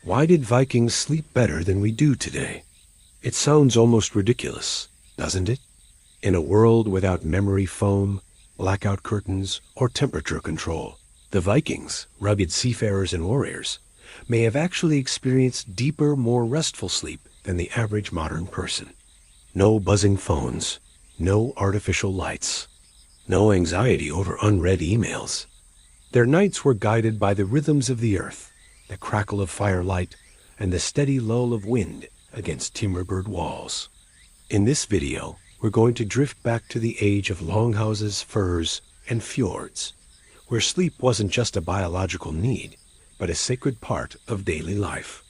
Why did Vikings sleep better than we do today? It sounds almost ridiculous, doesn't it? In a world without memory foam, blackout curtains, or temperature control, the Vikings, rugged seafarers and warriors, may have actually experienced deeper, more restful sleep than the average modern person. No buzzing phones, no artificial lights, no anxiety over unread emails. Their nights were guided by the rhythms of the earth, the crackle of firelight, and the steady lull of wind against timber-bird walls. In this video, we're going to drift back to the age of longhouses, firs, and fjords, where sleep wasn't just a biological need, but a sacred part of daily life.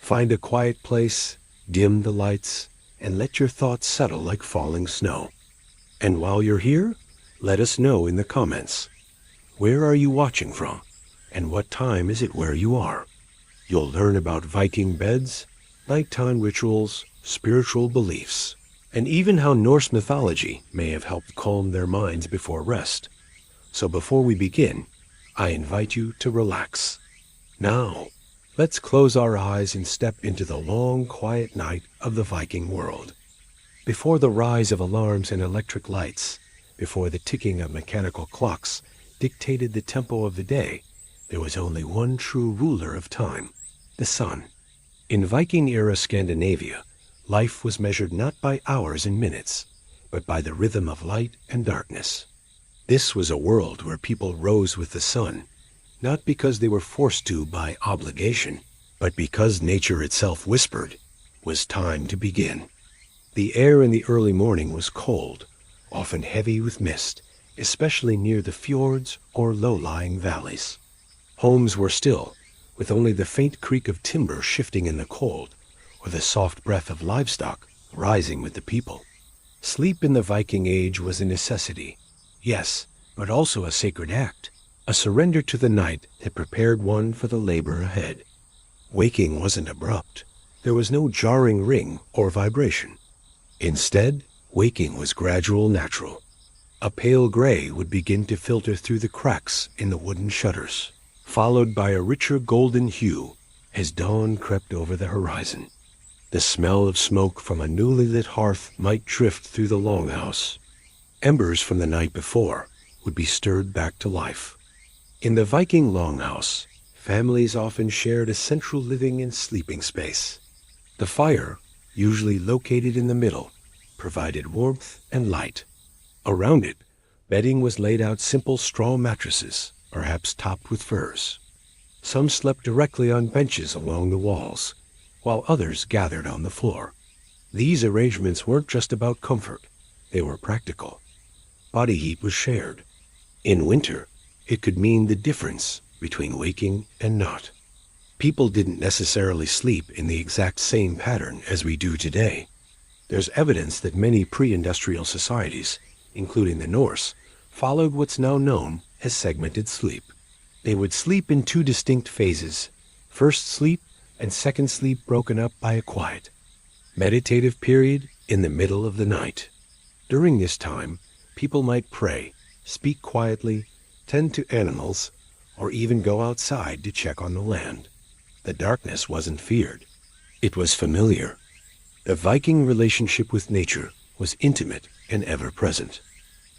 Find a quiet place, dim the lights, and let your thoughts settle like falling snow. And while you're here, let us know in the comments. Where are you watching from? And what time is it where you are? You'll learn about Viking beds, nighttime rituals, spiritual beliefs, and even how Norse mythology may have helped calm their minds before rest. So before we begin, I invite you to relax. Now, let's close our eyes and step into the long, quiet night of the Viking world. Before the rise of alarms and electric lights, before the ticking of mechanical clocks dictated the tempo of the day, there was only one true ruler of time, the sun. In Viking-era Scandinavia, life was measured not by hours and minutes, but by the rhythm of light and darkness. This was a world where people rose with the sun, not because they were forced to by obligation, but because nature itself whispered, was time to begin. The air in the early morning was cold, often heavy with mist, especially near the fjords or low-lying valleys. Homes were still, with only the faint creak of timber shifting in the cold, or the soft breath of livestock rising with the people. Sleep in the Viking Age was a necessity, yes, but also a sacred act, a surrender to the night that prepared one for the labor ahead. Waking wasn't abrupt. There was no jarring ring or vibration. Instead, waking was gradual, natural. A pale gray would begin to filter through the cracks in the wooden shutters, followed by a richer golden hue as dawn crept over the horizon. The smell of smoke from a newly lit hearth might drift through the longhouse. Embers from the night before would be stirred back to life. In the Viking longhouse, families often shared a central living and sleeping space. The fire, usually located in the middle, provided warmth and light. Around it, bedding was laid out simple straw mattresses, perhaps topped with furs. Some slept directly on benches along the walls, while others gathered on the floor. These arrangements weren't just about comfort, they were practical. Body heat was shared. In winter, it could mean the difference between waking and not. People didn't necessarily sleep in the exact same pattern as we do today. There's evidence that many pre-industrial societies, including the Norse, followed what's now known as segmented sleep. They would sleep in two distinct phases, first sleep and second sleep broken up by a quiet, meditative period in the middle of the night. During this time, people might pray, speak quietly, tend to animals, or even go outside to check on the land. The darkness wasn't feared. It was familiar. The Viking relationship with nature was intimate and ever-present.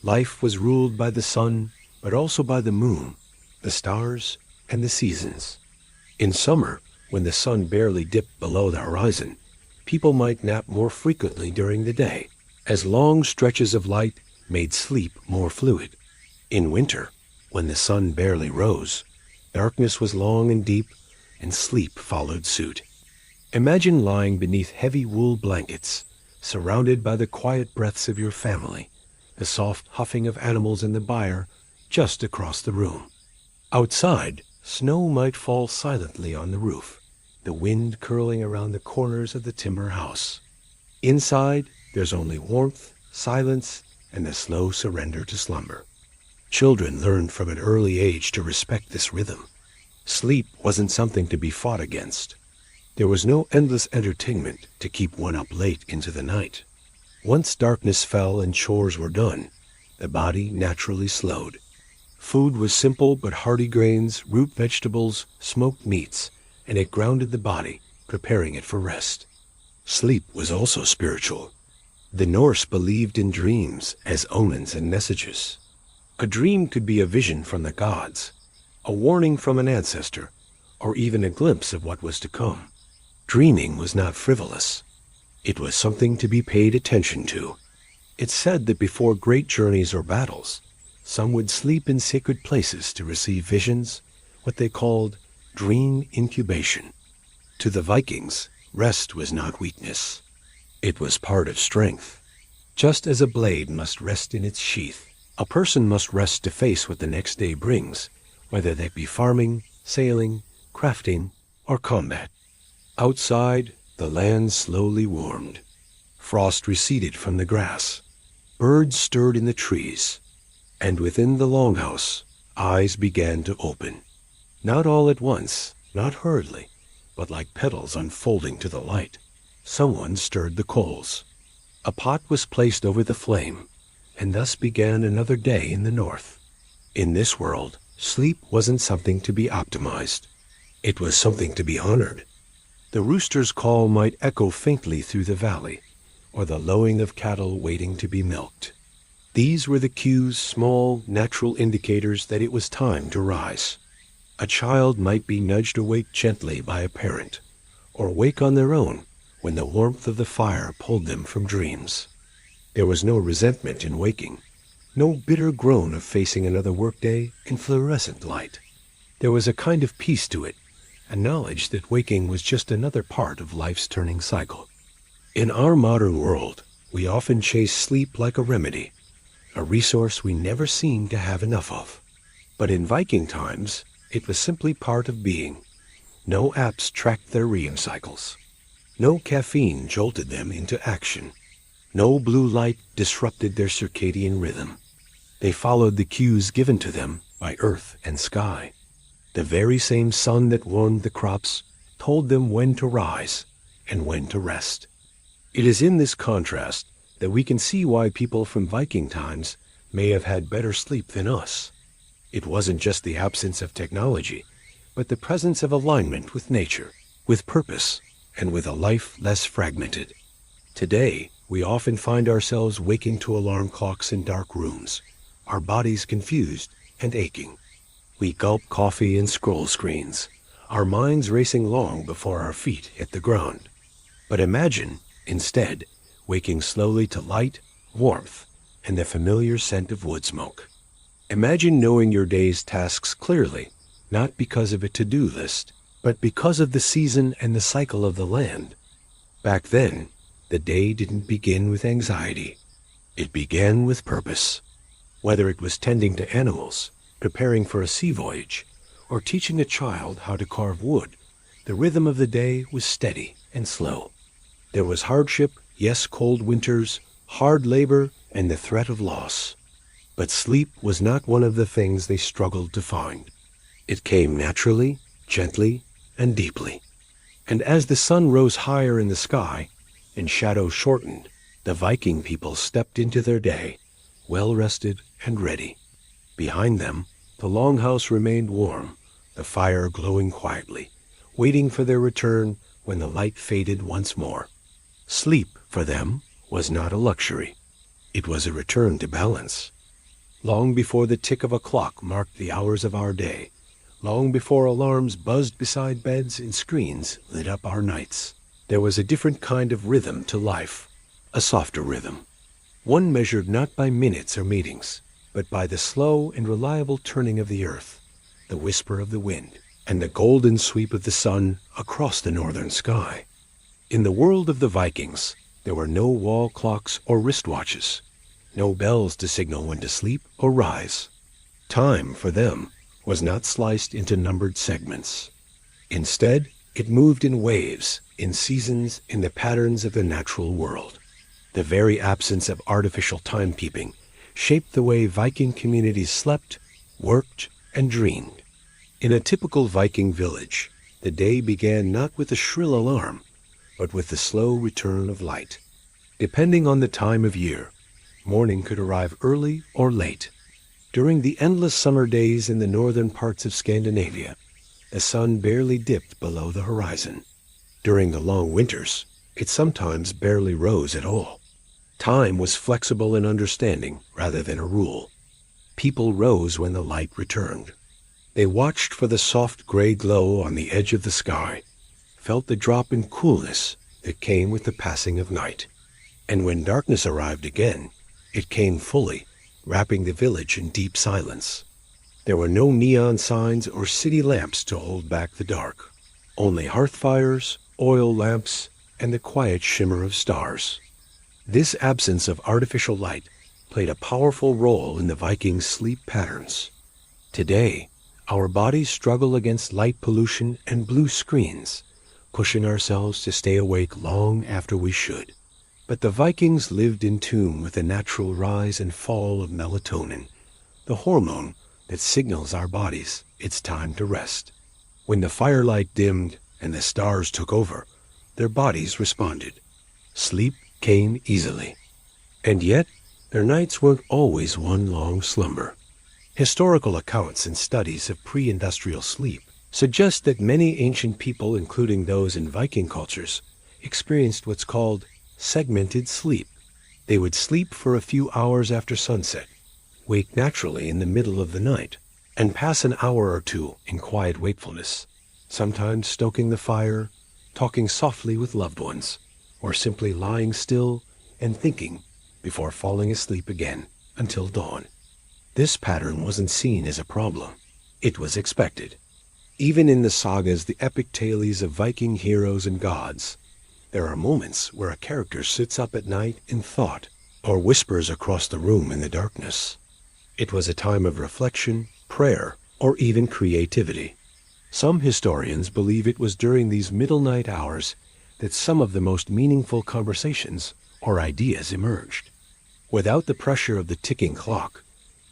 Life was ruled by the sun, but also by the moon, the stars, and the seasons. In summer, when the sun barely dipped below the horizon, people might nap more frequently during the day, as long stretches of light made sleep more fluid. In winter, when the sun barely rose, darkness was long and deep, and sleep followed suit. Imagine lying beneath heavy wool blankets, surrounded by the quiet breaths of your family, the soft huffing of animals in the byre just across the room. Outside, snow might fall silently on the roof, the wind curling around the corners of the timber house. Inside, there's only warmth, silence, and the slow surrender to slumber. Children learned from an early age to respect this rhythm. Sleep wasn't something to be fought against. There was no endless entertainment to keep one up late into the night. Once darkness fell and chores were done, the body naturally slowed. Food was simple but hearty grains, root vegetables, smoked meats, and it grounded the body, preparing it for rest. Sleep was also spiritual. The Norse believed in dreams as omens and messages. A dream could be a vision from the gods, a warning from an ancestor, or even a glimpse of what was to come. Dreaming was not frivolous. It was something to be paid attention to. It's said that before great journeys or battles, some would sleep in sacred places to receive visions, what they called dream incubation. To the Vikings, rest was not weakness. It was part of strength. Just as a blade must rest in its sheath, a person must rest to face what the next day brings, whether that be farming, sailing, crafting, or combat. Outside, the land slowly warmed. Frost receded from the grass. Birds stirred in the trees. And within the longhouse, eyes began to open. Not all at once, not hurriedly, but like petals unfolding to the light. Someone stirred the coals. A pot was placed over the flame, and thus began another day in the north. In this world, sleep wasn't something to be optimized. It was something to be honored. The rooster's call might echo faintly through the valley, or the lowing of cattle waiting to be milked. These were the cues, small, natural indicators that it was time to rise. A child might be nudged awake gently by a parent, or wake on their own when the warmth of the fire pulled them from dreams. There was no resentment in waking, no bitter groan of facing another workday in fluorescent light. There was a kind of peace to it, a knowledge that waking was just another part of life's turning cycle. In our modern world, we often chase sleep like a remedy, a resource we never seem to have enough of. But in Viking times, it was simply part of being. No apps tracked their REM cycles. No caffeine jolted them into action. No blue light disrupted their circadian rhythm. They followed the cues given to them by earth and sky. The very same sun that warmed the crops told them when to rise and when to rest. It is in this contrast that we can see why people from Viking times may have had better sleep than us. It wasn't just the absence of technology, but the presence of alignment with nature, with purpose, and with a life less fragmented. Today, we often find ourselves waking to alarm clocks in dark rooms, our bodies confused and aching. We gulp coffee and scroll screens, our minds racing long before our feet hit the ground. But imagine, instead, waking slowly to light, warmth, and the familiar scent of wood smoke. Imagine knowing your day's tasks clearly, not because of a to-do list, but because of the season and the cycle of the land. Back then, the day didn't begin with anxiety. It began with purpose. Whether it was tending to animals, preparing for a sea voyage, or teaching a child how to carve wood, the rhythm of the day was steady and slow. There was hardship, yes, cold winters, hard labor, and the threat of loss. But sleep was not one of the things they struggled to find. It came naturally, gently, and deeply. And as the sun rose higher in the sky and shadows shortened, the Viking people stepped into their day, well-rested and ready. Behind them, the longhouse remained warm, the fire glowing quietly, waiting for their return when the light faded once more. Sleep, for them, was not a luxury. It was a return to balance. Long before the tick of a clock marked the hours of our day, long before alarms buzzed beside beds and screens lit up our nights, there was a different kind of rhythm to life, a softer rhythm. One measured not by minutes or meetings, but by the slow and reliable turning of the earth, the whisper of the wind, and the golden sweep of the sun across the northern sky. In the world of the Vikings, there were no wall clocks or wristwatches, no bells to signal when to sleep or rise. Time, for them, was not sliced into numbered segments. Instead, it moved in waves, in seasons, in the patterns of the natural world. The very absence of artificial timekeeping shaped the way Viking communities slept, worked, and dreamed. In a typical Viking village, the day began not with a shrill alarm, but with the slow return of light. Depending on the time of year, morning could arrive early or late. During the endless summer days in the northern parts of Scandinavia, The sun barely dipped below the horizon. During the long winters, it sometimes barely rose at all. Time was flexible and understanding rather than a rule. People rose when the light returned. They watched for the soft gray glow on the edge of the sky, felt the drop in coolness that came with the passing of night. And when darkness arrived again, it came fully, wrapping the village in deep silence. There were no neon signs or city lamps to hold back the dark. Only hearth fires, oil lamps, and the quiet shimmer of stars. This absence of artificial light played a powerful role in the Vikings' sleep patterns. Today, our bodies struggle against light pollution and blue screens, pushing ourselves to stay awake long after we should. But the Vikings lived in tune with the natural rise and fall of melatonin, the hormone that signals our bodies it's time to rest. When the firelight dimmed and the stars took over, their bodies responded. Sleep came easily. And yet, their nights weren't always one long slumber. Historical accounts and studies of pre-industrial sleep suggest that many ancient people, including those in Viking cultures, experienced what's called segmented sleep. They would sleep for a few hours after sunset, wake naturally in the middle of the night, and pass an hour or two in quiet wakefulness, sometimes stoking the fire, talking softly with loved ones, or simply lying still and thinking before falling asleep again until dawn. This pattern wasn't seen as a problem. It was expected. Even in the sagas, the epic tales of Viking heroes and gods, there are moments where a character sits up at night in thought or whispers across the room in the darkness. It was a time of reflection, prayer, or even creativity. Some historians believe it was during these middle night hours that some of the most meaningful conversations or ideas emerged. Without the pressure of the ticking clock,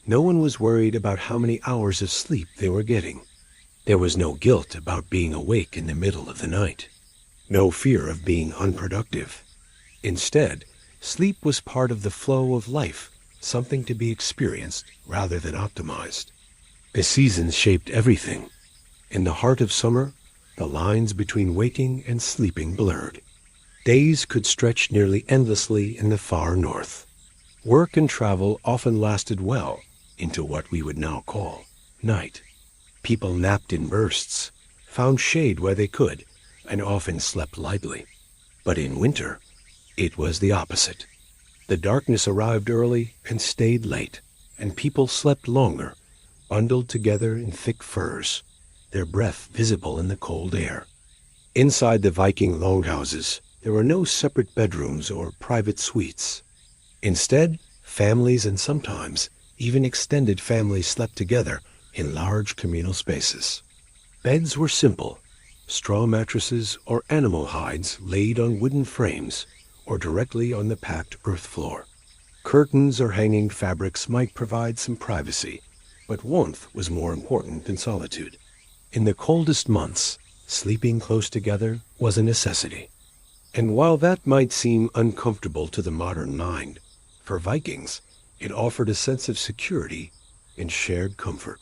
no one was worried about how many hours of sleep they were getting. There was no guilt about being awake in the middle of the night. No fear of being unproductive. Instead, sleep was part of the flow of life, something to be experienced rather than optimized. The seasons shaped everything. In the heart of summer, the lines between waking and sleeping blurred. Days could stretch nearly endlessly in the far north. Work and travel often lasted well into what we would now call night. People napped in bursts, found shade where they could, and often slept lightly. But in winter, it was the opposite. The darkness arrived early and stayed late, and people slept longer, bundled together in thick furs, their breath visible in the cold air. Inside the Viking longhouses, there were no separate bedrooms or private suites. Instead, families and sometimes even extended families slept together in large communal spaces. Beds were simple, straw mattresses or animal hides laid on wooden frames or directly on the packed earth floor. Curtains or hanging fabrics might provide some privacy, but warmth was more important than solitude. In the coldest months, sleeping close together was a necessity. And while that might seem uncomfortable to the modern mind, for Vikings, it offered a sense of security and shared comfort.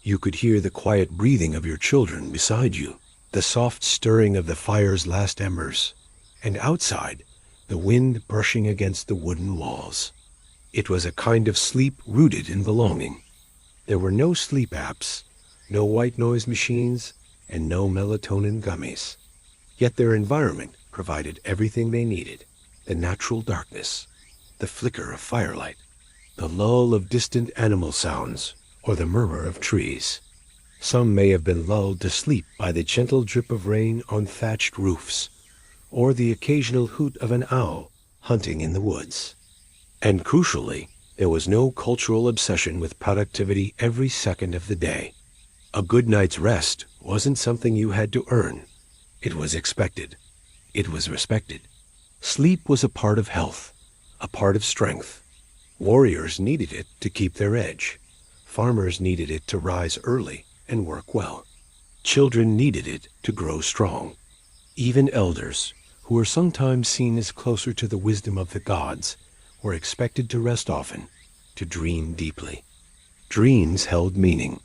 You could hear the quiet breathing of your children beside you, the soft stirring of the fire's last embers, and outside, the wind brushing against the wooden walls. It was a kind of sleep rooted in belonging. There were no sleep apps, no white noise machines, and no melatonin gummies. Yet their environment provided everything they needed: the natural darkness, the flicker of firelight, the lull of distant animal sounds, or the murmur of trees. Some may have been lulled to sleep by the gentle drip of rain on thatched roofs, or the occasional hoot of an owl hunting in the woods. And crucially, there was no cultural obsession with productivity every second of the day. A good night's rest wasn't something you had to earn. It was expected. It was respected. Sleep was a part of health, a part of strength. Warriors needed it to keep their edge. Farmers needed it to rise early and work well. Children needed it to grow strong. Even elders, who were sometimes seen as closer to the wisdom of the gods, were expected to rest often, to dream deeply. Dreams held meaning.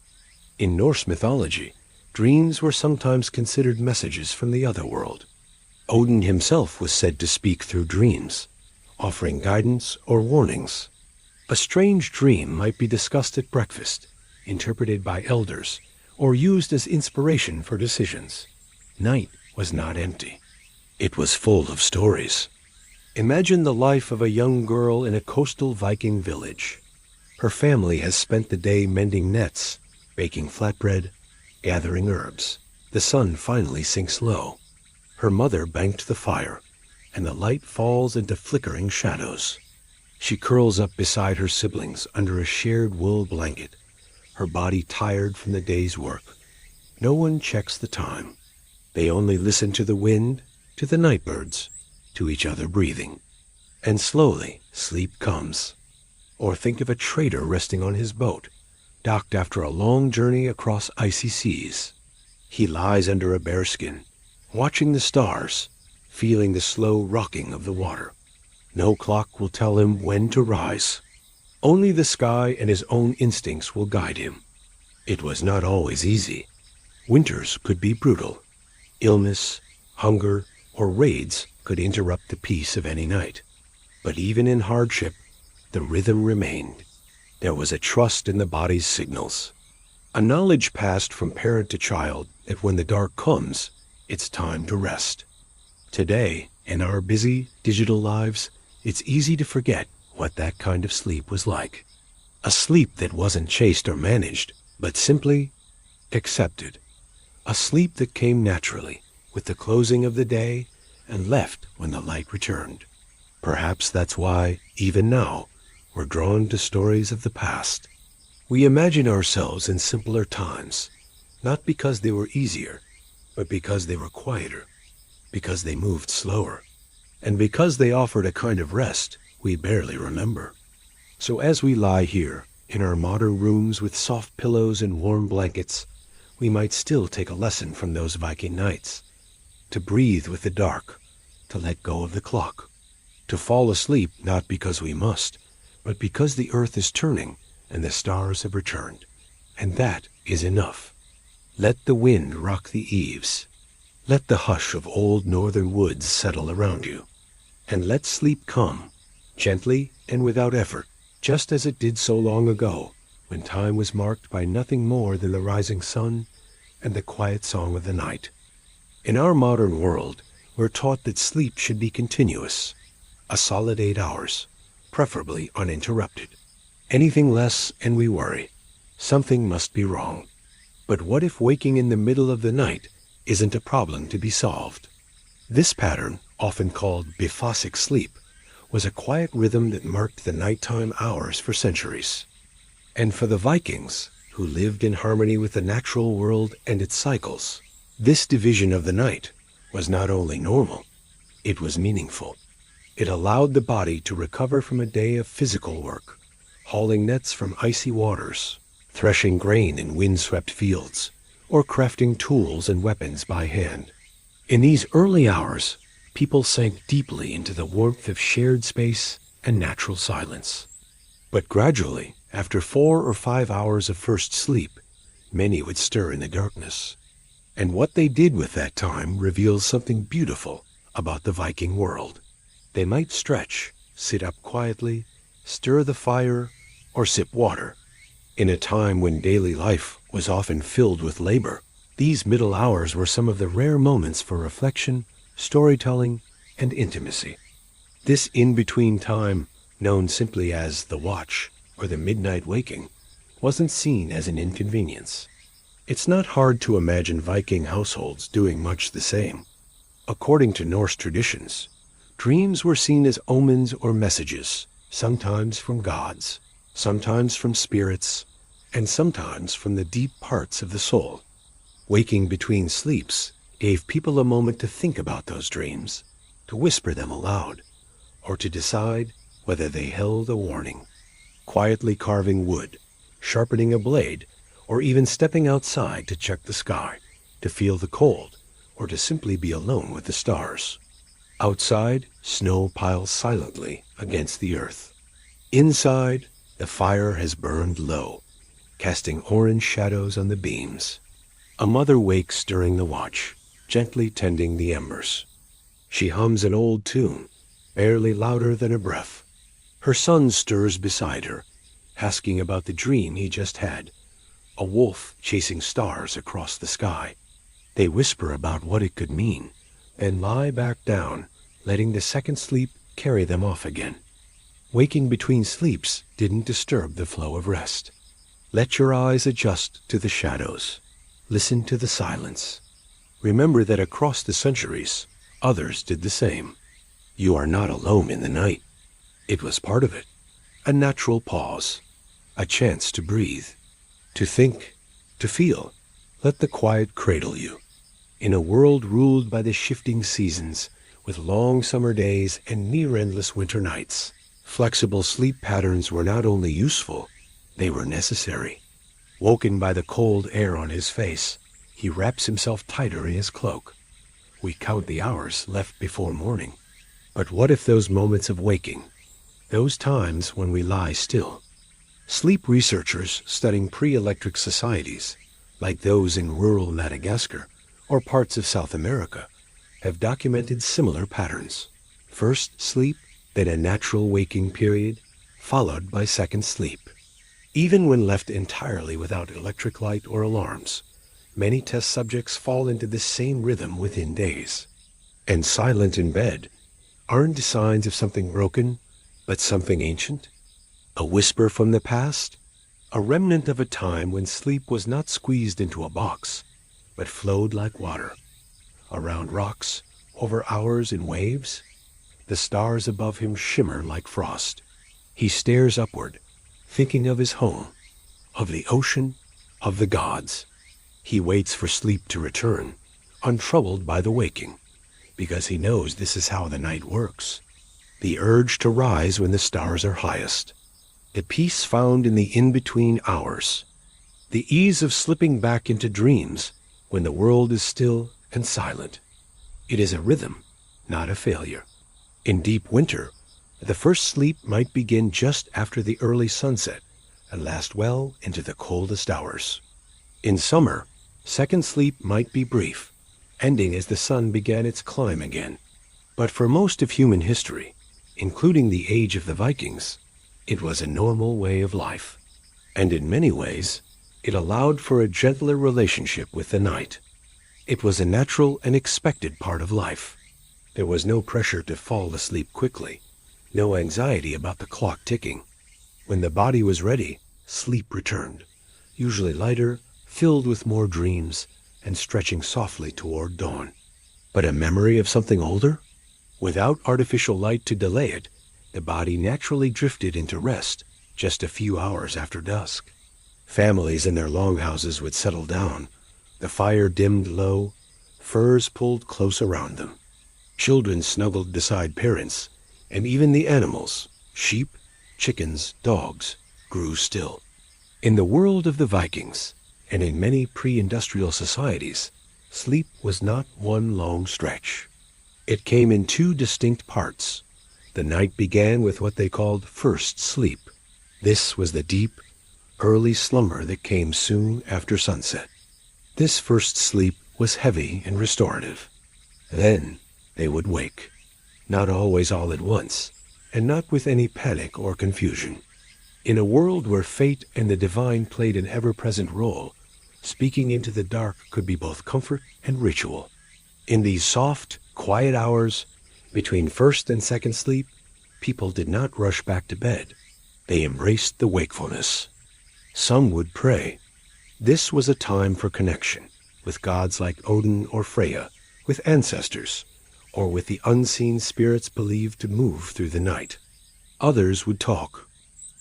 In Norse mythology, Dreams were sometimes considered messages from the other world. Odin himself was said to speak through dreams, offering guidance or warnings. A strange dream might be discussed at breakfast, interpreted by elders, or used as inspiration for decisions. Night was not empty. It was full of stories. Imagine the life of a young girl in a coastal Viking village. Her family has spent the day mending nets, baking flatbread, gathering herbs. The sun finally sinks low. Her mother banked the fire, and the light falls into flickering shadows. She curls up beside her siblings under a shared wool blanket, her body tired from the day's work. No one checks the time. They only listen to the wind, to the night birds, to each other breathing. And slowly sleep comes. Or think of a trader resting on his boat, docked after a long journey across icy seas. He lies under a bearskin, watching the stars, feeling the slow rocking of the water. No clock will tell him when to rise. Only the sky and his own instincts will guide him. It was not always easy. Winters could be brutal. Illness, hunger, or raids could interrupt the peace of any night. But even in hardship, the rhythm remained. There was a trust in the body's signals. A knowledge passed from parent to child that when the dark comes, it's time to rest. Today, in our busy digital lives, it's easy to forget what that kind of sleep was like. A sleep that wasn't chased or managed, but simply accepted. A sleep that came naturally with the closing of the day and left when the light returned. Perhaps that's why, even now, we're drawn to stories of the past. We imagine ourselves in simpler times, not because they were easier, but because they were quieter, because they moved slower, and because they offered a kind of rest we barely remember. So as we lie here, in our modern rooms with soft pillows and warm blankets, we might still take a lesson from those Viking nights. To breathe with the dark, to let go of the clock, to fall asleep not because we must, but because the earth is turning and the stars have returned. And that is enough. Let the wind rock the eaves. Let the hush of old northern woods settle around you. And let sleep come, gently and without effort, just as it did so long ago, when time was marked by nothing more than the rising sun and the quiet song of the night. In our modern world, we're taught that sleep should be continuous, a solid 8 hours, preferably uninterrupted. Anything less and we worry. Something must be wrong. But what if waking in the middle of the night isn't a problem to be solved? This pattern, often called biphasic sleep, was a quiet rhythm that marked the nighttime hours for centuries. And for the Vikings, who lived in harmony with the natural world and its cycles, this division of the night was not only normal, it was meaningful. It allowed the body to recover from a day of physical work, hauling nets from icy waters, threshing grain in windswept fields, or crafting tools and weapons by hand. In these early hours, people sank deeply into the warmth of shared space and natural silence. But gradually, after 4 or 5 hours of first sleep, many would stir in the darkness. And what they did with that time reveals something beautiful about the Viking world. They might stretch, sit up quietly, stir the fire, or sip water. In a time when daily life was often filled with labor, these middle hours were some of the rare moments for reflection, storytelling, and intimacy. This in-between time, known simply as the watch or the midnight waking, wasn't seen as an inconvenience. It's not hard to imagine Viking households doing much the same. According to Norse traditions, dreams were seen as omens or messages, sometimes from gods, sometimes from spirits, and sometimes from the deep parts of the soul. Waking between sleeps gave people a moment to think about those dreams, to whisper them aloud, or to decide whether they held a warning. Quietly carving wood, sharpening a blade, or even stepping outside to check the sky, to feel the cold, or to simply be alone with the stars. Outside, snow piles silently against the earth. Inside, the fire has burned low, casting orange shadows on the beams. A mother wakes during the watch, gently tending the embers. She hums an old tune, barely louder than a breath. Her son stirs beside her, asking about the dream he just had, a wolf chasing stars across the sky. They whisper about what it could mean, and lie back down, letting the second sleep carry them off again. Waking between sleeps didn't disturb the flow of rest. Let your eyes adjust to the shadows. Listen to the silence. Remember that across the centuries, others did the same. You are not alone in the night. It was part of it. A natural pause. A chance to breathe. To think. To feel. Let the quiet cradle you. In a world ruled by the shifting seasons, with long summer days and near-endless winter nights, flexible sleep patterns were not only useful, they were necessary. Woken by the cold air on his face, he wraps himself tighter in his cloak. We count the hours left before morning. But what if those moments of waking, those times when we lie still? Sleep researchers studying pre-electric societies, like those in rural Madagascar or parts of South America, have documented similar patterns. First sleep, then a natural waking period, followed by second sleep. Even when left entirely without electric light or alarms, many test subjects fall into this same rhythm within days. And silent in bed, aren't signs of something broken, but something ancient? A whisper from the past? A remnant of a time when sleep was not squeezed into a box, but flowed like water. Around rocks, over hours in waves, the stars above him shimmer like frost. He stares upward, thinking of his home, of the ocean, of the gods. He waits for sleep to return, untroubled by the waking, because he knows this is how the night works. The urge to rise when the stars are highest. The peace found in the in-between hours. The ease of slipping back into dreams when the world is still and silent. It is a rhythm, not a failure. In deep winter, the first sleep might begin just after the early sunset and last well into the coldest hours. In summer, second sleep might be brief, ending as the sun began its climb again. But for most of human history, including the age of the Vikings, it was a normal way of life. And in many ways, it allowed for a gentler relationship with the night. It was a natural and expected part of life. There was no pressure to fall asleep quickly, no anxiety about the clock ticking. When the body was ready, sleep returned, usually lighter, filled with more dreams, and stretching softly toward dawn. But a memory of something older? Without artificial light to delay it, the body naturally drifted into rest just a few hours after dusk. Families in their longhouses would settle down, the fire dimmed low, furs pulled close around them. Children snuggled beside parents, and even the animals, sheep, chickens, dogs, grew still. In the world of the Vikings, and in many pre-industrial societies, sleep was not one long stretch. It came in two distinct parts. The night began with what they called first sleep. This was the deep, early slumber that came soon after sunset. This first sleep was heavy and restorative. Then they would wake, not always all at once, and not with any panic or confusion. In a world where fate and the divine played an ever-present role, speaking into the dark could be both comfort and ritual. In these soft, quiet hours between first and second sleep, people did not rush back to bed. They embraced the wakefulness. Some would pray. This was a time for connection with gods like Odin or Freya, with ancestors, or with the unseen spirits believed to move through the night. Others would talk.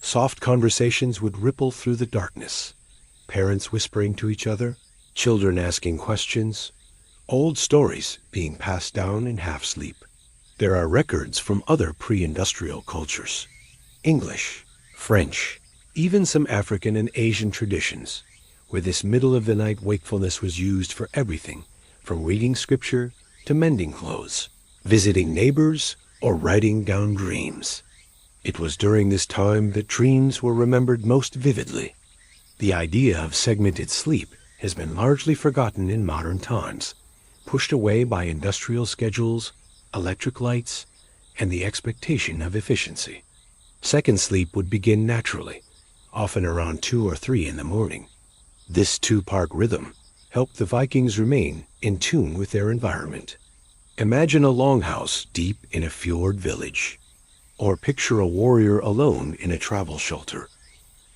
Soft conversations would ripple through the darkness, parents whispering to each other, children asking questions, old stories being passed down in half-sleep. There are records from other pre-industrial cultures, English, French, even some African and Asian traditions, where this middle-of-the-night wakefulness was used for everything from reading scripture to mending clothes, visiting neighbors, or writing down dreams. It was during this time that dreams were remembered most vividly. The idea of segmented sleep has been largely forgotten in modern times, pushed away by industrial schedules, electric lights, and the expectation of efficiency. Second sleep would begin naturally, often around 2 or 3 in the morning. This two-part rhythm helped the Vikings remain in tune with their environment. Imagine a longhouse deep in a fjord village, or picture a warrior alone in a travel shelter,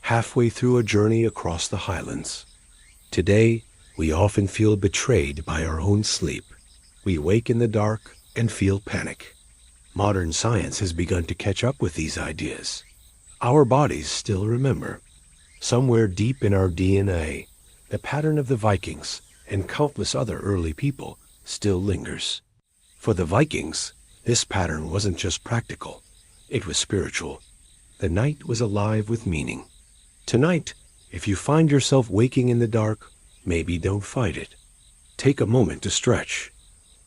halfway through a journey across the highlands. Today, we often feel betrayed by our own sleep. We wake in the dark and feel panic. Modern science has begun to catch up with these ideas. Our bodies still remember. Somewhere deep in our DNA, the pattern of the Vikings and countless other early people still lingers. For the Vikings, this pattern wasn't just practical, it was spiritual. The night was alive with meaning. Tonight, if you find yourself waking in the dark, maybe don't fight it. Take a moment to stretch.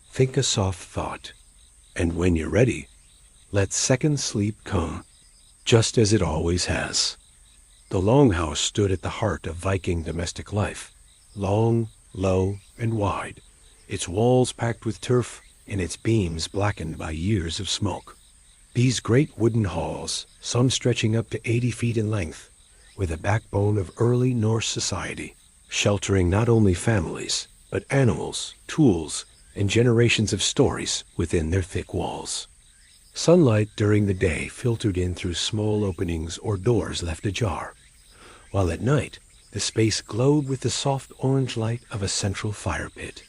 Think a soft thought. And when you're ready, let second sleep come, just as it always has. The longhouse stood at the heart of Viking domestic life, long, low, and wide, its walls packed with turf and its beams blackened by years of smoke. These great wooden halls, some stretching up to 80 feet in length, were the backbone of early Norse society, sheltering not only families, but animals, tools, and generations of stories within their thick walls. Sunlight during the day filtered in through small openings or doors left ajar, while at night the space glowed with the soft orange light of a central fire pit.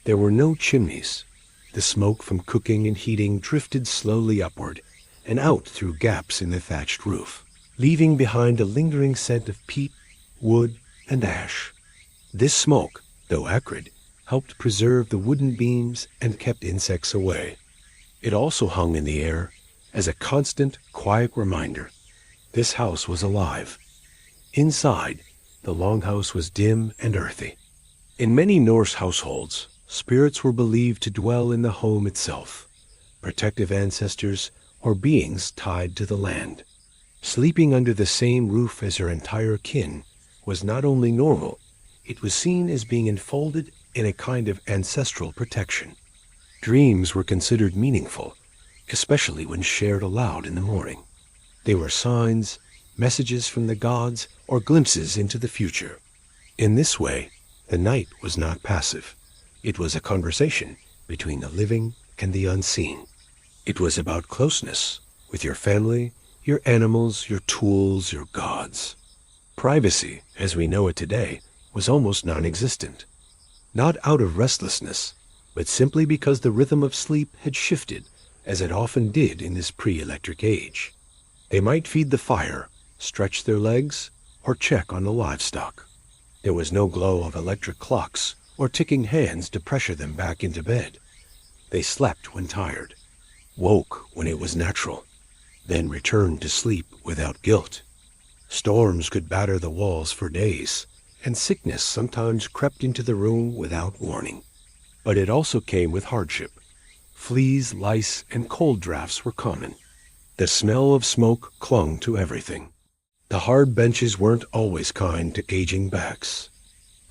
There were no chimneys. The smoke from cooking and heating drifted slowly upward and out through gaps in the thatched roof, leaving behind a lingering scent of peat, wood, and ash. This smoke, though acrid, helped preserve the wooden beams and kept insects away. It also hung in the air as a constant, quiet reminder this house was alive. Inside, the longhouse was dim and earthy. In many Norse households, spirits were believed to dwell in the home itself, protective ancestors or beings tied to the land. Sleeping under the same roof as her entire kin was not only normal, it was seen as being enfolded in a kind of ancestral protection. Dreams were considered meaningful, especially when shared aloud in the morning. They were signs, messages from the gods, or glimpses into the future. In this way, the night was not passive. It was a conversation between the living and the unseen. It was about closeness with your family, your animals, your tools, your gods. Privacy, as we know it today, was almost non-existent. Not out of restlessness, but simply because the rhythm of sleep had shifted, as it often did in this pre-electric age. They might feed the fire, stretch their legs, or check on the livestock. There was no glow of electric clocks or ticking hands to pressure them back into bed. They slept when tired, woke when it was natural, then returned to sleep without guilt. Storms could batter the walls for days, and sickness sometimes crept into the room without warning. But it also came with hardship. Fleas, lice, and cold drafts were common. The smell of smoke clung to everything. The hard benches weren't always kind to aging backs.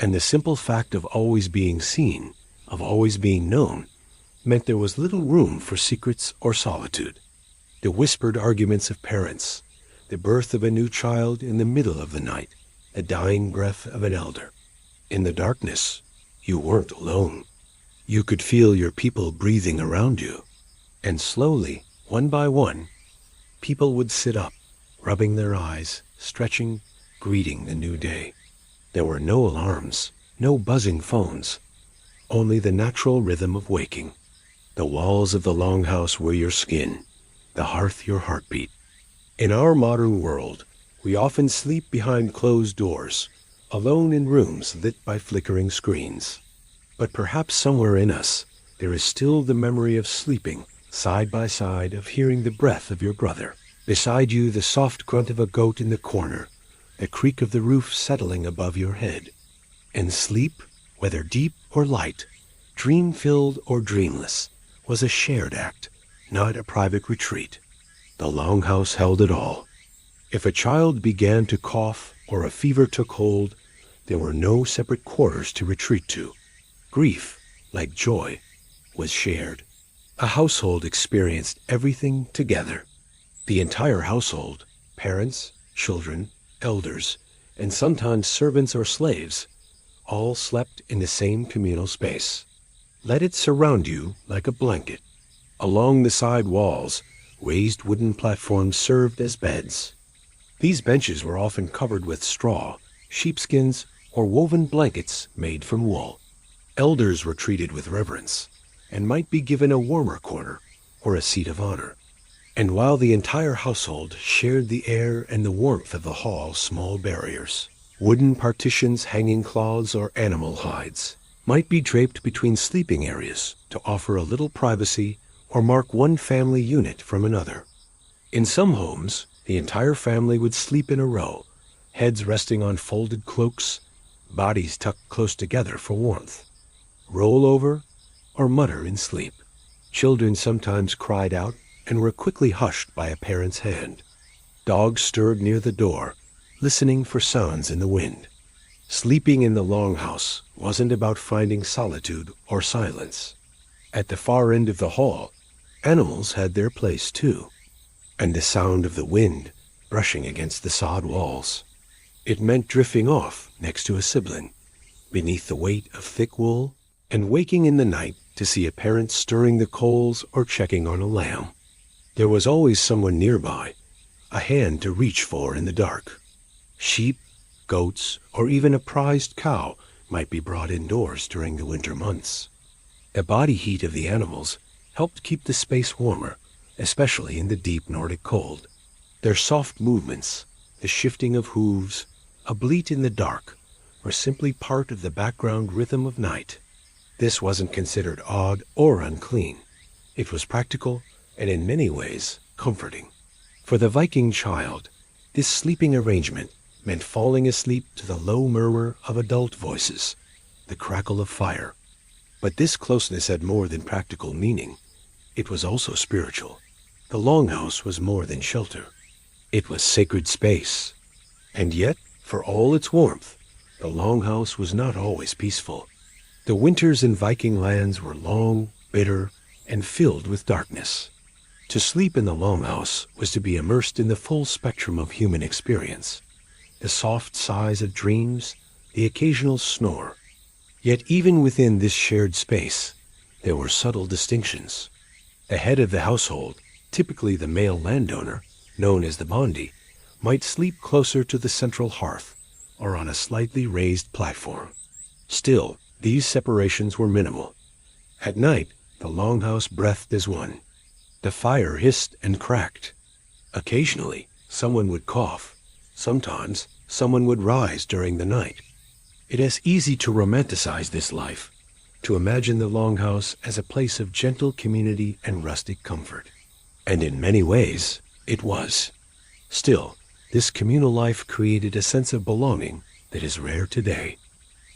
And the simple fact of always being seen, of always being known, meant there was little room for secrets or solitude. The whispered arguments of parents, the birth of a new child in the middle of the night, the dying breath of an elder. In the darkness, you weren't alone. You could feel your people breathing around you. And slowly, one by one, people would sit up, rubbing their eyes, stretching, greeting the new day. There were no alarms, no buzzing phones, only the natural rhythm of waking. The walls of the longhouse were your skin, the hearth your heartbeat. In our modern world, we often sleep behind closed doors, alone in rooms lit by flickering screens. But perhaps somewhere in us, there is still the memory of sleeping side by side, of hearing the breath of your brother. Beside you, the soft grunt of a goat in the corner, the creak of the roof settling above your head. And sleep, whether deep or light, dream-filled or dreamless, was a shared act, not a private retreat. The longhouse held it all. If a child began to cough or a fever took hold, There were no separate quarters to retreat to. Grief, like joy, was shared. A household experienced everything together. The entire household, parents, children, elders, and sometimes servants or slaves, all slept in the same communal space. Let it surround you like a blanket. Along the side walls, raised wooden platforms served as beds. These benches were often covered with straw, sheepskins, or woven blankets made from wool. Elders were treated with reverence, and might be given a warmer corner or a seat of honor. And while the entire household shared the air and the warmth of the hall's small barriers, wooden partitions hanging cloths or animal hides might be draped between sleeping areas to offer a little privacy or mark one family unit from another. In some homes, the entire family would sleep in a row, heads resting on folded cloaks, bodies tucked close together for warmth. Roll over or mutter in sleep. Children sometimes cried out and were quickly hushed by a parent's hand. Dogs stirred near the door, listening for sounds in the wind. Sleeping in the longhouse wasn't about finding solitude or silence. At the far end of the hall, animals had their place too, and the sound of the wind brushing against the sod walls. It meant drifting off next to a sibling, beneath the weight of thick wool, and waking in the night to see a parent stirring the coals or checking on a lamb. There was always someone nearby, a hand to reach for in the dark. Sheep, goats, or even a prized cow might be brought indoors during the winter months. The body heat of the animals helped keep the space warmer, especially in the deep Nordic cold. Their soft movements, the shifting of hooves, a bleat in the dark, were simply part of the background rhythm of night. This wasn't considered odd or unclean. It was practical and in many ways comforting. For the Viking child, this sleeping arrangement meant falling asleep to the low murmur of adult voices, the crackle of fire. But this closeness had more than practical meaning. It was also spiritual. The longhouse was more than shelter. It was sacred space. And yet, for all its warmth, the longhouse was not always peaceful. The winters in Viking lands were long, bitter, and filled with darkness. To sleep in the longhouse was to be immersed in the full spectrum of human experience. The soft sighs of dreams, the occasional snore. Yet even within this shared space, there were subtle distinctions. The head of the household, typically the male landowner, known as the bondi, might sleep closer to the central hearth or on a slightly raised platform. Still, these separations were minimal. At night, the longhouse breathed as one. The fire hissed and cracked. Occasionally, someone would cough. Sometimes, someone would rise during the night. It is easy to romanticize this life, to imagine the longhouse as a place of gentle community and rustic comfort. And in many ways, it was. Still, this communal life created a sense of belonging that is rare today.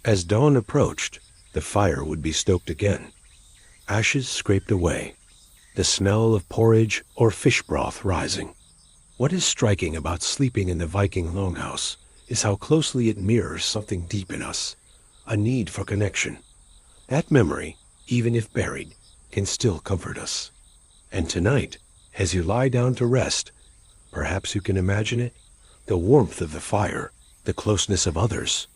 As dawn approached, the fire would be stoked again. Ashes scraped away, the smell of porridge or fish broth rising. What is striking about sleeping in the Viking longhouse is how closely it mirrors something deep in us, a need for connection. That memory, even if buried, can still comfort us. And tonight, as you lie down to rest, perhaps you can imagine it, the warmth of the fire, the closeness of others,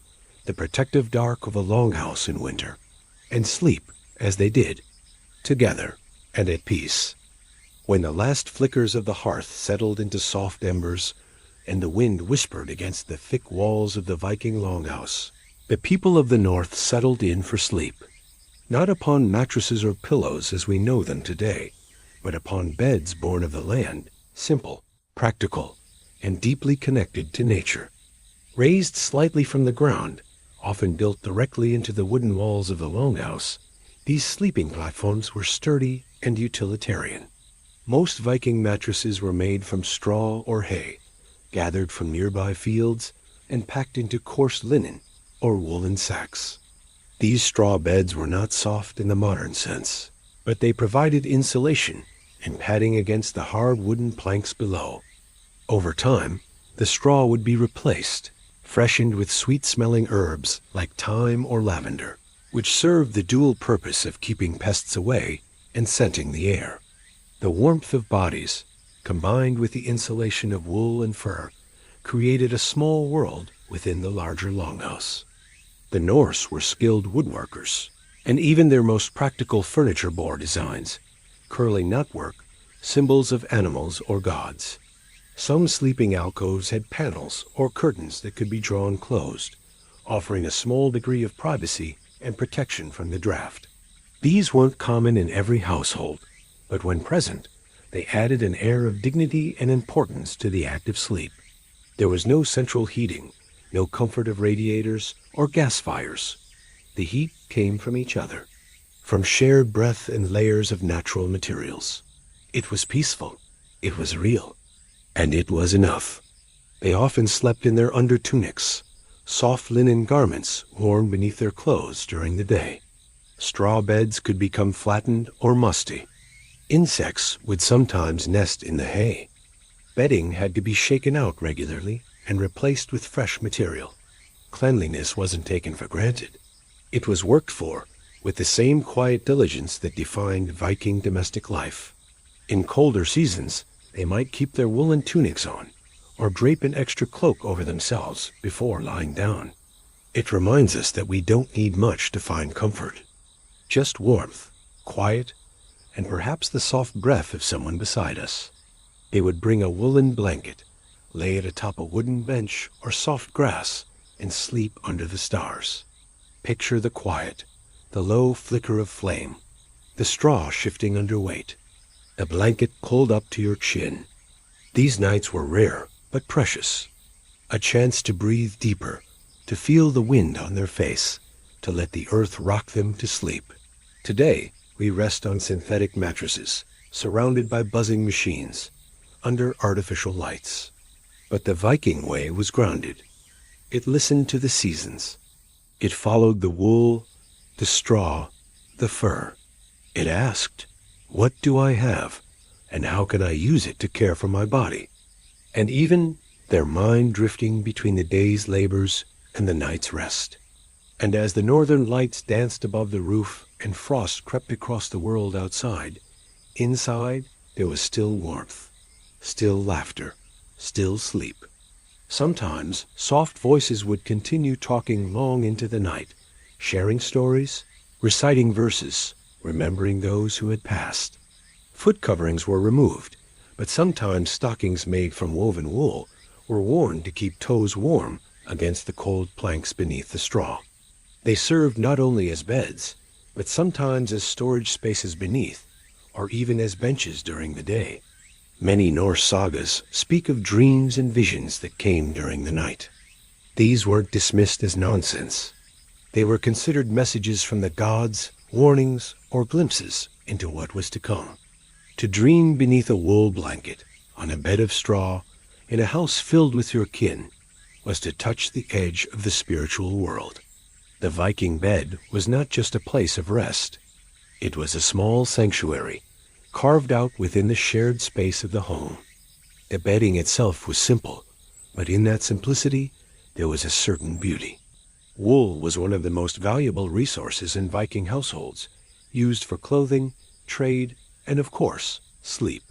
the protective dark of a longhouse in winter, and sleep as they did, together and at peace. When the last flickers of the hearth settled into soft embers, and the wind whispered against the thick walls of the Viking longhouse, the people of the north settled in for sleep, not upon mattresses or pillows as we know them today, but upon beds born of the land, simple, practical, and deeply connected to nature. Raised slightly from the ground, often built directly into the wooden walls of the longhouse, these sleeping platforms were sturdy and utilitarian. Most Viking mattresses were made from straw or hay, gathered from nearby fields and packed into coarse linen or woolen sacks. These straw beds were not soft in the modern sense, but they provided insulation and padding against the hard wooden planks below. Over time, the straw would be replaced, freshened with sweet-smelling herbs like thyme or lavender, which served the dual purpose of keeping pests away and scenting the air. The warmth of bodies, combined with the insulation of wool and fur, created a small world within the larger longhouse. The Norse were skilled woodworkers, and even their most practical furniture bore designs, curling nutwork, symbols of animals or gods. Some sleeping alcoves had panels or curtains that could be drawn closed, offering a small degree of privacy and protection from the draft. These weren't common in every household, but when present, they added an air of dignity and importance to the act of sleep. There was no central heating, no comfort of radiators or gas fires. The heat came from each other, from shared breath and layers of natural materials. It was peaceful, it was real, and it was enough. They often slept in their undertunics, soft linen garments worn beneath their clothes during the day. Straw beds could become flattened or musty. Insects would sometimes nest in the hay. Bedding had to be shaken out regularly and replaced with fresh material. Cleanliness wasn't taken for granted. It was worked for with the same quiet diligence that defined Viking domestic life. In colder seasons, they might keep their woolen tunics on, or drape an extra cloak over themselves before lying down. It reminds us that we don't need much to find comfort. Just warmth, quiet, and perhaps the soft breath of someone beside us. They would bring a woolen blanket, lay it atop a wooden bench or soft grass, and sleep under the stars. Picture the quiet, the low flicker of flame, the straw shifting under weight, a blanket pulled up to your chin. These nights were rare but precious. A chance to breathe deeper, to feel the wind on their face, to let the earth rock them to sleep. Today, we rest on synthetic mattresses, surrounded by buzzing machines, under artificial lights. But the Viking way was grounded. It listened to the seasons. It followed the wool, the straw, the fur. It asked, "What do I have, and how can I use it to care for my body?" And even their mind drifting between the day's labors and the night's rest. And as the northern lights danced above the roof and frost crept across the world outside, inside there was still warmth, still laughter, still sleep. Sometimes soft voices would continue talking long into the night, sharing stories, reciting verses, remembering those who had passed. Foot coverings were removed, but sometimes stockings made from woven wool were worn to keep toes warm against the cold planks beneath the straw. They served not only as beds, but sometimes as storage spaces beneath, or even as benches during the day. Many Norse sagas speak of dreams and visions that came during the night. These weren't dismissed as nonsense. They were considered messages from the gods, warnings, or glimpses into what was to come. To dream beneath a wool blanket, on a bed of straw, in a house filled with your kin, was to touch the edge of the spiritual world. The Viking bed was not just a place of rest. It was a small sanctuary, carved out within the shared space of the home. The bedding itself was simple, but in that simplicity there was a certain beauty. Wool was one of the most valuable resources in Viking households, used for clothing, trade, and of course, sleep.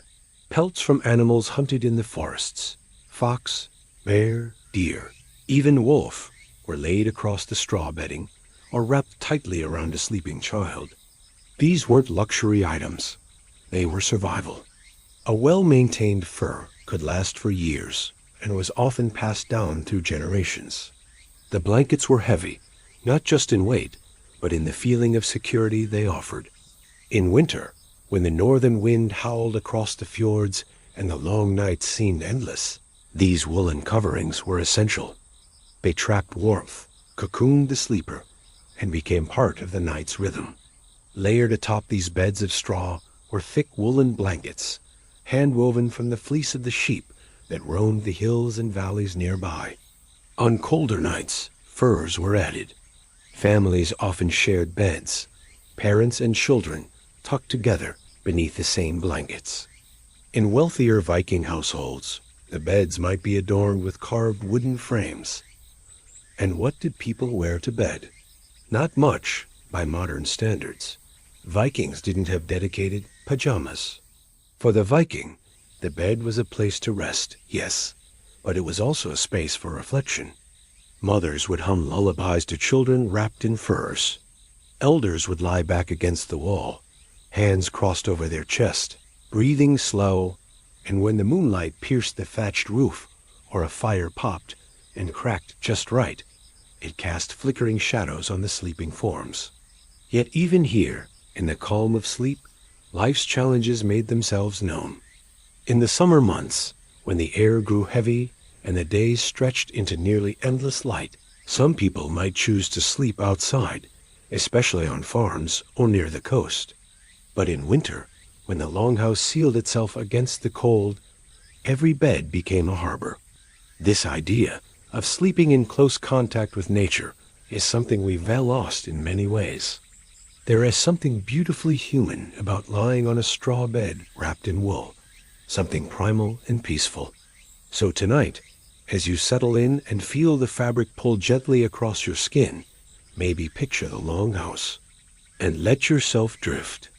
Pelts from animals hunted in the forests, fox, bear, deer, even wolf, were laid across the straw bedding or wrapped tightly around a sleeping child. These weren't luxury items. They were survival. A well-maintained fur could last for years and was often passed down through generations. The blankets were heavy, not just in weight, but in the feeling of security they offered. In winter, when the northern wind howled across the fjords and the long nights seemed endless, these woolen coverings were essential. They trapped warmth, cocooned the sleeper, and became part of the night's rhythm. Layered atop these beds of straw were thick woolen blankets, hand-woven from the fleece of the sheep that roamed the hills and valleys nearby. On colder nights, furs were added. Families often shared beds, parents and children tucked together beneath the same blankets. In wealthier Viking households, the beds might be adorned with carved wooden frames. And what did people wear to bed? Not much, by modern standards. Vikings didn't have dedicated pajamas. For the Viking, the bed was a place to rest, yes, but it was also a space for reflection. Mothers would hum lullabies to children wrapped in furs. Elders would lie back against the wall, hands crossed over their chest, breathing slow, and when the moonlight pierced the thatched roof, or a fire popped and cracked just right, it cast flickering shadows on the sleeping forms. Yet even here, in the calm of sleep, life's challenges made themselves known. In the summer months, when the air grew heavy and the days stretched into nearly endless light, some people might choose to sleep outside, especially on farms or near the coast. But in winter, when the longhouse sealed itself against the cold, every bed became a harbor. This idea of sleeping in close contact with nature is something we've lost in many ways. There is something beautifully human about lying on a straw bed wrapped in wool, something primal and peaceful. So tonight, as you settle in and feel the fabric pull gently across your skin, maybe picture the longhouse and let yourself drift.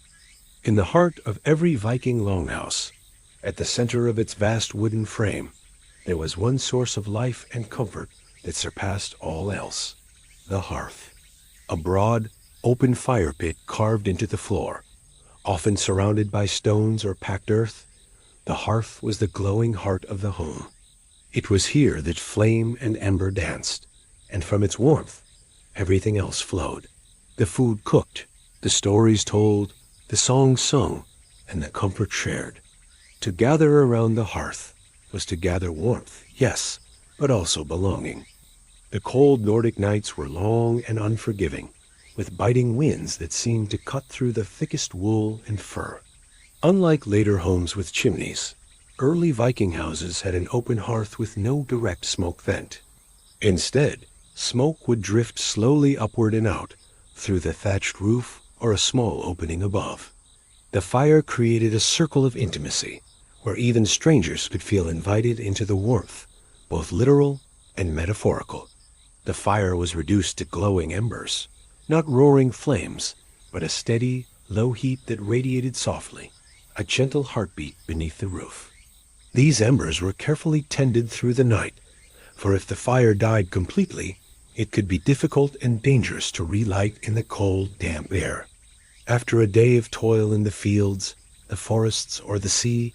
In the heart of every Viking longhouse, at the center of its vast wooden frame, there was one source of life and comfort that surpassed all else: the hearth. A broad, open fire pit carved into the floor, often surrounded by stones or packed earth, the hearth was the glowing heart of the home. It was here that flame and ember danced, and from its warmth, everything else flowed. The food cooked, the stories told, the songs sung, and the comfort shared. To gather around the hearth was to gather warmth, yes, but also belonging. The cold Nordic nights were long and unforgiving, with biting winds that seemed to cut through the thickest wool and fur. Unlike later homes with chimneys, early Viking houses had an open hearth with no direct smoke vent. Instead, smoke would drift slowly upward and out, through the thatched roof or a small opening above. The fire created a circle of intimacy, where even strangers could feel invited into the warmth, both literal and metaphorical. The fire was reduced to glowing embers, not roaring flames, but a steady, low heat that radiated softly, a gentle heartbeat beneath the roof. These embers were carefully tended through the night, for if the fire died completely, it could be difficult and dangerous to relight in the cold, damp air. After a day of toil in the fields, the forests, or the sea,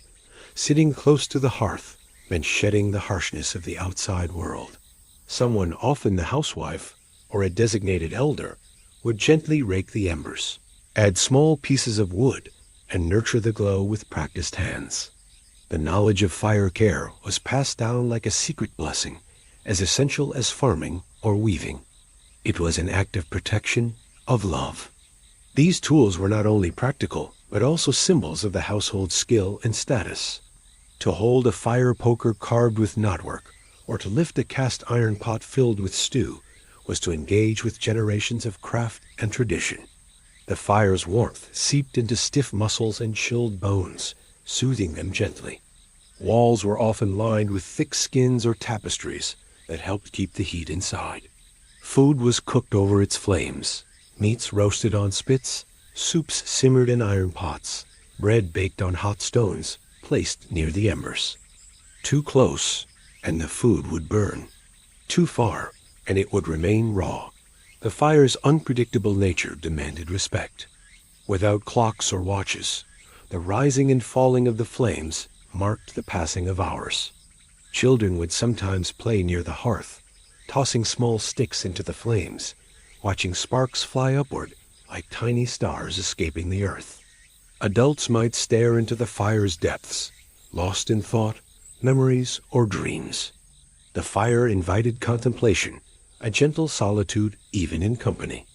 sitting close to the hearth meant shedding the harshness of the outside world. Someone, often the housewife or a designated elder, would gently rake the embers, add small pieces of wood, and nurture the glow with practiced hands. The knowledge of fire care was passed down like a secret blessing, as essential as farming or weaving. It was an act of protection, of love. These tools were not only practical, but also symbols of the household skill and status. To hold a fire poker carved with knotwork, or to lift a cast iron pot filled with stew, was to engage with generations of craft and tradition. The fire's warmth seeped into stiff muscles and chilled bones, soothing them gently. Walls were often lined with thick skins or tapestries that helped keep the heat inside. Food was cooked over its flames, meats roasted on spits, soups simmered in iron pots, bread baked on hot stones placed near the embers. Too close, and the food would burn. Too far, and it would remain raw. The fire's unpredictable nature demanded respect. Without clocks or watches, the rising and falling of the flames marked the passing of hours. Children would sometimes play near the hearth, tossing small sticks into the flames, watching sparks fly upward like tiny stars escaping the earth. Adults might stare into the fire's depths, lost in thought, memories, or dreams. The fire invited contemplation, a gentle solitude even in company.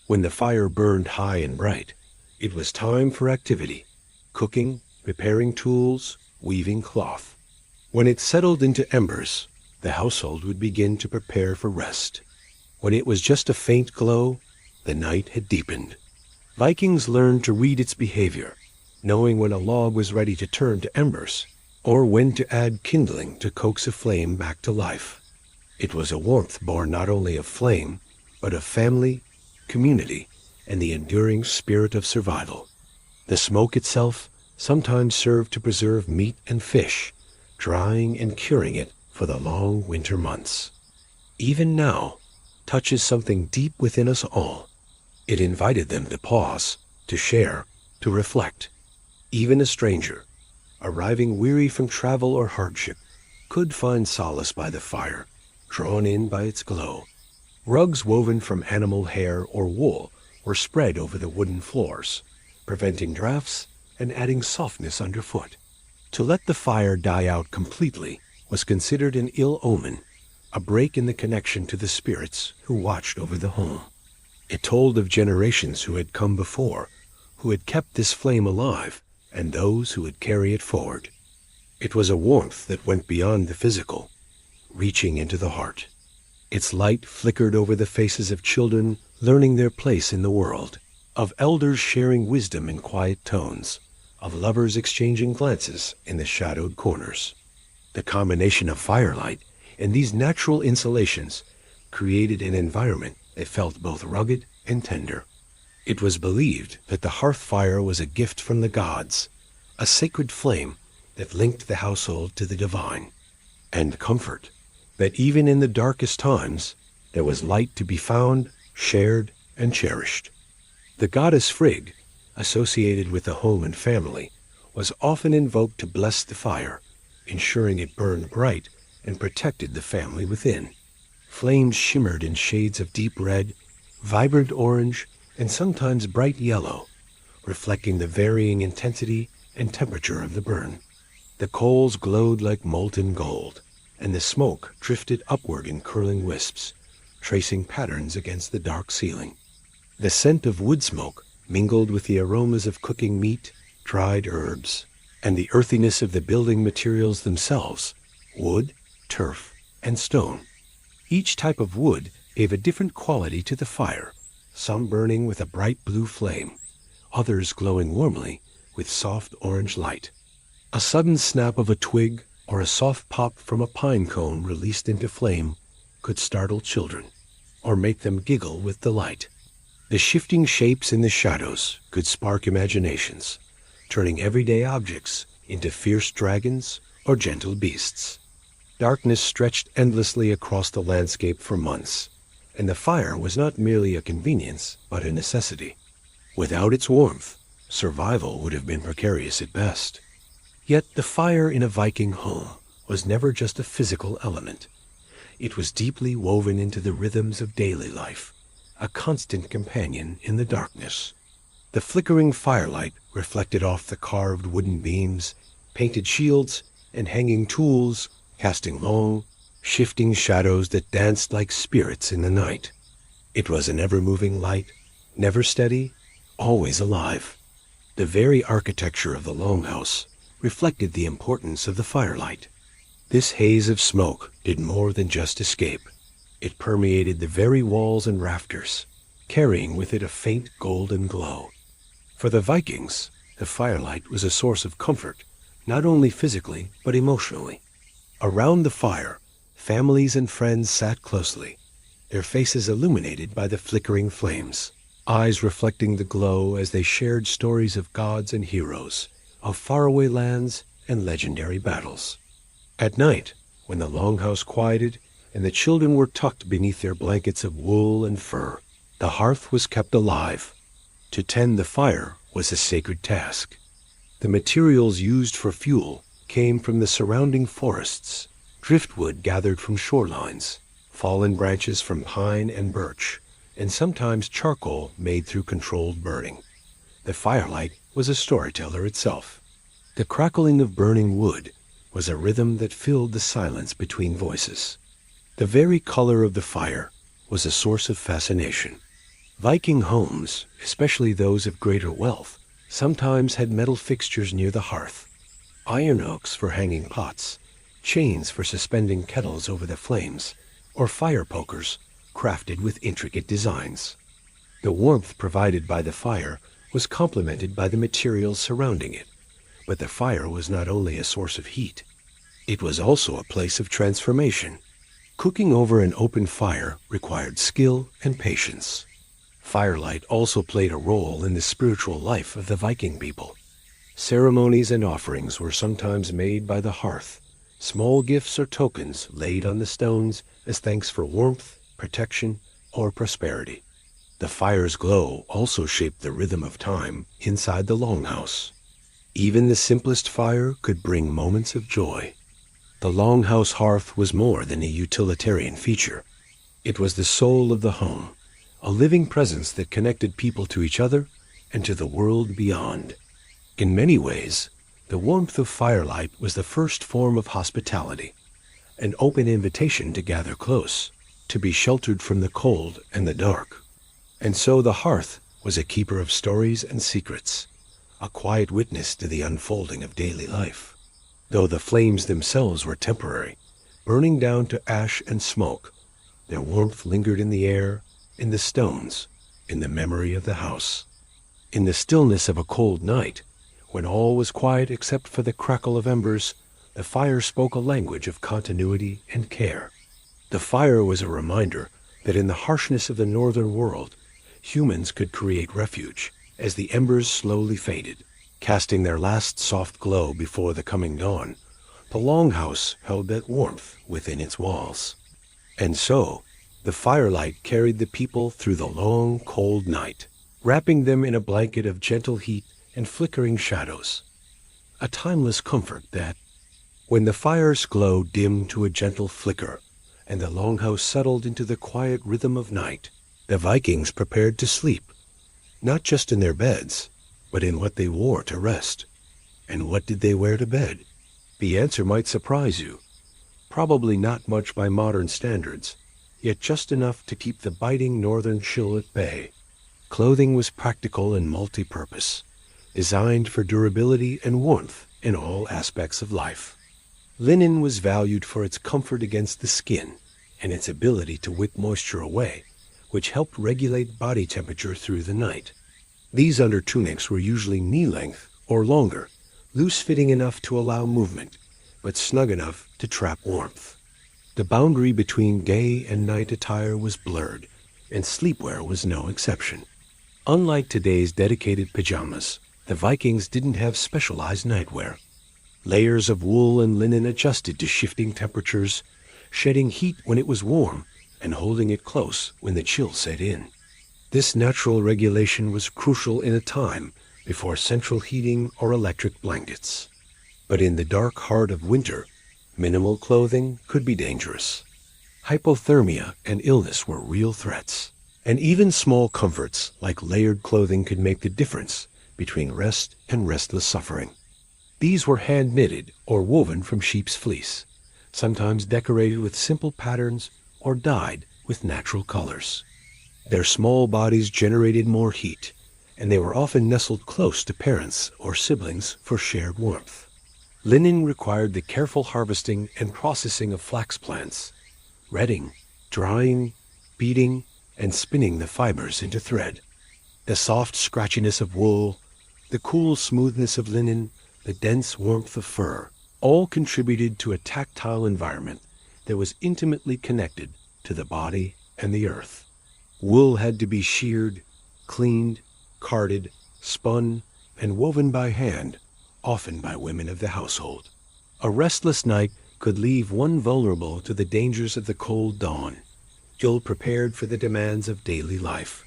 When the fire burned high and bright, it was time for activity: cooking, preparing tools, weaving cloth. When it settled into embers, the household would begin to prepare for rest. When it was just a faint glow, the night had deepened. Vikings learned to read its behavior, knowing when a log was ready to turn to embers, or when to add kindling to coax a flame back to life. It was a warmth born not only of flame, but of family, community, and the enduring spirit of survival. The smoke itself sometimes served to preserve meat and fish, drying and curing it for the long winter months. Even now, touches something deep within us all. It invited them to pause, to share, to reflect. Even a stranger, arriving weary from travel or hardship, could find solace by the fire, drawn in by its glow. Rugs woven from animal hair or wool were spread over the wooden floors, preventing drafts and adding softness underfoot. To let the fire die out completely was considered an ill omen, a break in the connection to the spirits who watched over the home. It told of generations who had come before, who had kept this flame alive, and those who would carry it forward. It was a warmth that went beyond the physical, reaching into the heart. Its light flickered over the faces of children learning their place in the world, of elders sharing wisdom in quiet tones, of lovers exchanging glances in the shadowed corners. The combination of firelight and these natural insulations created an environment that felt both rugged and tender. It was believed that the hearth fire was a gift from the gods, a sacred flame that linked the household to the divine, and comfort, that even in the darkest times there was light to be found, shared, and cherished. The goddess Frigg, associated with the home and family, was often invoked to bless the fire, ensuring it burned bright and protected the family within. Flames shimmered in shades of deep red, vibrant orange, and sometimes bright yellow, reflecting the varying intensity and temperature of the burn. The coals glowed like molten gold, and the smoke drifted upward in curling wisps, tracing patterns against the dark ceiling. The scent of wood smoke mingled with the aromas of cooking meat, dried herbs, and the earthiness of the building materials themselves, wood, turf, and stone. Each type of wood gave a different quality to the fire, some burning with a bright blue flame, others glowing warmly with soft orange light. A sudden snap of a twig or a soft pop from a pine cone released into flame could startle children or make them giggle with delight. The shifting shapes in the shadows could spark imaginations, turning everyday objects into fierce dragons or gentle beasts. Darkness stretched endlessly across the landscape for months, and the fire was not merely a convenience, but a necessity. Without its warmth, survival would have been precarious at best. Yet the fire in a Viking home was never just a physical element. It was deeply woven into the rhythms of daily life, a constant companion in the darkness. The flickering firelight reflected off the carved wooden beams, painted shields, and hanging tools, casting long, shifting shadows that danced like spirits in the night. It was an ever-moving light, never steady, always alive. The very architecture of the longhouse reflected the importance of the firelight. This haze of smoke did more than just escape. It permeated the very walls and rafters, carrying with it a faint golden glow. For the Vikings, the firelight was a source of comfort, not only physically but emotionally. Around the fire, families and friends sat closely, their faces illuminated by the flickering flames, eyes reflecting the glow as they shared stories of gods and heroes, of faraway lands and legendary battles. At night, when the longhouse quieted and the children were tucked beneath their blankets of wool and fur, the hearth was kept alive. To tend the fire was a sacred task. The materials used for fuel came from the surrounding forests, driftwood gathered from shorelines, fallen branches from pine and birch, and sometimes charcoal made through controlled burning. The firelight was a storyteller itself. The crackling of burning wood was a rhythm that filled the silence between voices. The very color of the fire was a source of fascination. Viking homes, especially those of greater wealth, sometimes had metal fixtures near the hearth, iron hooks for hanging pots, chains for suspending kettles over the flames, or fire pokers crafted with intricate designs. The warmth provided by the fire was complemented by the materials surrounding it, but the fire was not only a source of heat, it was also a place of transformation. Cooking over an open fire required skill and patience. Firelight also played a role in the spiritual life of the Viking people. Ceremonies and offerings were sometimes made by the hearth, small gifts or tokens laid on the stones as thanks for warmth, protection, or prosperity. The fire's glow also shaped the rhythm of time inside the longhouse. Even the simplest fire could bring moments of joy. The longhouse hearth was more than a utilitarian feature. It was the soul of the home, a living presence that connected people to each other and to the world beyond. In many ways, the warmth of firelight was the first form of hospitality, an open invitation to gather close, to be sheltered from the cold and the dark. And so the hearth was a keeper of stories and secrets, a quiet witness to the unfolding of daily life. Though the flames themselves were temporary, burning down to ash and smoke, their warmth lingered in the air, in the stones, in the memory of the house. In the stillness of a cold night, when all was quiet except for the crackle of embers, the fire spoke a language of continuity and care. The fire was a reminder that in the harshness of the northern world, humans could create refuge as the embers slowly faded, casting their last soft glow before the coming dawn. The longhouse held that warmth within its walls. And so, the firelight carried the people through the long, cold night, wrapping them in a blanket of gentle heat and flickering shadows. A timeless comfort that, when the fire's glow dimmed to a gentle flicker and the longhouse settled into the quiet rhythm of night, the Vikings prepared to sleep, not just in their beds, but in what they wore to rest. And what did they wear to bed? The answer might surprise you. Probably not much by modern standards, yet just enough to keep the biting northern chill at bay. Clothing was practical and multi-purpose, designed for durability and warmth in all aspects of life. Linen was valued for its comfort against the skin and its ability to wick moisture away, which helped regulate body temperature through the night. These undertunics were usually knee-length or longer, loose-fitting enough to allow movement, but snug enough to trap warmth. The boundary between day and night attire was blurred, and sleepwear was no exception. Unlike today's dedicated pajamas, the Vikings didn't have specialized nightwear. Layers of wool and linen adjusted to shifting temperatures, shedding heat when it was warm and holding it close when the chill set in. This natural regulation was crucial in a time before central heating or electric blankets. But in the dark heart of winter, minimal clothing could be dangerous. Hypothermia and illness were real threats, and even small comforts like layered clothing could make the difference between rest and restless suffering. These were hand-knitted or woven from sheep's fleece, sometimes decorated with simple patterns or dyed with natural colors. Their small bodies generated more heat, and they were often nestled close to parents or siblings for shared warmth. Linen required the careful harvesting and processing of flax plants, retting, drying, beating, and spinning the fibers into thread. The soft scratchiness of wool, the cool smoothness of linen, the dense warmth of fur, all contributed to a tactile environment that was intimately connected to the body and the earth. Wool had to be sheared, cleaned, carded, spun, and woven by hand, often by women of the household. A restless night could leave one vulnerable to the dangers of the cold dawn, ill prepared for the demands of daily life.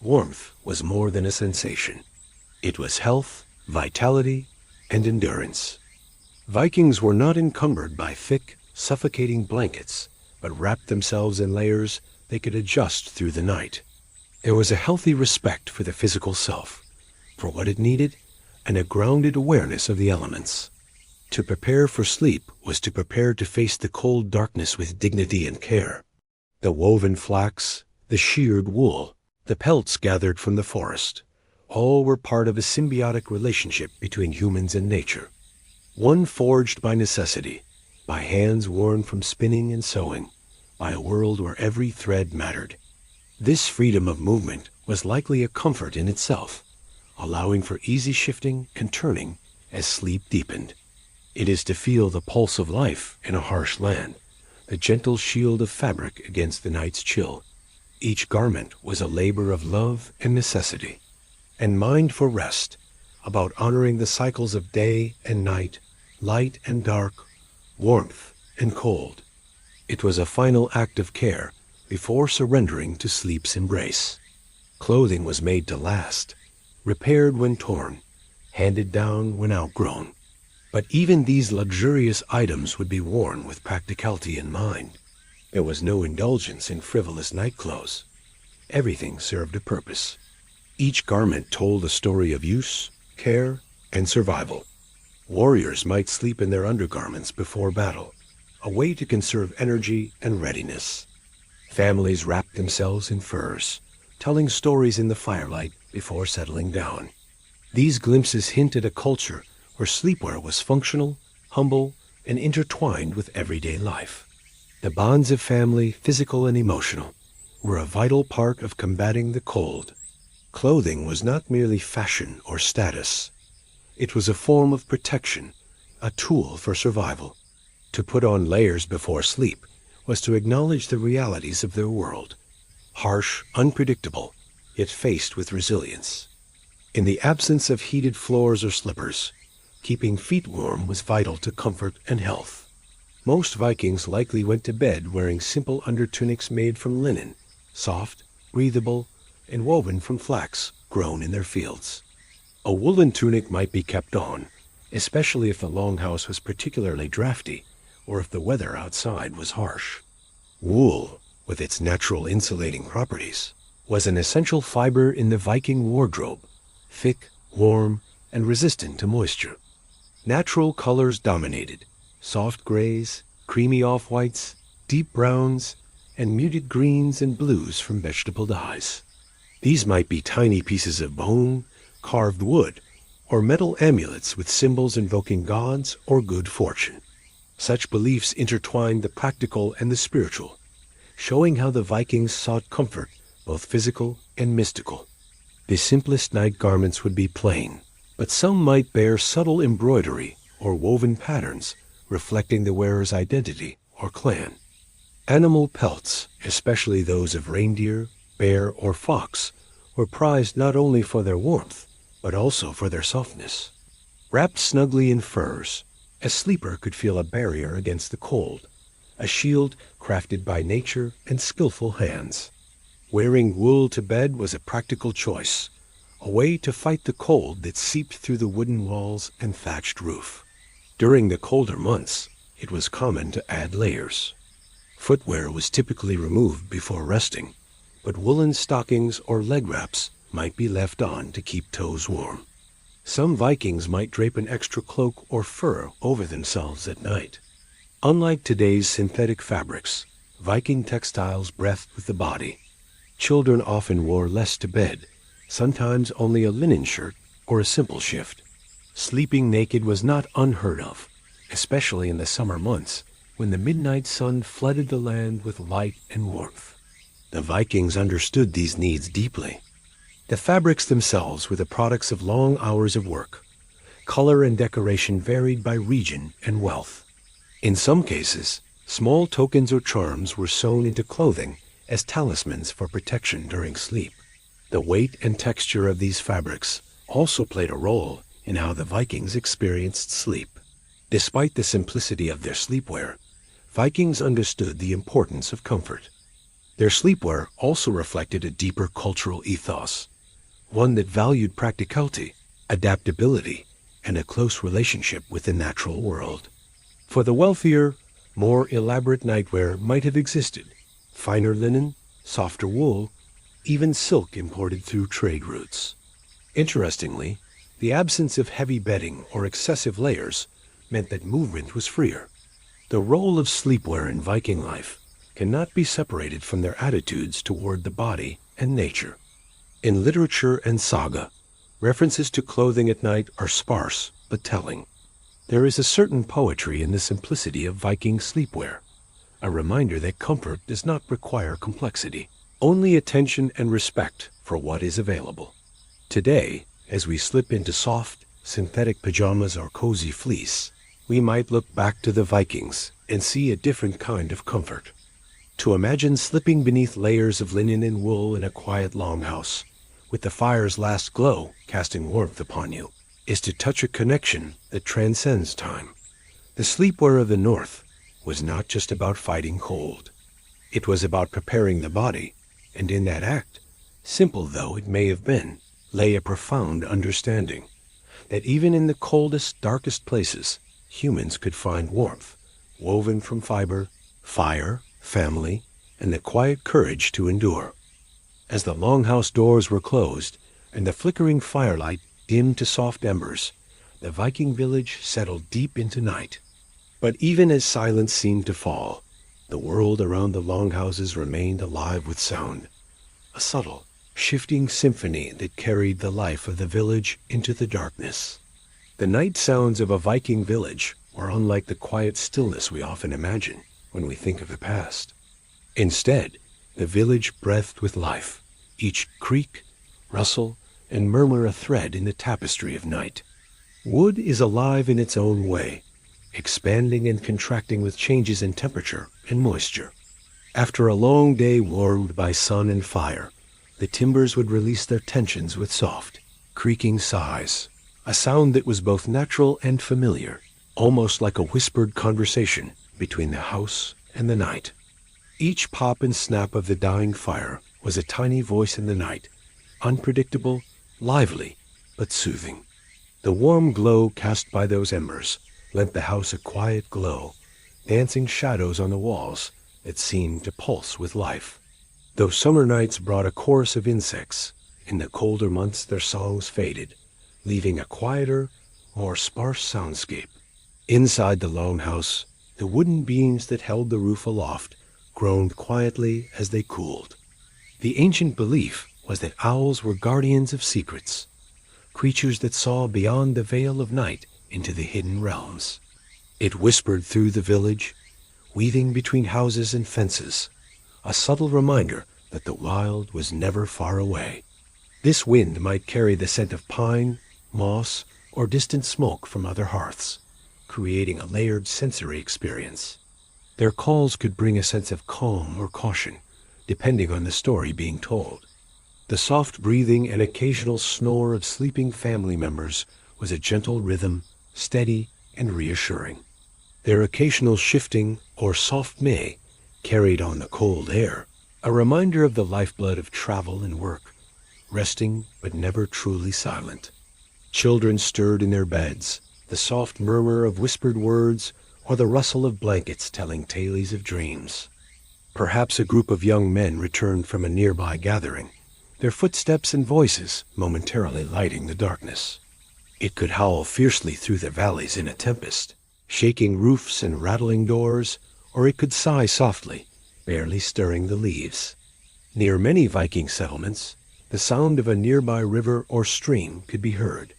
Warmth was more than a sensation. It was health, vitality, and endurance. Vikings were not encumbered by thick, suffocating blankets, but wrapped themselves in layers they could adjust through the night. There was a healthy respect for the physical self, for what it needed, and a grounded awareness of the elements. To prepare for sleep was to prepare to face the cold darkness with dignity and care. The woven flax, the sheared wool, the pelts gathered from the forest, all were part of a symbiotic relationship between humans and nature. One forged by necessity, by hands worn from spinning and sewing, by a world where every thread mattered. This freedom of movement was likely a comfort in itself, allowing for easy shifting and turning as sleep deepened. It is to feel the pulse of life in a harsh land, a gentle shield of fabric against the night's chill. Each garment was a labor of love and necessity, and mind for rest, about honoring the cycles of day and night, light and dark, warmth and cold. It was a final act of care before surrendering to sleep's embrace. Clothing was made to last, repaired when torn, handed down when outgrown. But even these luxurious items would be worn with practicality in mind. There was no indulgence in frivolous night clothes. Everything served a purpose. Each garment told a story of use, care, and survival. Warriors might sleep in their undergarments before battle, a way to conserve energy and readiness. Families wrapped themselves in furs, telling stories in the firelight before settling down. These glimpses hinted a culture where sleepwear was functional, humble, and intertwined with everyday life. The bonds of family, physical and emotional, were a vital part of combating the cold. Clothing was not merely fashion or status. It was a form of protection, a tool for survival. To put on layers before sleep was to acknowledge the realities of their world, harsh, unpredictable, yet faced with resilience. In the absence of heated floors or slippers, keeping feet warm was vital to comfort and health. Most Vikings likely went to bed wearing simple undertunics made from linen, soft, breathable, and woven from flax grown in their fields. A woolen tunic might be kept on, especially if the longhouse was particularly drafty or if the weather outside was harsh. Wool, with its natural insulating properties, was an essential fiber in the Viking wardrobe, thick, warm, and resistant to moisture. Natural colors dominated: soft grays, creamy off-whites, deep browns, and muted greens and blues from vegetable dyes. These might be tiny pieces of bone, carved wood, or metal amulets with symbols invoking gods or good fortune. Such beliefs intertwined the practical and the spiritual, showing how the Vikings sought comfort, both physical and mystical. The simplest night garments would be plain, but some might bear subtle embroidery or woven patterns reflecting the wearer's identity or clan. Animal pelts, especially those of reindeer, bear, or fox, were prized not only for their warmth, but also for their softness. Wrapped snugly in furs, a sleeper could feel a barrier against the cold, a shield crafted by nature and skillful hands. Wearing wool to bed was a practical choice, a way to fight the cold that seeped through the wooden walls and thatched roof. During the colder months, it was common to add layers. Footwear was typically removed before resting, but woolen stockings or leg wraps might be left on to keep toes warm. Some Vikings might drape an extra cloak or fur over themselves at night. Unlike today's synthetic fabrics, Viking textiles breathed with the body. Children often wore less to bed, sometimes only a linen shirt or a simple shift. Sleeping naked was not unheard of, especially in the summer months when the midnight sun flooded the land with light and warmth. The Vikings understood these needs deeply. The fabrics themselves were the products of long hours of work. Color and decoration varied by region and wealth. In some cases, small tokens or charms were sewn into clothing as talismans for protection during sleep. The weight and texture of these fabrics also played a role in how the Vikings experienced sleep. Despite the simplicity of their sleepwear, Vikings understood the importance of comfort. Their sleepwear also reflected a deeper cultural ethos, one that valued practicality, adaptability, and a close relationship with the natural world. For the wealthier, more elaborate nightwear might have existed: finer linen, softer wool, even silk imported through trade routes. Interestingly, the absence of heavy bedding or excessive layers meant that movement was freer. The role of sleepwear in Viking life cannot be separated from their attitudes toward the body and nature. In literature and saga, references to clothing at night are sparse but telling. There is a certain poetry in the simplicity of Viking sleepwear, a reminder that comfort does not require complexity, only attention and respect for what is available. Today, as we slip into soft, synthetic pajamas or cozy fleece, we might look back to the Vikings and see a different kind of comfort. To imagine slipping beneath layers of linen and wool in a quiet longhouse, with the fire's last glow casting warmth upon you, is to touch a connection that transcends time. The sleepwear of the North was not just about fighting cold. It was about preparing the body, and in that act, simple though it may have been, lay a profound understanding that even in the coldest, darkest places, humans could find warmth, woven from fiber, fire, family, and the quiet courage to endure. As the longhouse doors were closed and the flickering firelight dimmed to soft embers, the Viking village settled deep into night. But even as silence seemed to fall, the world around the longhouses remained alive with sound, a subtle, shifting symphony that carried the life of the village into the darkness. The night sounds of a Viking village were unlike the quiet stillness we often imagine when we think of the past. Instead, the village breathed with life, each creak, rustle, and murmur a thread in the tapestry of night. Wood is alive in its own way, expanding and contracting with changes in temperature and moisture. After a long day warmed by sun and fire, the timbers would release their tensions with soft, creaking sighs, a sound that was both natural and familiar, almost like a whispered conversation between the house and the night. Each pop and snap of the dying fire was a tiny voice in the night, unpredictable, lively, but soothing. The warm glow cast by those embers lent the house a quiet glow, dancing shadows on the walls that seemed to pulse with life. Though summer nights brought a chorus of insects, in the colder months their songs faded, leaving a quieter, more sparse soundscape. Inside the longhouse, the wooden beams that held the roof aloft groaned quietly as they cooled. The ancient belief was that owls were guardians of secrets, creatures that saw beyond the veil of night into the hidden realms. It whispered through the village, weaving between houses and fences, a subtle reminder that the wild was never far away. This wind might carry the scent of pine, moss, or distant smoke from other hearths, creating a layered sensory experience. Their calls could bring a sense of calm or caution, depending on the story being told. The soft breathing and occasional snore of sleeping family members was a gentle rhythm, steady and reassuring. Their occasional shifting or soft neigh carried on the cold air, a reminder of the lifeblood of travel and work, resting but never truly silent. Children stirred in their beds, the soft murmur of whispered words or the rustle of blankets telling tales of dreams. Perhaps a group of young men returned from a nearby gathering, their footsteps and voices momentarily lighting the darkness. It could howl fiercely through the valleys in a tempest, shaking roofs and rattling doors, or it could sigh softly, barely stirring the leaves. Near many Viking settlements, the sound of a nearby river or stream could be heard,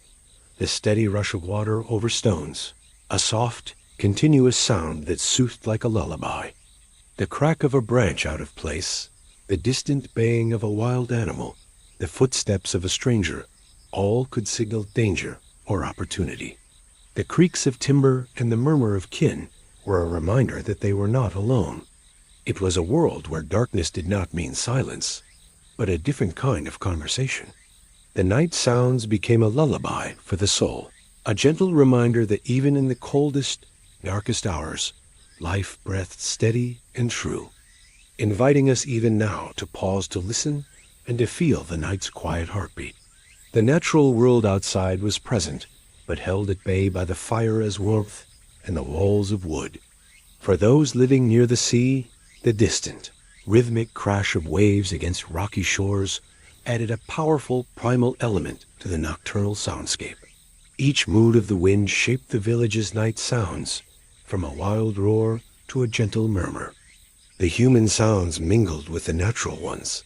the steady rush of water over stones, a soft, continuous sound that soothed like a lullaby. The crack of a branch out of place, the distant baying of a wild animal, the footsteps of a stranger, all could signal danger or opportunity. The creaks of timber and the murmur of kin were a reminder that they were not alone. It was a world where darkness did not mean silence, but a different kind of conversation. The night sounds became a lullaby for the soul, a gentle reminder that even in the coldest, darkest hours, life breathed steady and true, inviting us even now to pause to listen and to feel the night's quiet heartbeat. The natural world outside was present, but held at bay by the fire as warmth and the walls of wood. For those living near the sea, the distant, rhythmic crash of waves against rocky shores added a powerful primal element to the nocturnal soundscape. Each mood of the wind shaped the village's night sounds, from a wild roar to a gentle murmur. The human sounds mingled with the natural ones,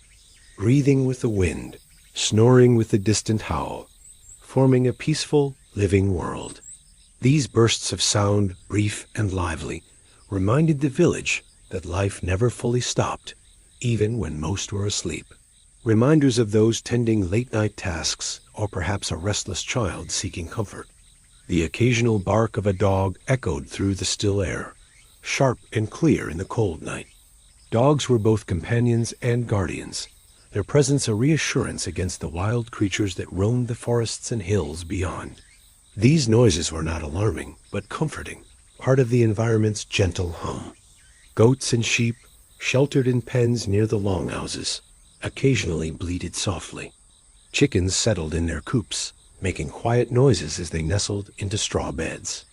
breathing with the wind, snoring with the distant howl, forming a peaceful, living world. These bursts of sound, brief and lively, reminded the village that life never fully stopped, even when most were asleep. Reminders of those tending late-night tasks, or perhaps a restless child seeking comfort. The occasional bark of a dog echoed through the still air, sharp and clear in the cold night. Dogs were both companions and guardians, their presence a reassurance against the wild creatures that roamed the forests and hills beyond. These noises were not alarming, but comforting, part of the environment's gentle hum. Goats and sheep, sheltered in pens near the longhouses, occasionally bleated softly. Chickens settled in their coops, making quiet noises as they nestled into straw beds.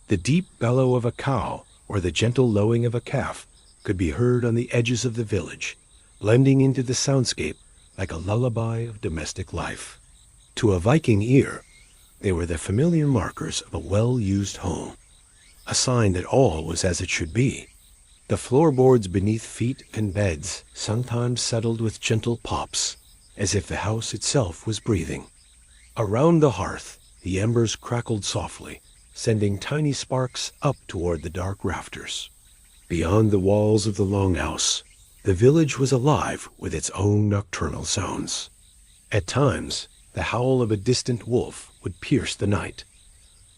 The deep bellow of a cow or the gentle lowing of a calf could be heard on the edges of the village, blending into the soundscape like a lullaby of domestic life. To a Viking ear, they were the familiar markers of a well-used home, a sign that all was as it should be. The floorboards beneath feet and beds sometimes settled with gentle pops, as if the house itself was breathing. Around the hearth, the embers crackled softly, sending tiny sparks up toward the dark rafters. Beyond the walls of the longhouse, the village was alive with its own nocturnal sounds. At times, the howl of a distant wolf would pierce the night,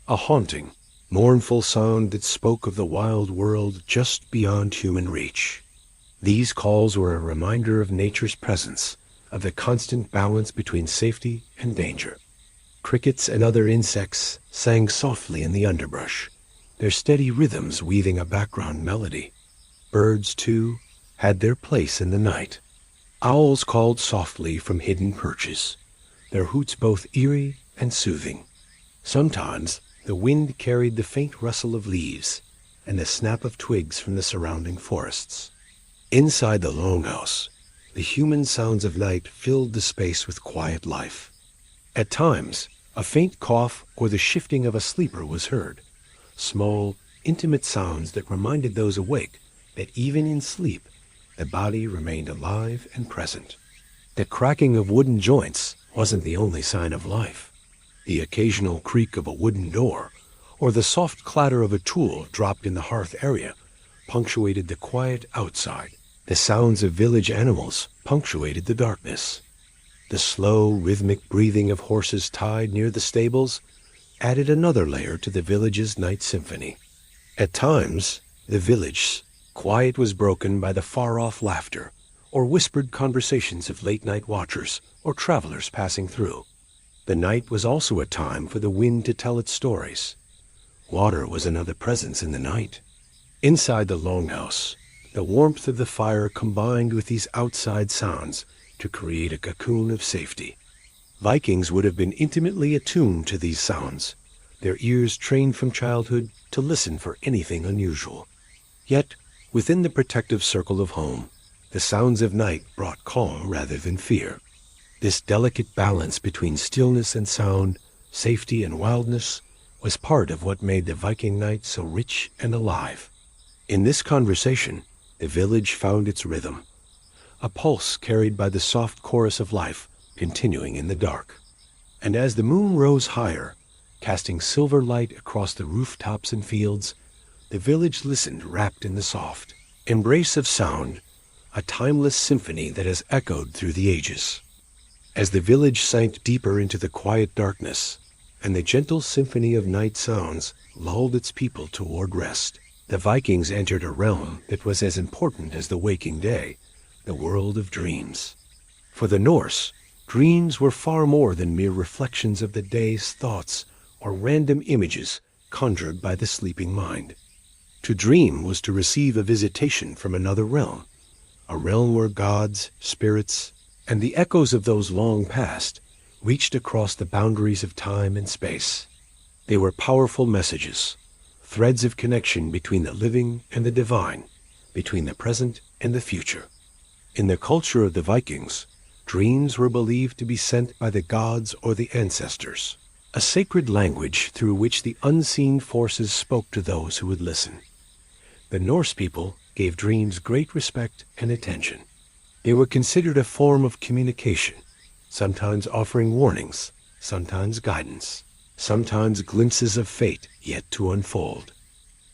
a haunting, mournful sound that spoke of the wild world just beyond human reach. These calls were a reminder of nature's presence, of the constant balance between safety and danger. Crickets and other insects sang softly in the underbrush, their steady rhythms weaving a background melody. Birds, too, had their place in the night. Owls called softly from hidden perches, their hoots both eerie and soothing. Sometimes the wind carried the faint rustle of leaves and the snap of twigs from the surrounding forests. Inside the longhouse, the human sounds of night filled the space with quiet life. At times, a faint cough or the shifting of a sleeper was heard, small, intimate sounds that reminded those awake that even in sleep, the body remained alive and present. The cracking of wooden joints wasn't the only sign of life. The occasional creak of a wooden door, or the soft clatter of a tool dropped in the hearth area, punctuated the quiet outside. The sounds of village animals punctuated the darkness. The slow, rhythmic breathing of horses tied near the stables added another layer to the village's night symphony. At times, the village's quiet was broken by the far-off laughter or whispered conversations of late-night watchers or travelers passing through. The night was also a time for the wind to tell its stories. Water was another presence in the night. Inside the longhouse, the warmth of the fire combined with these outside sounds to create a cocoon of safety. Vikings would have been intimately attuned to these sounds, their ears trained from childhood to listen for anything unusual. Yet, within the protective circle of home, the sounds of night brought calm rather than fear. This delicate balance between stillness and sound, safety and wildness, was part of what made the Viking night so rich and alive. In this conversation, the village found its rhythm, a pulse carried by the soft chorus of life continuing in the dark. And as the moon rose higher, casting silver light across the rooftops and fields, the village listened wrapped in the soft embrace of sound, a timeless symphony that has echoed through the ages. As the village sank deeper into the quiet darkness, and the gentle symphony of night sounds lulled its people toward rest, the Vikings entered a realm that was as important as the waking day, the world of dreams. For the Norse, dreams were far more than mere reflections of the day's thoughts or random images conjured by the sleeping mind. To dream was to receive a visitation from another realm, a realm where gods, spirits, and the echoes of those long past reached across the boundaries of time and space. They were powerful messages, threads of connection between the living and the divine, between the present and the future. In the culture of the Vikings, dreams were believed to be sent by the gods or the ancestors, a sacred language through which the unseen forces spoke to those who would listen. The Norse people gave dreams great respect and attention. They were considered a form of communication, sometimes offering warnings, sometimes guidance, sometimes glimpses of fate yet to unfold.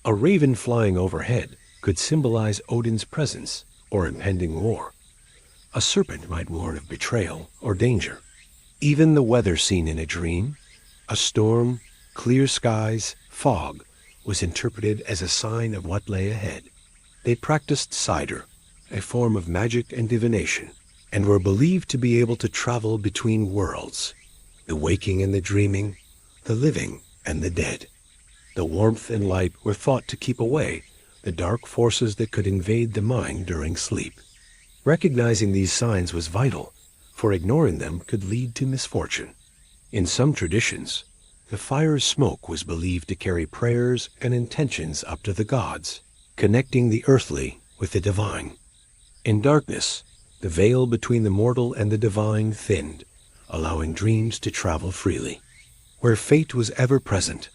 A raven flying overhead could symbolize Odin's presence or impending war. A serpent might warn of betrayal or danger. Even the weather seen in a dream, a storm, Clear skies, fog, was interpreted as a sign of what lay ahead. They practiced cider, a form of magic and divination, and were believed to be able to travel between worlds, the waking and the dreaming, the living and the dead. The warmth and light were thought to keep away the dark forces that could invade the mind during sleep. Recognizing these signs was vital, for ignoring them could lead to misfortune. In some traditions, the fire's smoke was believed to carry prayers and intentions up to the gods, connecting the earthly with the divine. In darkness, the veil between the mortal and the divine thinned, allowing dreams to travel freely. Where fate was ever present,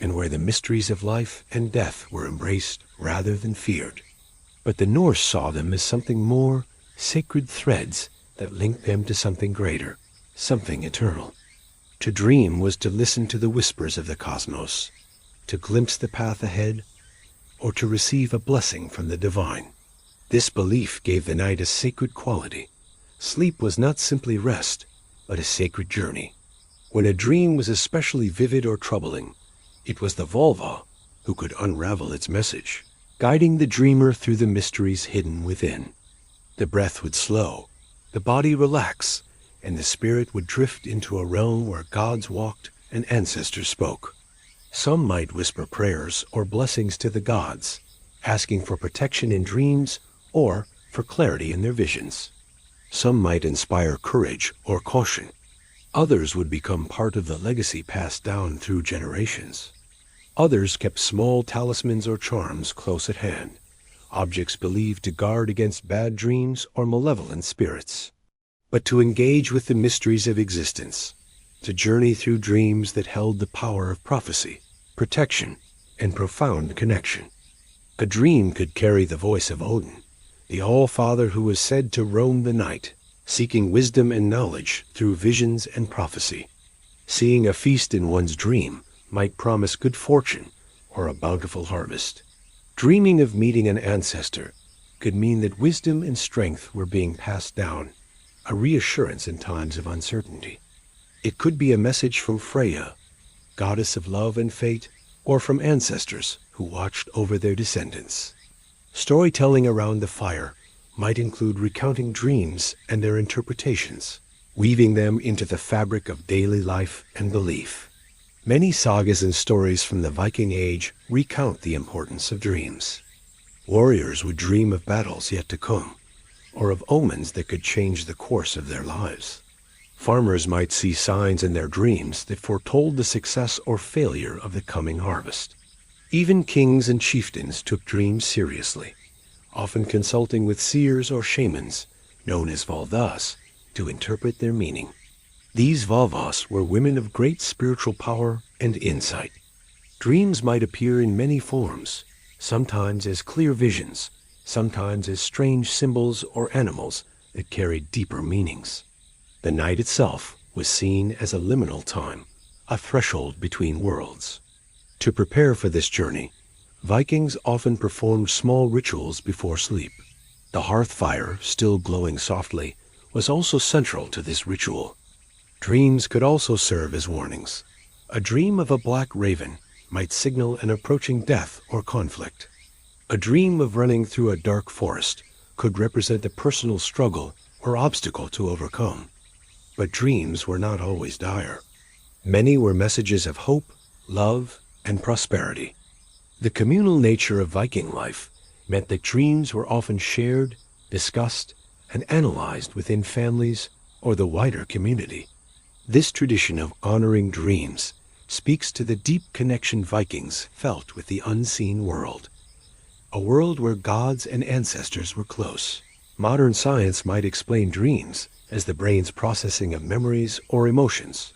and where the mysteries of life and death were embraced rather than feared. But the Norse saw them as something more, sacred threads that linked them to something greater, something eternal. To dream was to listen to the whispers of the cosmos, to glimpse the path ahead, or to receive a blessing from the divine. This belief gave the night a sacred quality. Sleep was not simply rest, but a sacred journey. When a dream was especially vivid or troubling, it was the Volva who could unravel its message, guiding the dreamer through the mysteries hidden within. The breath would slow, the body relax, and the spirit would drift into a realm where gods walked and ancestors spoke. Some might whisper prayers or blessings to the gods, asking for protection in dreams or for clarity in their visions. Some might inspire courage or caution. Others would become part of the legacy passed down through generations. Others kept small talismans or charms close at hand, objects believed to guard against bad dreams or malevolent spirits. But to engage with the mysteries of existence, to journey through dreams that held the power of prophecy, protection, and profound connection. A dream could carry the voice of Odin, the All-Father who was said to roam the night, seeking wisdom and knowledge through visions and prophecy. Seeing a feast in one's dream might promise good fortune or a bountiful harvest. Dreaming of meeting an ancestor could mean that wisdom and strength were being passed down, a reassurance in times of uncertainty. It could be a message from Freya, goddess of love and fate, or from ancestors who watched over their descendants. Storytelling around the fire might include recounting dreams and their interpretations, weaving them into the fabric of daily life and belief. Many sagas and stories from the Viking Age recount the importance of dreams. Warriors would dream of battles yet to come, or of omens that could change the course of their lives. Farmers might see signs in their dreams that foretold the success or failure of the coming harvest. Even kings and chieftains took dreams seriously, often consulting with seers or shamans, known as Valdas, to interpret their meaning. These Valvas were women of great spiritual power and insight. Dreams might appear in many forms, sometimes as clear visions, sometimes as strange symbols or animals that carried deeper meanings. The night itself was seen as a liminal time, a threshold between worlds. To prepare for this journey, Vikings often performed small rituals before sleep. The hearth fire, still glowing softly, was also central to this ritual. Dreams could also serve as warnings. A dream of a black raven might signal an approaching death or conflict. A dream of running through a dark forest could represent a personal struggle or obstacle to overcome. But dreams were not always dire. Many were messages of hope, love, and prosperity. The communal nature of Viking life meant that dreams were often shared, discussed, and analyzed within families or the wider community. This tradition of honoring dreams speaks to the deep connection Vikings felt with the unseen world, a world where gods and ancestors were close. Modern science might explain dreams as the brain's processing of memories or emotions.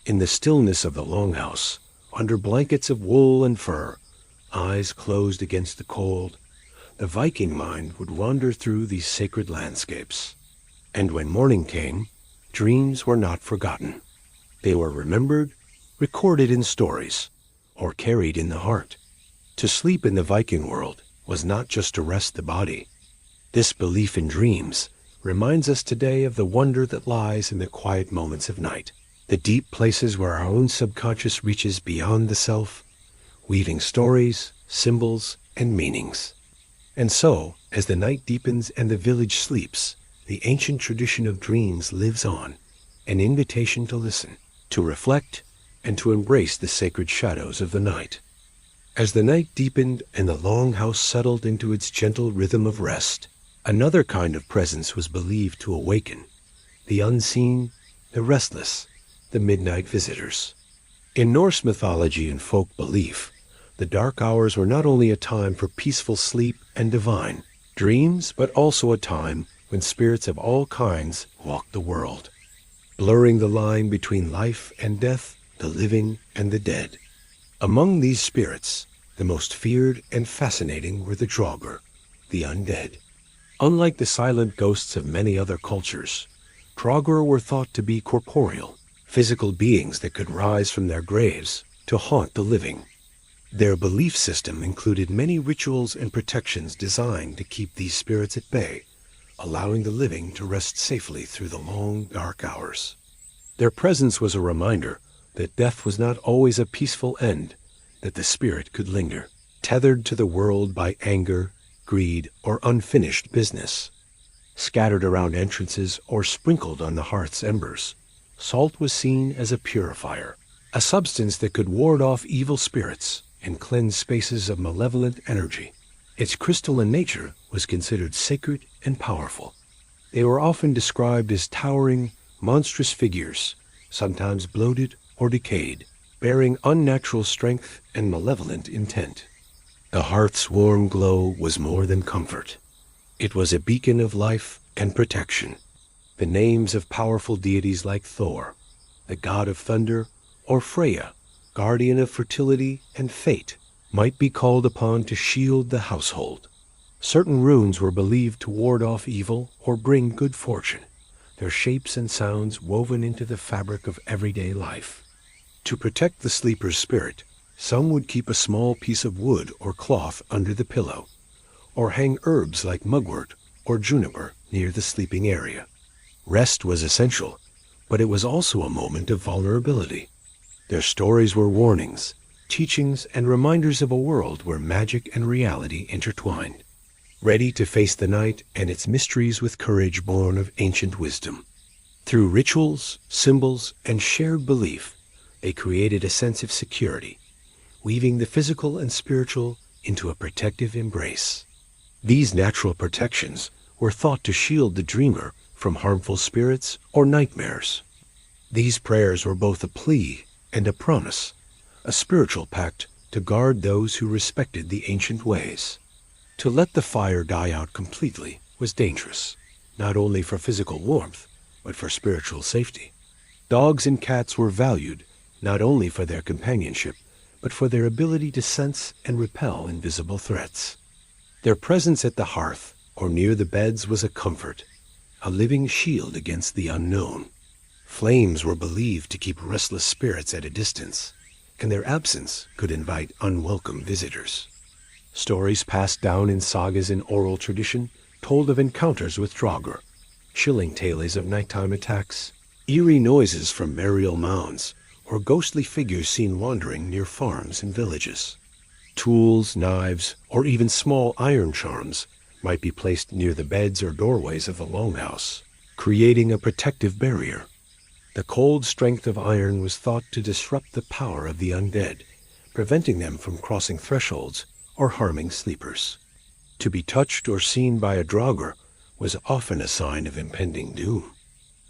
In the stillness of the longhouse, under blankets of wool and fur, eyes closed against the cold, the Viking mind would wander through these sacred landscapes. And when morning came, dreams were not forgotten. They were remembered, recorded in stories, or carried in the heart. To sleep in the Viking world was not just to rest the body. This belief in dreams reminds us today of the wonder that lies in the quiet moments of night. the deep places where our own subconscious reaches beyond the self, weaving stories, symbols, and meanings. And so, as the night deepens and the village sleeps, the ancient tradition of dreams lives on, an invitation to listen, to reflect, and to embrace the sacred shadows of the night. As the night deepened and the longhouse settled into its gentle rhythm of rest, another kind of presence was believed to awaken: the unseen, the restless, the midnight visitors. In Norse mythology and folk belief, the dark hours were not only a time for peaceful sleep and divine dreams, but also a time when spirits of all kinds walked the world, blurring the line between life and death, the living and the dead. Among these spirits, the most feared and fascinating were the Draugr, the undead. Unlike the silent ghosts of many other cultures, Draugr were thought to be corporeal, physical beings that could rise from their graves to haunt the living. Their belief system included many rituals and protections designed to keep these spirits at bay, allowing the living to rest safely through the long, dark hours. Their presence was a reminder that death was not always a peaceful end, that the spirit could linger, tethered to the world by anger, greed, or unfinished business. Scattered around entrances or sprinkled on the hearth's embers, salt was seen as a purifier, a substance that could ward off evil spirits and cleanse spaces of malevolent energy. Its crystalline nature was considered sacred and powerful. They were often described as towering, monstrous figures, sometimes bloated or decayed, bearing unnatural strength and malevolent intent. The hearth's warm glow was more than comfort. It was a beacon of life and protection. The names of powerful deities like Thor, the god of thunder, or Freya, guardian of fertility and fate, might be called upon to shield the household. Certain runes were believed to ward off evil or bring good fortune, their shapes and sounds woven into the fabric of everyday life. To protect the sleeper's spirit, some would keep a small piece of wood or cloth under the pillow, or hang herbs like mugwort or juniper near the sleeping area. Rest was essential, but it was also a moment of vulnerability. Their stories were warnings, teachings, and reminders of a world where magic and reality intertwined, ready to face the night and its mysteries with courage born of ancient wisdom. Through rituals, symbols, and shared belief, they created a sense of security, weaving the physical and spiritual into a protective embrace. These natural protections were thought to shield the dreamer from harmful spirits or nightmares. These prayers were both a plea and a promise, a spiritual pact to guard those who respected the ancient ways. To let the fire die out completely was dangerous, not only for physical warmth, but for spiritual safety. Dogs and cats were valued not only for their companionship, but for their ability to sense and repel invisible threats. Their presence at the hearth or near the beds was a comfort, a living shield against the unknown. Flames were believed to keep restless spirits at a distance, and their absence could invite unwelcome visitors. Stories passed down in sagas and oral tradition told of encounters with Draugr, chilling tales of nighttime attacks, eerie noises from burial mounds, or ghostly figures seen wandering near farms and villages. Tools, knives, or even small iron charms might be placed near the beds or doorways of the longhouse, creating a protective barrier. The cold strength of iron was thought to disrupt the power of the undead, preventing them from crossing thresholds or harming sleepers. To be touched or seen by a Draugr was often a sign of impending doom.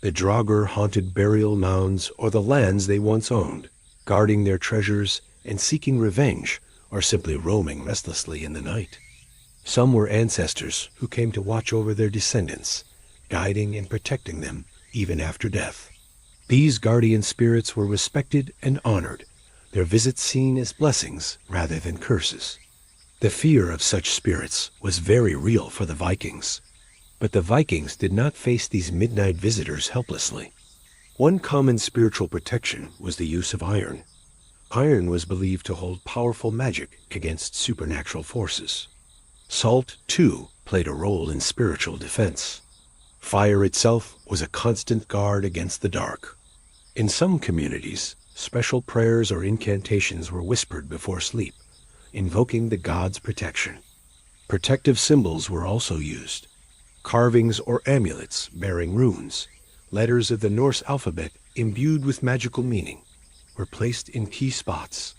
The Draugr haunted burial mounds or the lands they once owned, guarding their treasures and seeking revenge, or simply roaming restlessly in the night. Some were ancestors who came to watch over their descendants, guiding and protecting them even after death. These guardian spirits were respected and honored, their visits seen as blessings rather than curses. The fear of such spirits was very real for the Vikings. But the Vikings did not face these midnight visitors helplessly. One common spiritual protection was the use of iron. Iron was believed to hold powerful magic against supernatural forces. Salt, too, played a role in spiritual defense. Fire itself was a constant guard against the dark. In some communities, special prayers or incantations were whispered before sleep, invoking the god's protection. Protective symbols were also used. Carvings or amulets bearing runes, letters of the Norse alphabet imbued with magical meaning, were placed in key spots.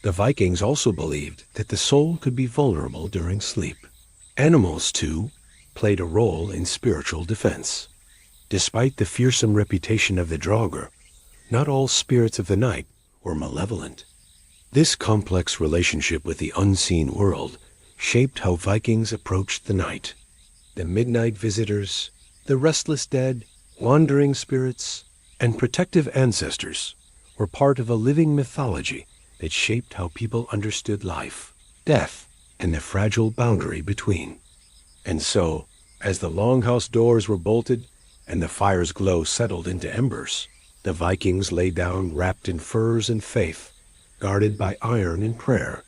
The Vikings also believed that the soul could be vulnerable during sleep. Animals, too, played a role in spiritual defense. Despite the fearsome reputation of the Draugr, not all spirits of the night were malevolent. This complex relationship with the unseen world shaped how Vikings approached the night. The midnight visitors, the restless dead, wandering spirits, and protective ancestors were part of a living mythology that shaped how people understood life, death, and the fragile boundary between. And so, as the longhouse doors were bolted and the fire's glow settled into embers, the Vikings lay down wrapped in furs and faith, guarded by iron and prayer.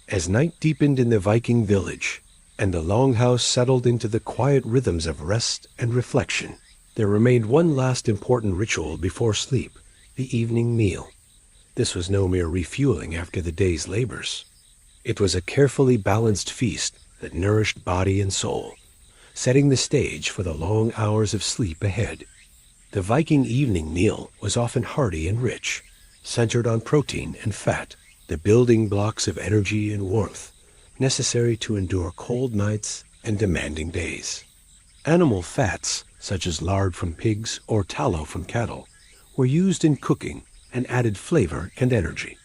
As night deepened in the Viking village, and the longhouse settled into the quiet rhythms of rest and reflection, there remained one last important ritual before sleep, the evening meal. This was no mere refueling after the day's labors. It was a carefully balanced feast that nourished body and soul, setting the stage for the long hours of sleep ahead. The Viking evening meal was often hearty and rich, centered on protein and fat, the building blocks of energy and warmth necessary to endure cold nights and demanding days. Animal fats, such as lard from pigs or tallow from cattle, were used in cooking and added flavor and energy.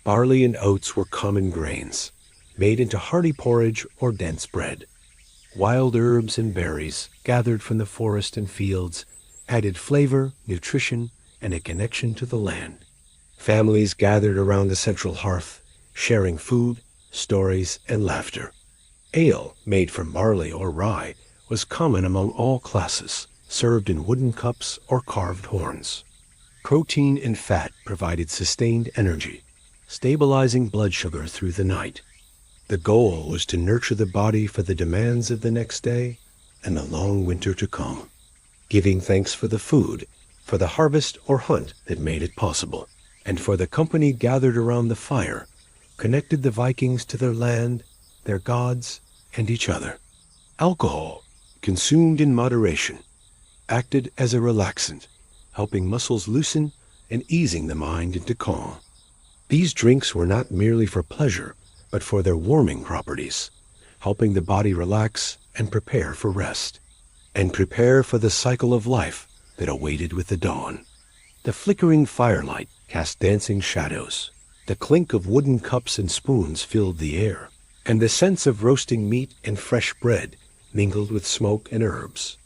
Barley and oats were common grains, made into hearty porridge or dense bread. Wild herbs and berries, gathered from the forest and fields, added flavor, nutrition, and a connection to the land. Families gathered around the central hearth, sharing food, stories, and laughter. Ale, made from barley or rye, was common among all classes, served in wooden cups or carved horns. Protein and fat provided sustained energy, stabilizing blood sugar through the night. The goal was to nurture the body for the demands of the next day and the long winter to come, giving thanks for the food, for the harvest or hunt that made it possible, and for the company gathered around the fire, connected the Vikings to their land, their gods, and each other. Alcohol, consumed in moderation, acted as a relaxant, helping muscles loosen and easing the mind into calm. These drinks were not merely for pleasure, but for their warming properties, helping the body relax and prepare for rest, and prepare for the cycle of life that awaited with the dawn. The flickering firelight cast dancing shadows. The clink of wooden cups and spoons filled the air, and the sense of roasting meat and fresh bread mingled with smoke and herbs.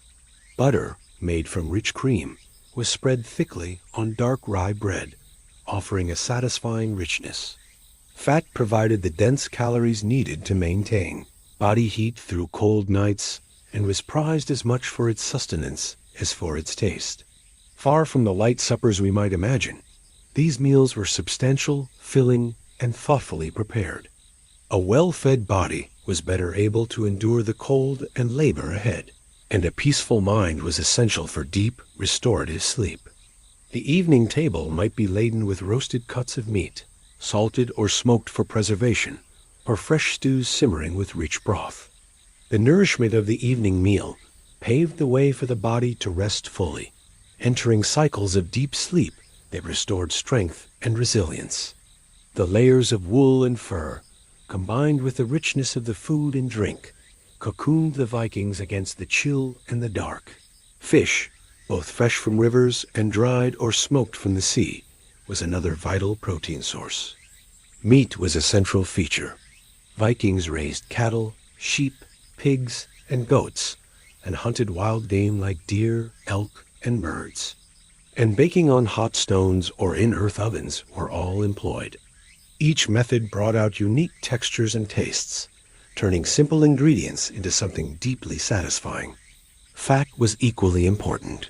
Butter, made from rich cream, was spread thickly on dark rye bread, offering a satisfying richness. Fat provided the dense calories needed to maintain body heat through cold nights, and was prized as much for its sustenance as for its taste. Far from the light suppers we might imagine, these meals were substantial, filling, and thoughtfully prepared. A well-fed body was better able to endure the cold and labor ahead, and a peaceful mind was essential for deep, restorative sleep. The evening table might be laden with roasted cuts of meat, salted or smoked for preservation, or fresh stews simmering with rich broth. The nourishment of the evening meal paved the way for the body to rest fully, entering cycles of deep sleep that restored strength and resilience. The layers of wool and fur, combined with the richness of the food and drink, cocooned the Vikings against the chill and the dark. Fish, both fresh from rivers and dried or smoked from the sea, was another vital protein source. Meat was a central feature. Vikings raised cattle, sheep, pigs, and goats, and hunted wild game like deer, elk, and birds. And baking on hot stones or in earth ovens were all employed. Each method brought out unique textures and tastes, turning simple ingredients into something deeply satisfying. Fat was equally important.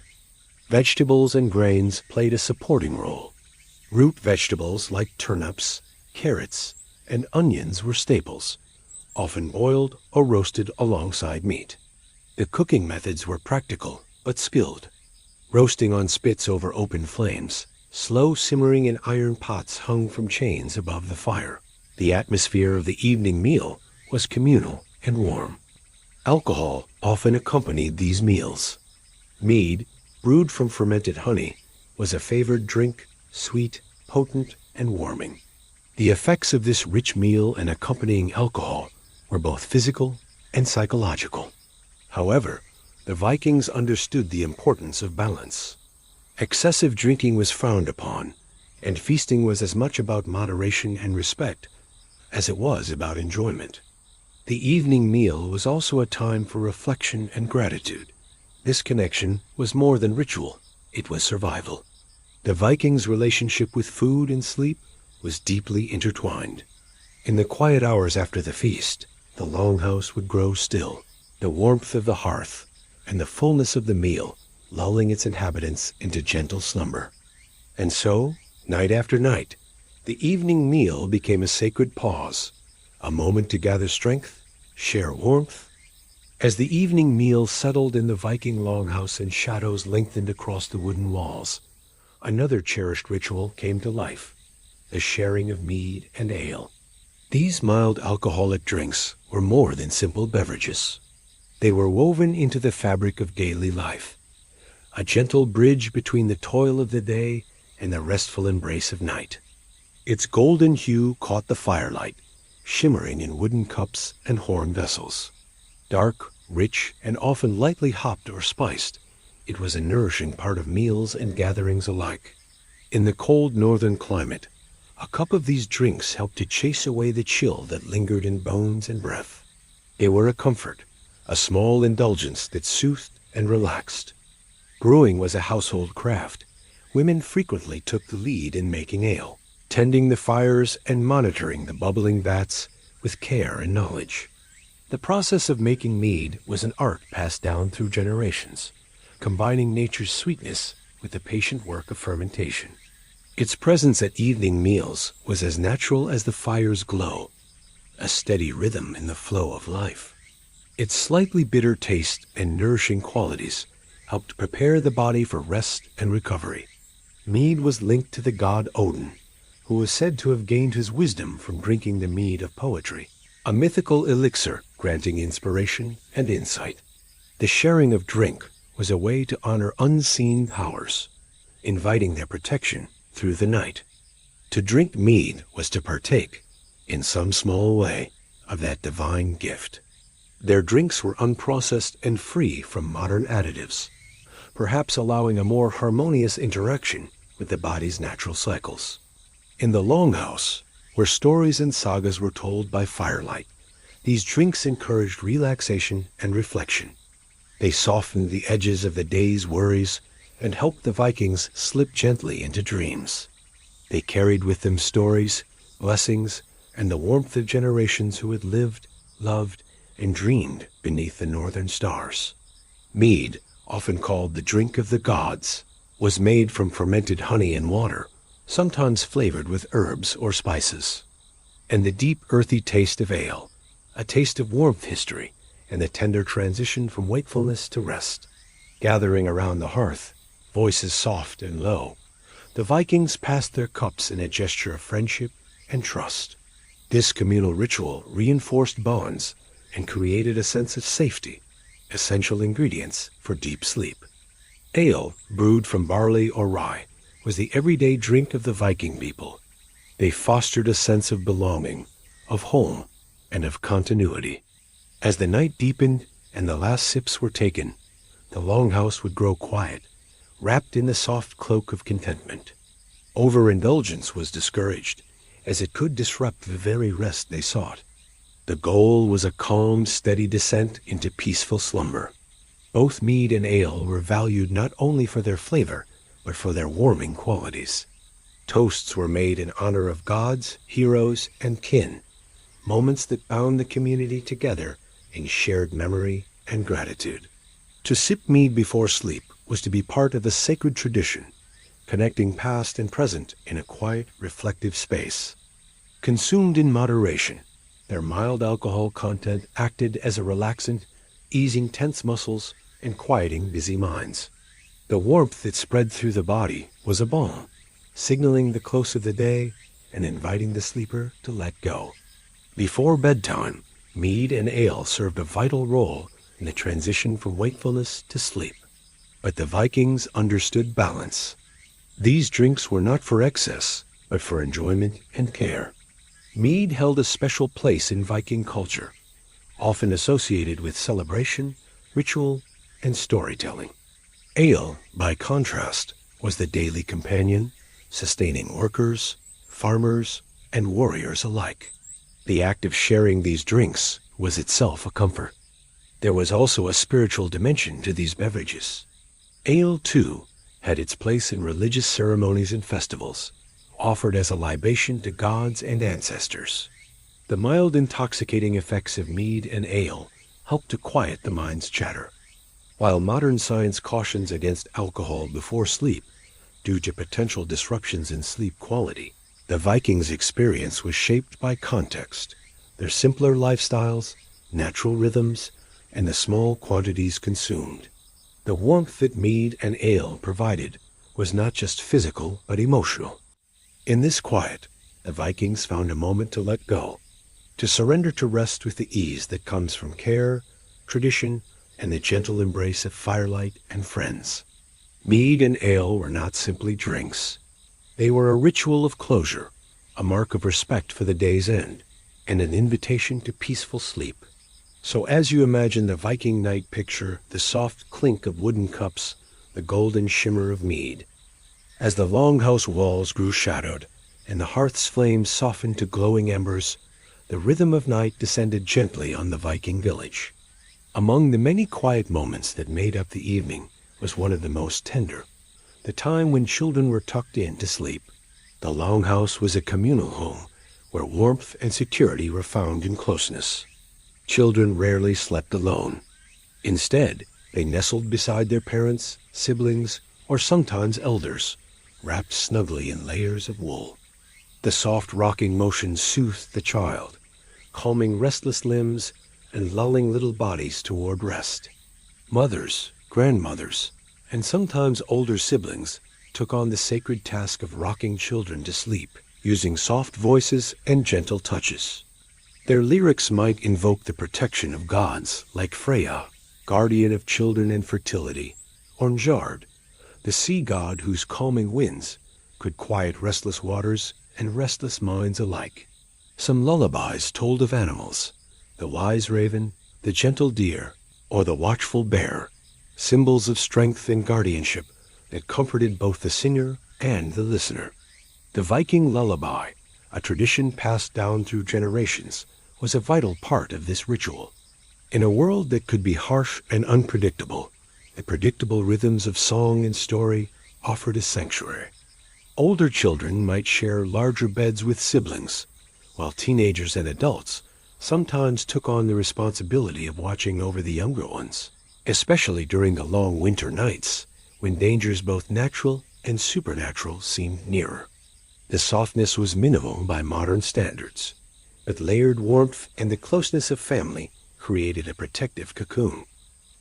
Vegetables and grains played a supporting role. Root vegetables like turnips, carrots, and onions were staples, often boiled or roasted alongside meat. The cooking methods were practical but skilled. Roasting on spits over open flames, slow simmering in iron pots hung from chains above the fire. The atmosphere of the evening meal was communal and warm. Alcohol often accompanied these meals. Mead, brewed from fermented honey, was a favored drink, sweet, potent, and warming. The effects of this rich meal and accompanying alcohol were both physical and psychological. However, the Vikings understood the importance of balance. Excessive drinking was frowned upon, and feasting was as much about moderation and respect as it was about enjoyment. The evening meal was also a time for reflection and gratitude. This connection was more than ritual, it was survival. The Vikings' relationship with food and sleep was deeply intertwined. In the quiet hours after the feast, the longhouse would grow still, the warmth of the hearth and the fullness of the meal lulling its inhabitants into gentle slumber. And so, night after night, the evening meal became a sacred pause, a moment to gather strength, share warmth. As the evening meal settled in the Viking longhouse and shadows lengthened across the wooden walls, another cherished ritual came to life, the sharing of mead and ale. These mild alcoholic drinks were more than simple beverages. They were woven into the fabric of daily life, a gentle bridge between the toil of the day and the restful embrace of night. Its golden hue caught the firelight, shimmering in wooden cups and horn vessels. Dark, rich, and often lightly hopped or spiced, it was a nourishing part of meals and gatherings alike. In the cold northern climate, a cup of these drinks helped to chase away the chill that lingered in bones and breath. They were a comfort, a small indulgence that soothed and relaxed. Brewing was a household craft. Women frequently took the lead in making ale, tending the fires and monitoring the bubbling vats with care and knowledge. The process of making mead was an art passed down through generations, combining nature's sweetness with the patient work of fermentation. Its presence at evening meals was as natural as the fire's glow, a steady rhythm in the flow of life. Its slightly bitter taste and nourishing qualities helped prepare the body for rest and recovery. Mead was linked to the god Odin, who was said to have gained his wisdom from drinking the mead of poetry, a mythical elixir granting inspiration and insight. The sharing of drink was a way to honor unseen powers, inviting their protection through the night. To drink mead was to partake, in some small way, of that divine gift. Their drinks were unprocessed and free from modern additives, perhaps allowing a more harmonious interaction with the body's natural cycles. In the longhouse, where stories and sagas were told by firelight, these drinks encouraged relaxation and reflection. They softened the edges of the day's worries and helped the Vikings slip gently into dreams. They carried with them stories, blessings, and the warmth of generations who had lived, loved, and dreamed beneath the northern stars. Mead, often called the drink of the gods, was made from fermented honey and water, sometimes flavored with herbs or spices. And the deep earthy taste of ale, a taste of warmth history, and the tender transition from wakefulness to rest. Gathering around the hearth, voices soft and low, the Vikings passed their cups in a gesture of friendship and trust. This communal ritual reinforced bonds and created a sense of safety, essential ingredients for deep sleep. Ale, brewed from barley or rye, was the everyday drink of the Viking people. They fostered a sense of belonging, of home, and of continuity. As the night deepened and the last sips were taken, the longhouse would grow quiet, wrapped in the soft cloak of contentment. Overindulgence was discouraged, as it could disrupt the very rest they sought. The goal was a calm, steady descent into peaceful slumber. Both mead and ale were valued not only for their flavor, but for their warming qualities. Toasts were made in honor of gods, heroes, and kin, moments that bound the community together in shared memory and gratitude. To sip mead before sleep was to be part of a sacred tradition, connecting past and present in a quiet, reflective space. Consumed in moderation, their mild alcohol content acted as a relaxant, easing tense muscles and quieting busy minds. The warmth that spread through the body was a balm, signaling the close of the day and inviting the sleeper to let go. Before bedtime, mead and ale served a vital role in the transition from wakefulness to sleep. But the Vikings understood balance. These drinks were not for excess, but for enjoyment and care. Mead held a special place in Viking culture, often associated with celebration, ritual, and storytelling. Ale, by contrast, was the daily companion, sustaining workers, farmers, and warriors alike. The act of sharing these drinks was itself a comfort. There was also a spiritual dimension to these beverages. Ale, too, had its place in religious ceremonies and festivals, offered as a libation to gods and ancestors. The mild intoxicating effects of mead and ale helped to quiet the mind's chatter. While modern science cautions against alcohol before sleep due to potential disruptions in sleep quality, the Vikings' experience was shaped by context, their simpler lifestyles, natural rhythms, and the small quantities consumed. The warmth that mead and ale provided was not just physical but emotional. In this quiet, the Vikings found a moment to let go, to surrender to rest with the ease that comes from care, tradition, and the gentle embrace of firelight and friends. Mead and ale were not simply drinks. They were a ritual of closure, a mark of respect for the day's end, and an invitation to peaceful sleep. So as you imagine the Viking night, picture the soft clink of wooden cups, the golden shimmer of mead. As the longhouse walls grew shadowed, and the hearth's flames softened to glowing embers, the rhythm of night descended gently on the Viking village. Among the many quiet moments that made up the evening was one of the most tender, the time when children were tucked in to sleep. The longhouse was a communal home where warmth and security were found in closeness. Children rarely slept alone. Instead, they nestled beside their parents, siblings, or sometimes elders, wrapped snugly in layers of wool. The soft rocking motion soothed the child, calming restless limbs and lulling little bodies toward rest. Mothers, grandmothers, and sometimes older siblings took on the sacred task of rocking children to sleep, using soft voices and gentle touches. Their lyrics might invoke the protection of gods like Freya, guardian of children and fertility, or Njord, the sea god whose calming winds could quiet restless waters and restless minds alike. Some lullabies told of animals, the wise raven, the gentle deer, or the watchful bear, symbols of strength and guardianship that comforted both the singer and the listener. The Viking lullaby, a tradition passed down through generations, was a vital part of this ritual. In a world that could be harsh and unpredictable, the predictable rhythms of song and story offered a sanctuary. Older children might share larger beds with siblings, while teenagers and adults sometimes took on the responsibility of watching over the younger ones, especially during the long winter nights, when dangers both natural and supernatural seemed nearer. The softness was minimal by modern standards, but layered warmth and the closeness of family created a protective cocoon.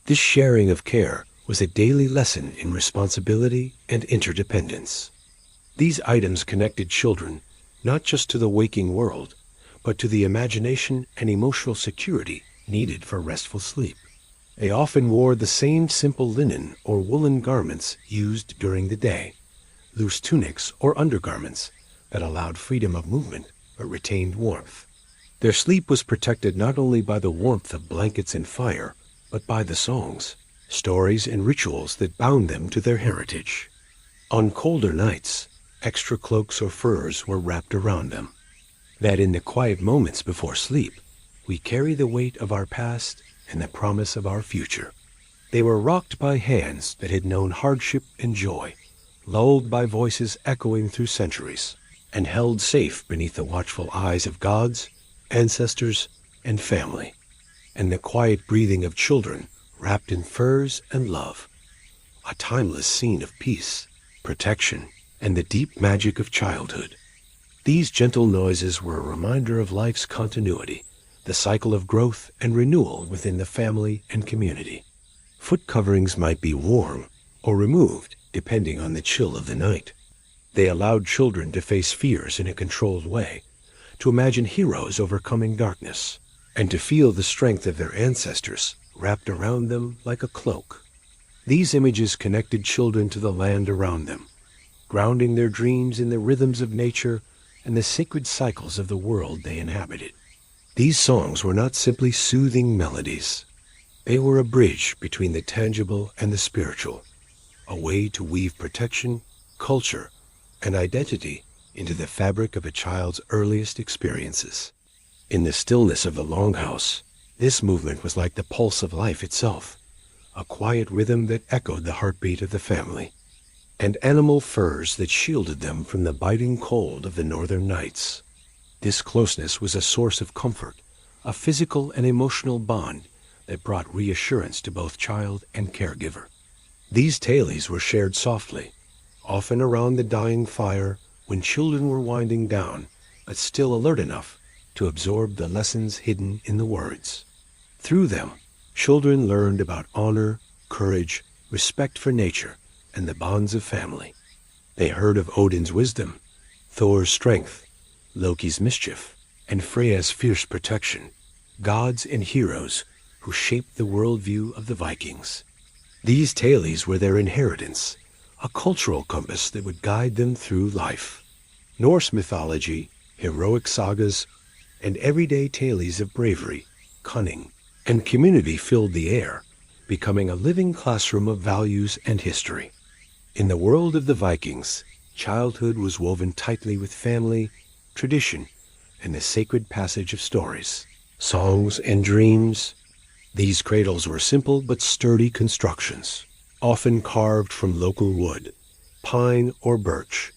This sharing of care was a daily lesson in responsibility and interdependence. These items connected children not just to the waking world, but to the imagination and emotional security needed for restful sleep. They often wore the same simple linen or woolen garments used during the day, loose tunics or undergarments that allowed freedom of movement but retained warmth. Their sleep was protected not only by the warmth of blankets and fire, but by the songs, stories, and rituals that bound them to their heritage. On colder nights, extra cloaks or furs were wrapped around them, that in the quiet moments before sleep, we carry the weight of our past and the promise of our future. They were rocked by hands that had known hardship and joy, lulled by voices echoing through centuries, and held safe beneath the watchful eyes of gods, ancestors, and family, and the quiet breathing of children wrapped in furs and love, a timeless scene of peace, protection, and the deep magic of childhood. These gentle noises were a reminder of life's continuity, the cycle of growth and renewal within the family and community. Foot coverings might be worn or removed depending on the chill of the night. They allowed children to face fears in a controlled way, to imagine heroes overcoming darkness, and to feel the strength of their ancestors wrapped around them like a cloak. These images connected children to the land around them, grounding their dreams in the rhythms of nature and the sacred cycles of the world they inhabited. These songs were not simply soothing melodies. They were a bridge between the tangible and the spiritual, a way to weave protection, culture, and identity into the fabric of a child's earliest experiences. In the stillness of the longhouse, this movement was like the pulse of life itself, a quiet rhythm that echoed the heartbeat of the family, and animal furs that shielded them from the biting cold of the northern nights. This closeness was a source of comfort, a physical and emotional bond that brought reassurance to both child and caregiver. These tales were shared softly, often around the dying fire when children were winding down, but still alert enough to absorb the lessons hidden in the words. Through them, children learned about honor, courage, respect for nature, and the bonds of family. They heard of Odin's wisdom, Thor's strength, Loki's mischief, and Freya's fierce protection, gods and heroes who shaped the worldview of the Vikings. These tales were their inheritance, a cultural compass that would guide them through life. Norse mythology, heroic sagas, and everyday tales of bravery, cunning, and community filled the air, becoming a living classroom of values and history. In the world of the Vikings, childhood was woven tightly with family, tradition, and the sacred passage of stories, songs, and dreams. These cradles were simple but sturdy constructions, often carved from local wood, pine or birch,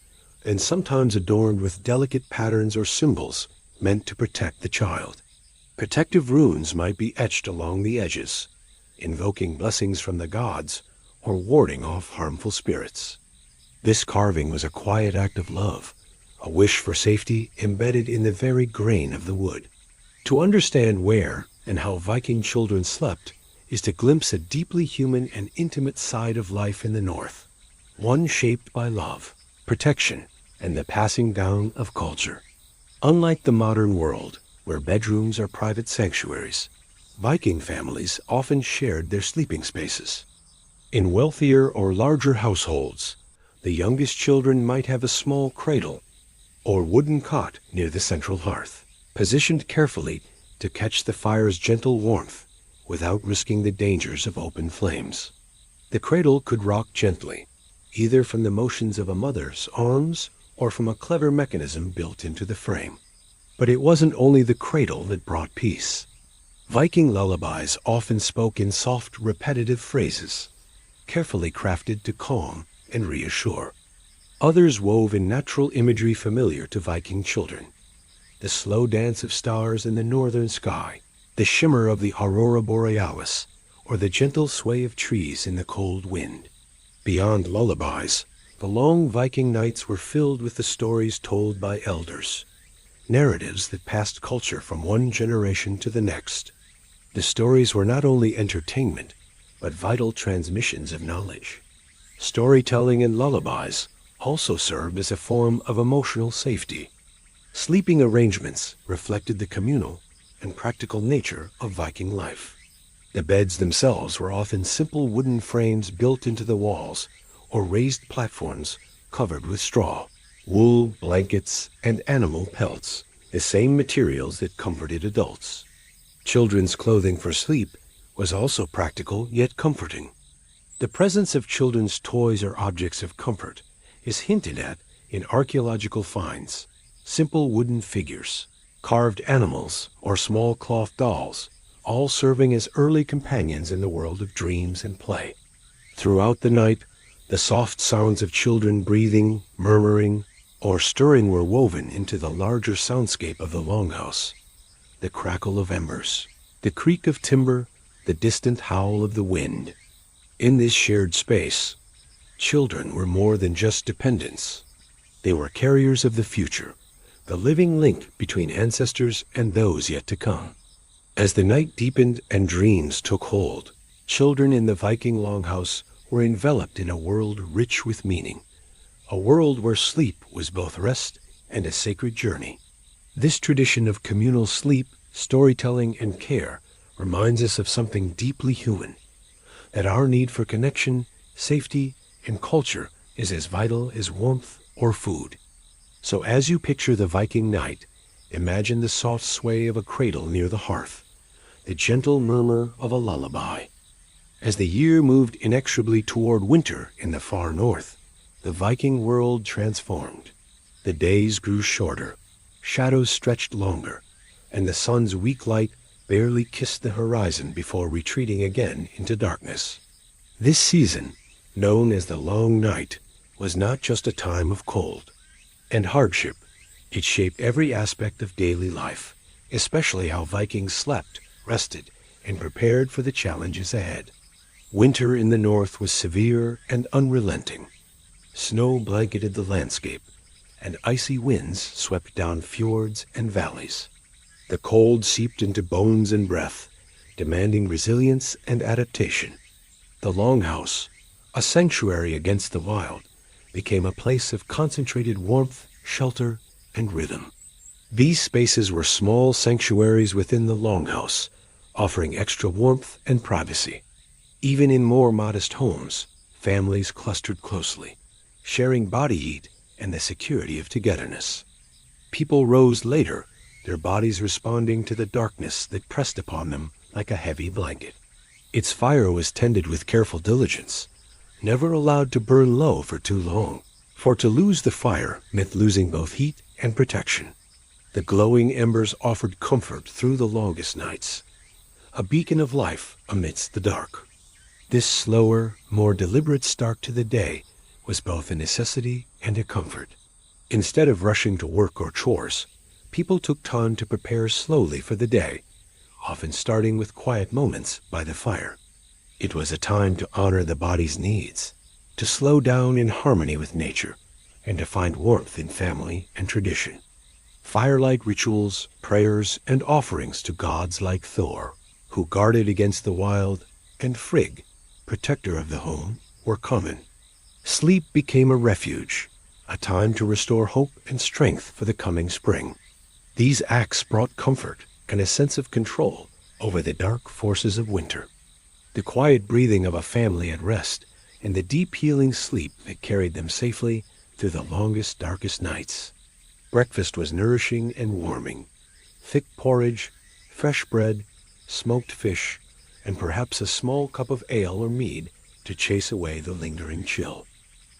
and sometimes adorned with delicate patterns or symbols meant to protect the child. Protective runes might be etched along the edges, invoking blessings from the gods or warding off harmful spirits. This carving was a quiet act of love, a wish for safety embedded in the very grain of the wood. To understand where and how Viking children slept is to glimpse a deeply human and intimate side of life in the North, one shaped by love, protection, and the passing down of culture. Unlike the modern world, where bedrooms are private sanctuaries, Viking families often shared their sleeping spaces. In wealthier or larger households, the youngest children might have a small cradle or wooden cot near the central hearth, positioned carefully to catch the fire's gentle warmth without risking the dangers of open flames. The cradle could rock gently, either from the motions of a mother's arms or from a clever mechanism built into the frame. But it wasn't only the cradle that brought peace. Viking lullabies often spoke in soft, repetitive phrases, carefully crafted to calm and reassure. Others wove in natural imagery familiar to Viking children: the slow dance of stars in the northern sky, the shimmer of the aurora borealis, or the gentle sway of trees in the cold wind. Beyond lullabies, the long Viking nights were filled with the stories told by elders, narratives that passed culture from one generation to the next. The stories were not only entertainment, but vital transmissions of knowledge. Storytelling and lullabies also served as a form of emotional safety. Sleeping arrangements reflected the communal and practical nature of Viking life. The beds themselves were often simple wooden frames built into the walls or raised platforms covered with straw, wool, blankets, and animal pelts, the same materials that comforted adults. Children's clothing for sleep was also practical yet comforting. The presence of children's toys or objects of comfort is hinted at in archaeological finds: simple wooden figures, carved animals, or small cloth dolls, all serving as early companions in the world of dreams and play. Throughout the night, the soft sounds of children breathing, murmuring, or stirring were woven into the larger soundscape of the longhouse: the crackle of embers, the creak of timber, the distant howl of the wind. In this shared space, children were more than just dependents. They were carriers of the future, the living link between ancestors and those yet to come. As the night deepened and dreams took hold, children in the Viking longhouse were enveloped in a world rich with meaning, a world where sleep was both rest and a sacred journey. This tradition of communal sleep, storytelling, and care reminds us of something deeply human, that our need for connection, safety, and culture is as vital as warmth or food. So as you picture the Viking night, imagine the soft sway of a cradle near the hearth, the gentle murmur of a lullaby. As the year moved inexorably toward winter in the far north, the Viking world transformed. The days grew shorter, shadows stretched longer, and the sun's weak light barely kissed the horizon before retreating again into darkness. This season, known as the Long Night, was not just a time of cold and hardship. It shaped every aspect of daily life, especially how Vikings slept, rested, and prepared for the challenges ahead. Winter in the north was severe and unrelenting. Snow blanketed the landscape, and icy winds swept down fjords and valleys. The cold seeped into bones and breath, demanding resilience and adaptation. The longhouse, a sanctuary against the wild, became a place of concentrated warmth, shelter, and rhythm. These spaces were small sanctuaries within the longhouse, offering extra warmth and privacy. Even in more modest homes, families clustered closely, sharing body heat and the security of togetherness. People rose later, their bodies responding to the darkness that pressed upon them like a heavy blanket. Its fire was tended with careful diligence, never allowed to burn low for too long, for to lose the fire meant losing both heat and protection. The glowing embers offered comfort through the longest nights, a beacon of life amidst the dark. This slower, more deliberate start to the day was both a necessity and a comfort. Instead of rushing to work or chores, people took time to prepare slowly for the day, often starting with quiet moments by the fire. It was a time to honor the body's needs, to slow down in harmony with nature, and to find warmth in family and tradition. Firelight rituals, prayers, and offerings to gods like Thor, who guarded against the wild, and Frigg, protector of the home, were common. Sleep became a refuge, a time to restore hope and strength for the coming spring. These acts brought comfort and a sense of control over the dark forces of winter. The quiet breathing of a family at rest, and the deep healing sleep that carried them safely through the longest, darkest nights. Breakfast was nourishing and warming. Thick porridge, fresh bread, smoked fish, and perhaps a small cup of ale or mead to chase away the lingering chill.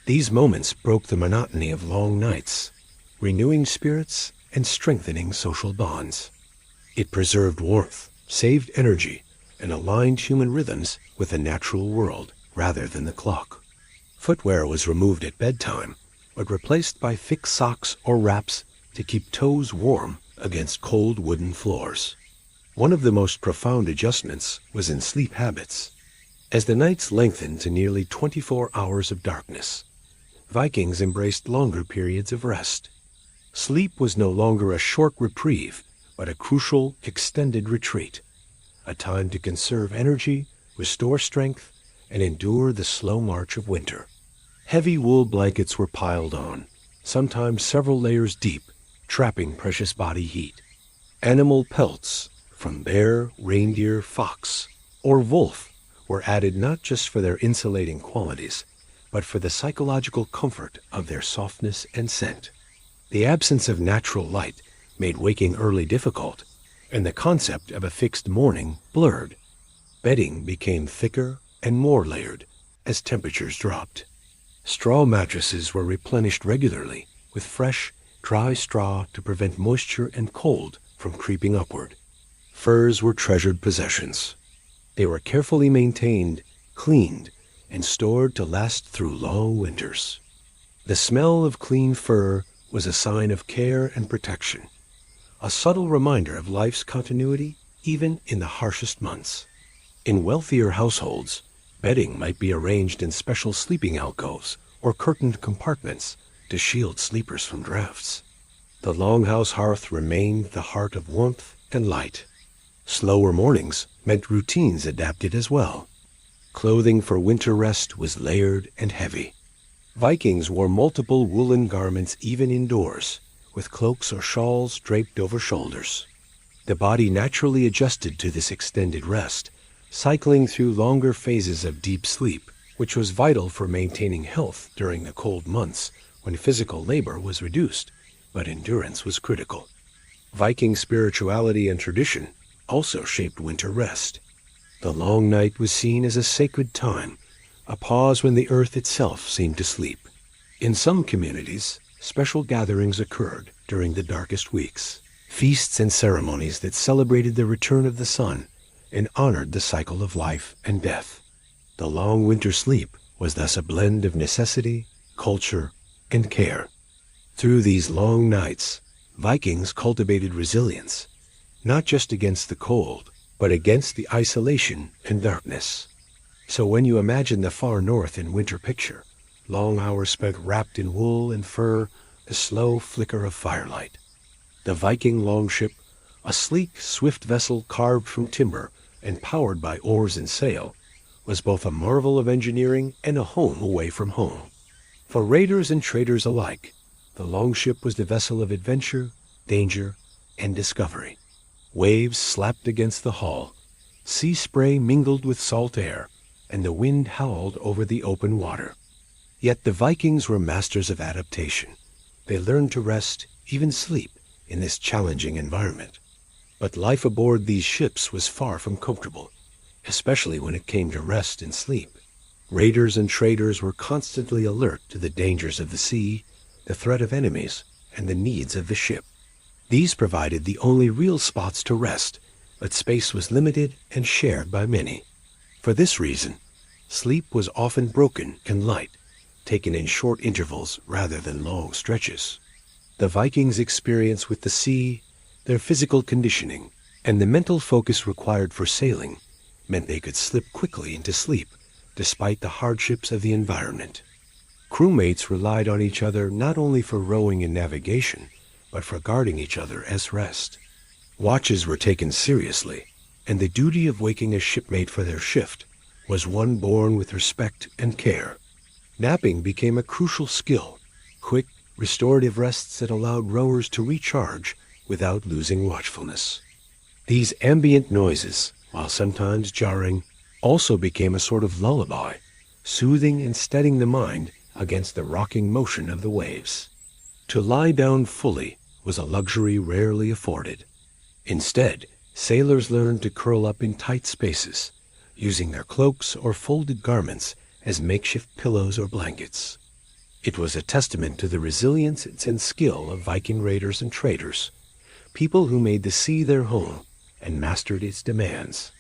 These moments broke the monotony of long nights, renewing spirits and strengthening social bonds. It preserved warmth, saved energy, and aligned human rhythms with the natural world rather than the clock. Footwear was removed at bedtime, but replaced by thick socks or wraps to keep toes warm against cold wooden floors. One of the most profound adjustments was in sleep habits. As the nights lengthened to nearly 24 hours of darkness, Vikings embraced longer periods of rest. Sleep was no longer a short reprieve, but a crucial, extended retreat, a time to conserve energy, restore strength, and endure the slow march of winter. Heavy wool blankets were piled on, sometimes several layers deep, trapping precious body heat. Animal pelts, from bear, reindeer, fox, or wolf, were added not just for their insulating qualities, but for the psychological comfort of their softness and scent. The absence of natural light made waking early difficult, and the concept of a fixed morning blurred. Bedding became thicker and more layered as temperatures dropped. Straw mattresses were replenished regularly with fresh, dry straw to prevent moisture and cold from creeping upward. Furs were treasured possessions. They were carefully maintained, cleaned, and stored to last through long winters. The smell of clean fur was a sign of care and protection, a subtle reminder of life's continuity even in the harshest months. In wealthier households, bedding might be arranged in special sleeping alcoves or curtained compartments to shield sleepers from drafts. The longhouse hearth remained the heart of warmth and light. Slower mornings meant routines adapted as well. Clothing for winter rest was layered and heavy. Vikings wore multiple woolen garments even indoors, with cloaks or shawls draped over shoulders. The body naturally adjusted to this extended rest, cycling through longer phases of deep sleep, which was vital for maintaining health during the cold months when physical labor was reduced, but endurance was critical. Viking spirituality and tradition also shaped winter rest. The long night was seen as a sacred time, a pause when the earth itself seemed to sleep. In some communities, special gatherings occurred during the darkest weeks, feasts and ceremonies that celebrated the return of the sun and honored the cycle of life and death. The long winter sleep was thus a blend of necessity, culture, and care. Through these long nights, Vikings cultivated resilience, not just against the cold, but against the isolation and darkness. So when you imagine the far north in winter picture, long hours spent wrapped in wool and fur, the slow flicker of firelight. The Viking longship, a sleek, swift vessel carved from timber and powered by oars and sail, was both a marvel of engineering and a home away from home. For raiders and traders alike, the longship was the vessel of adventure, danger, and discovery. Waves slapped against the hull, sea spray mingled with salt air, and the wind howled over the open water. Yet the Vikings were masters of adaptation. They learned to rest, even sleep, in this challenging environment. But life aboard these ships was far from comfortable, especially when it came to rest and sleep. Raiders and traders were constantly alert to the dangers of the sea, the threat of enemies, and the needs of the ship. These provided the only real spots to rest, but space was limited and shared by many. For this reason, sleep was often broken and light, taken in short intervals rather than long stretches. The Vikings' experience with the sea, their physical conditioning, and the mental focus required for sailing meant they could slip quickly into sleep despite the hardships of the environment. Crewmates relied on each other not only for rowing and navigation, but for guarding each other as rest. Watches were taken seriously, and the duty of waking a shipmate for their shift was one born with respect and care. Napping became a crucial skill, quick, restorative rests that allowed rowers to recharge without losing watchfulness. These ambient noises, while sometimes jarring, also became a sort of lullaby, soothing and steadying the mind against the rocking motion of the waves. To lie down fully was a luxury rarely afforded. Instead, sailors learned to curl up in tight spaces, using their cloaks or folded garments as makeshift pillows or blankets. It was a testament to the resilience and skill of Viking raiders and traders, people who made the sea their home and mastered its demands.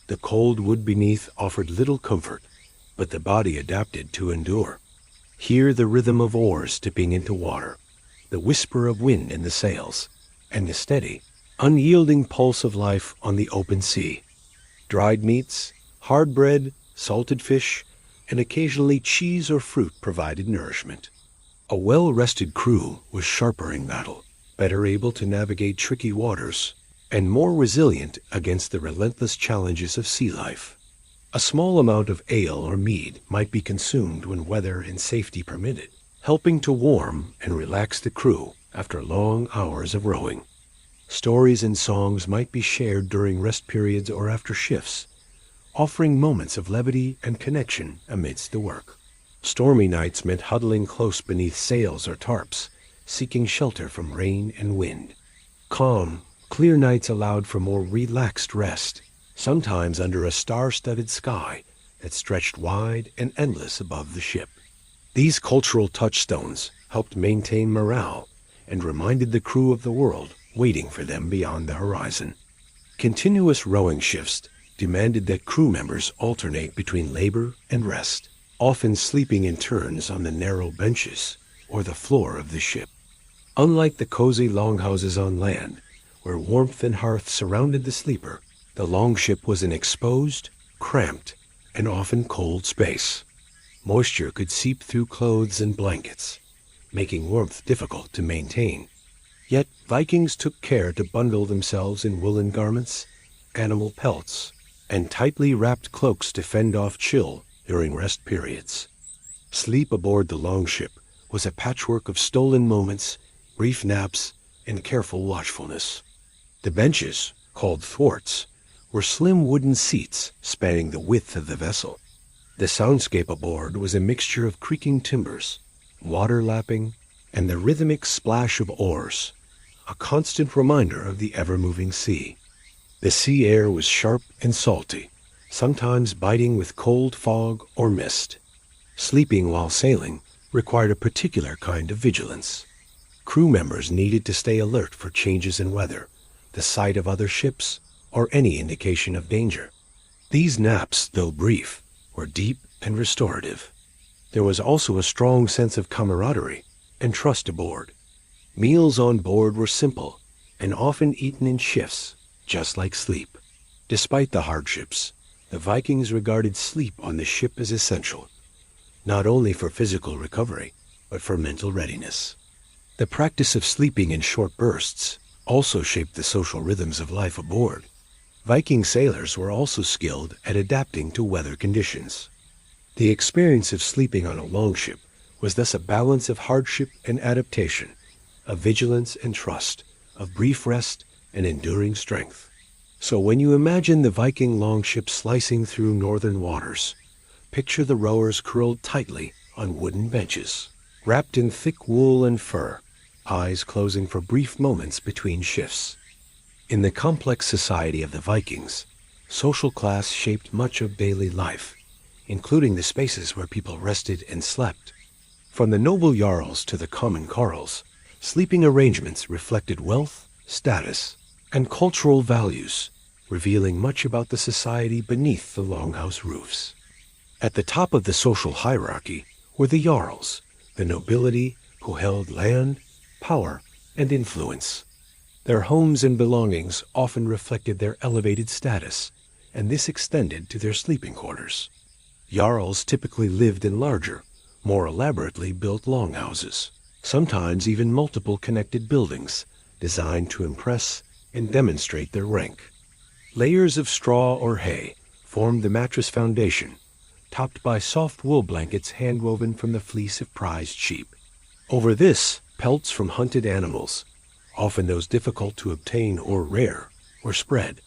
The cold wood beneath offered little comfort, but the body adapted to endure. Hear the rhythm of oars dipping into water, the whisper of wind in the sails, and the steady, unyielding pulse of life on the open sea. Dried meats, hard bread, salted fish, and occasionally cheese or fruit provided nourishment. A well-rested crew was sharper in battle, better able to navigate tricky waters, and more resilient against the relentless challenges of sea life. A small amount of ale or mead might be consumed when weather and safety permitted, helping to warm and relax the crew after long hours of rowing. Stories and songs might be shared during rest periods or after shifts, offering moments of levity and connection amidst the work. Stormy nights meant huddling close beneath sails or tarps, seeking shelter from rain and wind. Calm, clear nights allowed for more relaxed rest, sometimes under a star-studded sky that stretched wide and endless above the ship. These cultural touchstones helped maintain morale and reminded the crew of the world waiting for them beyond the horizon. Continuous rowing shifts demanded that crew members alternate between labor and rest, often sleeping in turns on the narrow benches or the floor of the ship. Unlike the cozy longhouses on land, where warmth and hearth surrounded the sleeper, the longship was an exposed, cramped, and often cold space. Moisture could seep through clothes and blankets, making warmth difficult to maintain. Yet Vikings took care to bundle themselves in woolen garments, animal pelts, and tightly wrapped cloaks to fend off chill during rest periods. Sleep aboard the longship was a patchwork of stolen moments, brief naps, and careful watchfulness. The benches, called thwarts, were slim wooden seats spanning the width of the vessel. The soundscape aboard was a mixture of creaking timbers, water lapping, and the rhythmic splash of oars, a constant reminder of the ever-moving sea. The sea air was sharp and salty, sometimes biting with cold fog or mist. Sleeping while sailing required a particular kind of vigilance. Crew members needed to stay alert for changes in weather, the sight of other ships, or any indication of danger. These naps, though brief, were deep and restorative. There was also a strong sense of camaraderie and trust aboard. Meals on board were simple and often eaten in shifts, just like sleep. Despite the hardships, the Vikings regarded sleep on the ship as essential, not only for physical recovery, but for mental readiness. The practice of sleeping in short bursts also shaped the social rhythms of life aboard. Viking sailors were also skilled at adapting to weather conditions. The experience of sleeping on a longship was thus a balance of hardship and adaptation, of vigilance and trust, of brief rest and enduring strength. So when you imagine the Viking longship slicing through northern waters, picture the rowers curled tightly on wooden benches, wrapped in thick wool and fur, eyes closing for brief moments between shifts. In the complex society of the Vikings, social class shaped much of daily life, including the spaces where people rested and slept. From the noble jarls to the common carls, sleeping arrangements reflected wealth, status, and cultural values, revealing much about the society beneath the longhouse roofs. At the top of the social hierarchy were the jarls, the nobility who held land, power, and influence. Their homes and belongings often reflected their elevated status, and this extended to their sleeping quarters. Jarls typically lived in larger, more elaborately built longhouses, sometimes even multiple connected buildings, designed to impress and demonstrate their rank. Layers of straw or hay formed the mattress foundation, topped by soft wool blankets hand-woven from the fleece of prized sheep. Over this, pelts from hunted animals, often those difficult to obtain or rare, were spread.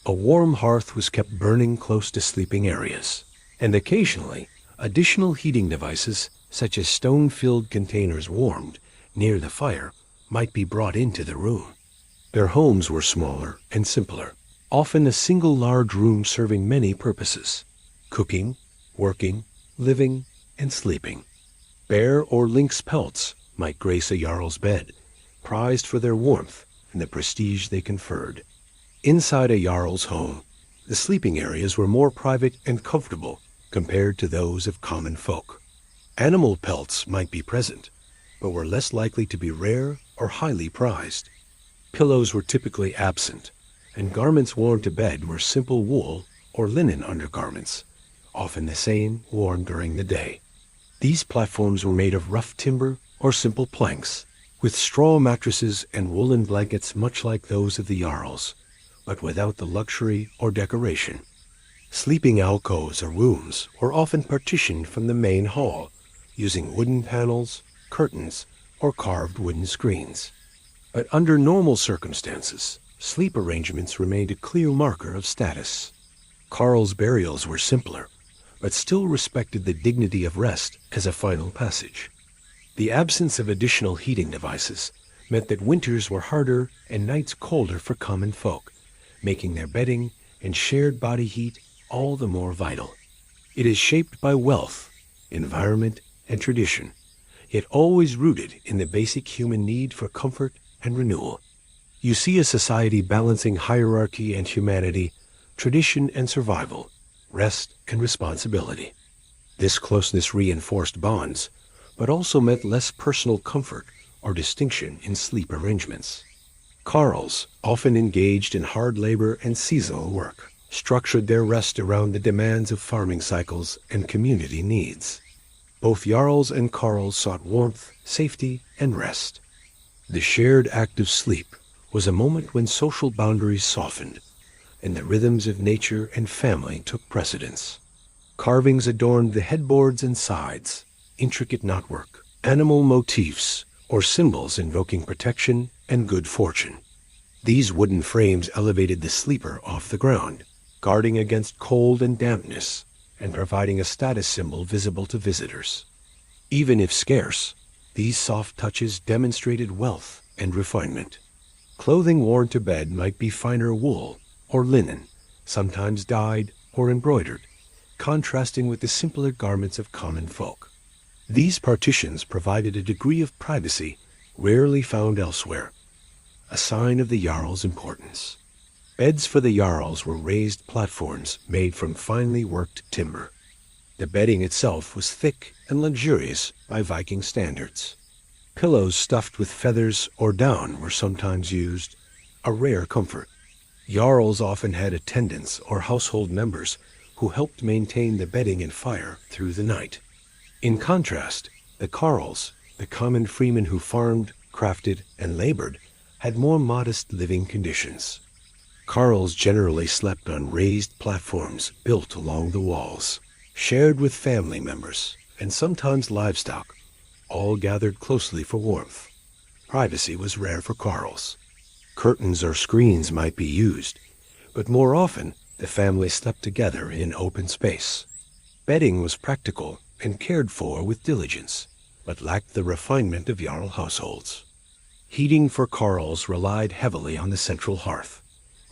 A warm hearth was kept burning close to sleeping areas, and occasionally, additional heating devices, such as stone-filled containers warmed near the fire, might be brought into the room. Their homes were smaller and simpler, often a single large room serving many purposes: cooking, working, living, and sleeping. Bear or lynx pelts might grace a jarl's bed, prized for their warmth and the prestige they conferred. Inside a jarl's home, the sleeping areas were more private and comfortable compared to those of common folk. Animal pelts might be present, but were less likely to be rare or highly prized. Pillows were typically absent, and garments worn to bed were simple wool or linen undergarments, often the same worn during the day. These platforms were made of rough timber or simple planks, with straw mattresses and woolen blankets much like those of the jarls, but without the luxury or decoration. Sleeping alcoves or rooms were often partitioned from the main hall, using wooden panels, curtains, or carved wooden screens. But under normal circumstances, sleep arrangements remained a clear marker of status. Carl's burials were simpler, but still respected the dignity of rest as a final passage. The absence of additional heating devices meant that winters were harder and nights colder for common folk, making their bedding and shared body heat all the more vital. It is shaped by wealth, environment, and tradition, yet always rooted in the basic human need for comfort and renewal. You see a society balancing hierarchy and humanity, tradition and survival, rest and responsibility. This closeness reinforced bonds, but also meant less personal comfort or distinction in sleep arrangements. Carls, often engaged in hard labor and seasonal work, structured their rest around the demands of farming cycles and community needs. Both jarls and carls sought warmth, safety, and rest. The shared act of sleep was a moment when social boundaries softened, and the rhythms of nature and family took precedence. Carvings adorned the headboards and sides, intricate knotwork, animal motifs, or symbols invoking protection and good fortune. These wooden frames elevated the sleeper off the ground, guarding against cold and dampness, and providing a status symbol visible to visitors. Even if scarce, these soft touches demonstrated wealth and refinement. Clothing worn to bed might be finer wool or linen, sometimes dyed or embroidered, contrasting with the simpler garments of common folk. These partitions provided a degree of privacy rarely found elsewhere, a sign of the Jarl's importance. Beds for the Jarls were raised platforms made from finely worked timber. The bedding itself was thick and luxurious by Viking standards. Pillows stuffed with feathers or down were sometimes used, a rare comfort. Jarls often had attendants or household members who helped maintain the bedding and fire through the night. In contrast, the carls, the common freemen who farmed, crafted, and labored, had more modest living conditions. Carls generally slept on raised platforms built along the walls, shared with family members, and sometimes livestock, all gathered closely for warmth. Privacy was rare for carls. Curtains or screens might be used, but more often the family slept together in open space. Bedding was practical and cared for with diligence, but lacked the refinement of Jarl households. Heating for carls relied heavily on the central hearth,